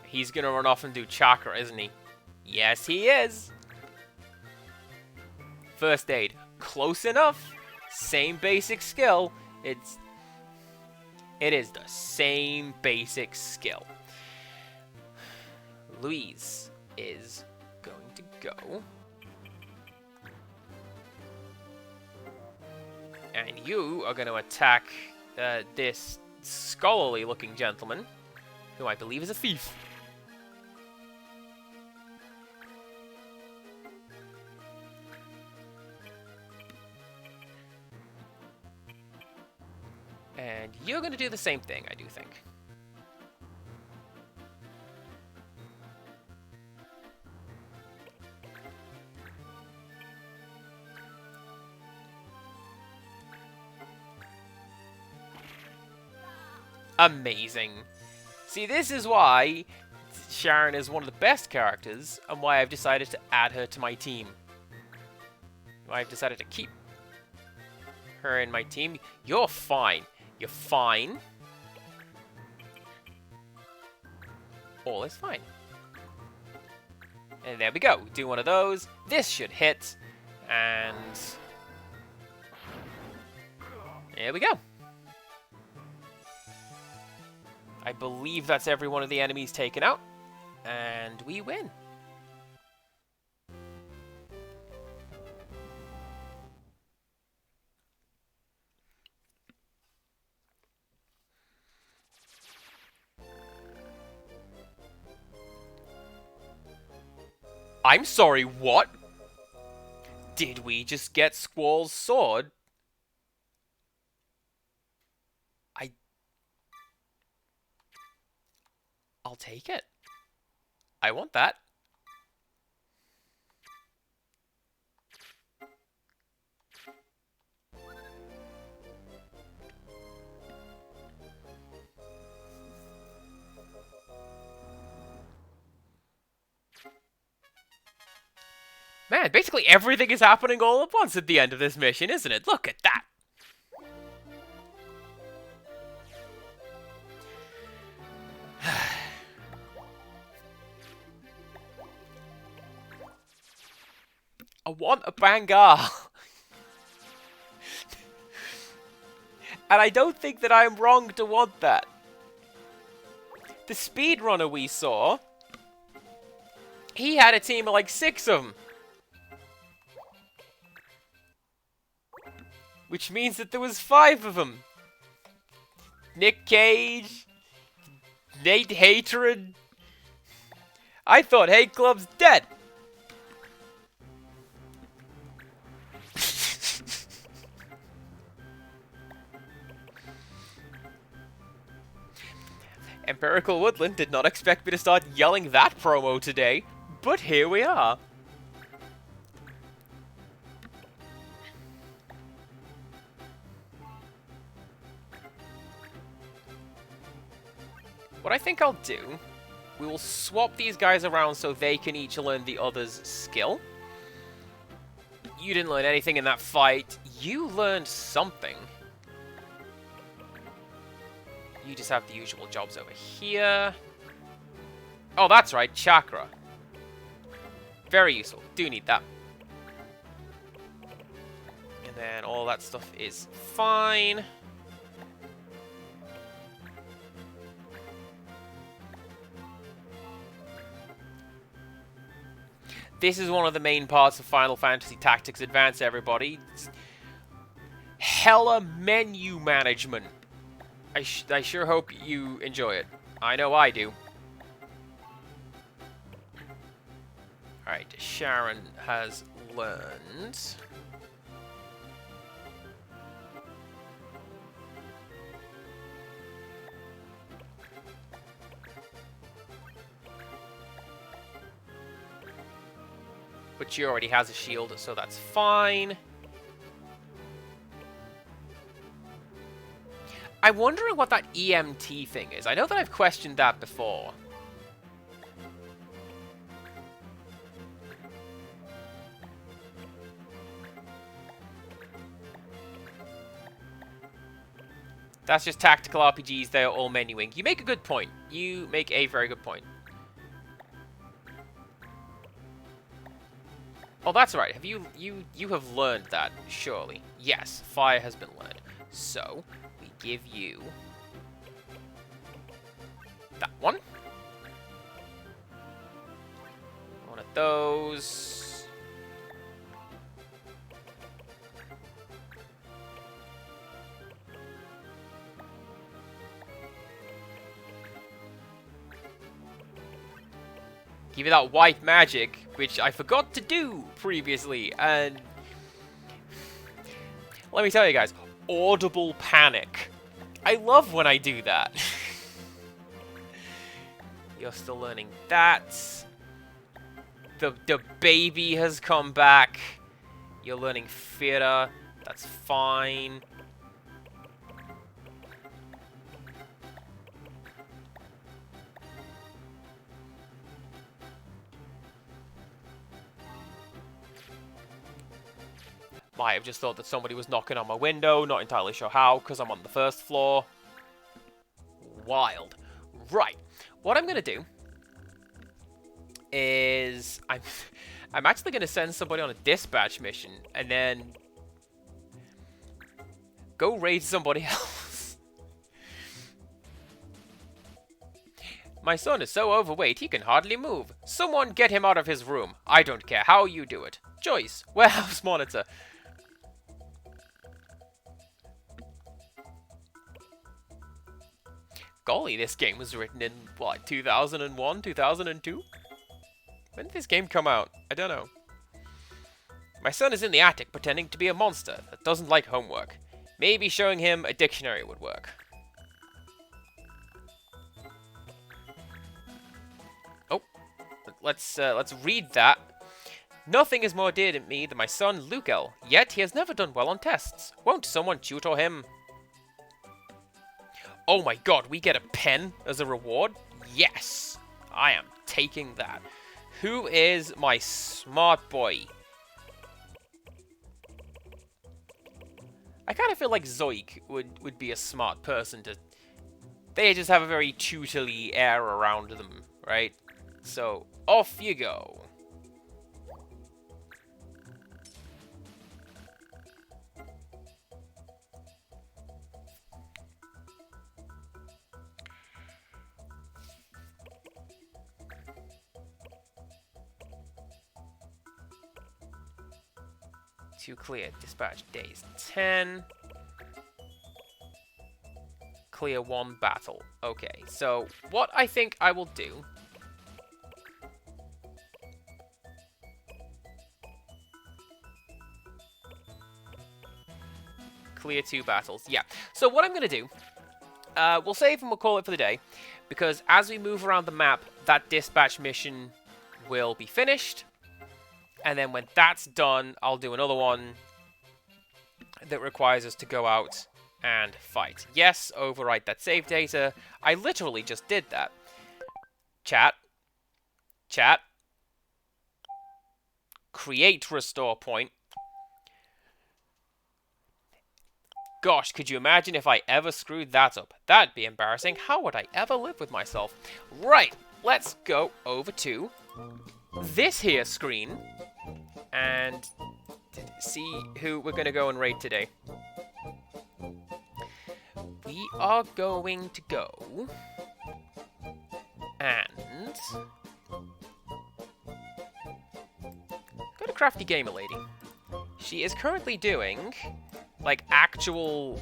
He's gonna run off and do chakra, isn't he? Yes, he is. First aid. Close enough. Same basic skill. It is the same basic skill. Louise is going to go. And you are going to attack this scholarly-looking gentleman, who I believe is a thief. And you're going to do the same thing, I do think. Amazing. See, this is why Sharon is one of the best characters, and why I've decided to add her to my team. Why I've decided to keep her in my team. You're fine. You're fine. All is fine. And there we go. Do one of those. This should hit. And there we go. I believe that's every one of the enemies taken out. And we win. I'm sorry, what? Did we just get Squall's sword? I'll take it. I want that. Man, basically everything is happening all at once at the end of this mission, isn't it? Look at that! I want a Bangar! And I don't think that I'm wrong to want that. The speedrunner we saw, he had a team of like 6 of them. Which means that there was 5 of them. Nick Cage, Nate Hatred. I thought Hate Club's dead. Empirical Woodland did not expect me to start yelling that promo today, but here we are. What I think I'll do, we will swap these guys around so they can each learn the other's skill. You didn't learn anything in that fight. You learned something. You just have the usual jobs over here. Oh, that's right, chakra. Very useful. Do need that. And then all that stuff is fine. This is one of the main parts of Final Fantasy Tactics Advance, everybody. It's hella menu management. I sure hope you enjoy it. I know I do. Alright, Sharon has learned. But she already has a shield, so that's fine. I'm wondering what that EMT thing is. I know that I've questioned that before. That's just tactical RPGs. They are all menuing. You make a good point. You make a very good point. Oh, that's right. Have you have learned that, surely? Yes, fire has been learned. So, we give you that one. One of those. Give you that white magic, which I forgot to do previously, and let me tell you guys, audible panic. I love when I do that. You're still learning that. The baby has come back. You're learning theater. That's fine. Might have just thought that somebody was knocking on my window, not entirely sure how, because I'm on the first floor. Wild. Right. What I'm going to do is I'm actually going to send somebody on a dispatch mission and then go raid somebody else. My son is so overweight he can hardly move. Someone get him out of his room. I don't care how you do it. Joyce, warehouse monitor. Golly, this game was written in, what, 2001, 2002? When did this game come out? I don't know. My son is in the attic pretending to be a monster that doesn't like homework. Maybe showing him a dictionary would work. Oh, let's read that. Nothing is more dear to me than my son Lukel, yet he has never done well on tests. Won't someone tutor him? Oh my god, we get a pen as a reward? Yes! I am taking that. Who is my smart boy? I kind of feel like Zoik would be a smart person to... They just have a very tutorly air around them, right? So, off you go. To clear dispatch days 10. Clear 1 battle. Okay, so what I think I will do... Clear 2 battles. Yeah, so what I'm going to do... we'll save and we'll call it for the day. Because as we move around the map, that dispatch mission will be finished. And then when that's done, I'll do another one that requires us to go out and fight. Yes, overwrite that save data. I literally just did that. Chat. Chat. Create restore point. Gosh, could you imagine if I ever screwed that up? That'd be embarrassing. How would I ever live with myself? Right, let's go over to this here screen and see who we're going to go and raid today. We are going to go and Crafty Gamer Lady. She is currently doing, like, actual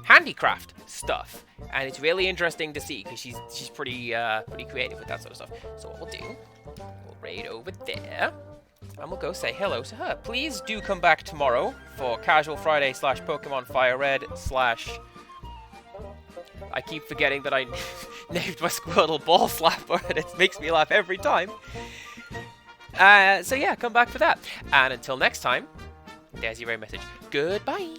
handicraft stuff, and it's really interesting to see because she's pretty creative with that sort of stuff. So what we'll do, we'll raid over there, and we'll go say hello to her. Please do come back tomorrow for Casual Friday / Pokemon Fire Red / I keep forgetting that I named my Squirtle Ball Slapper, and it makes me laugh every time. So yeah, come back for that. And until next time, there's your message. Goodbye.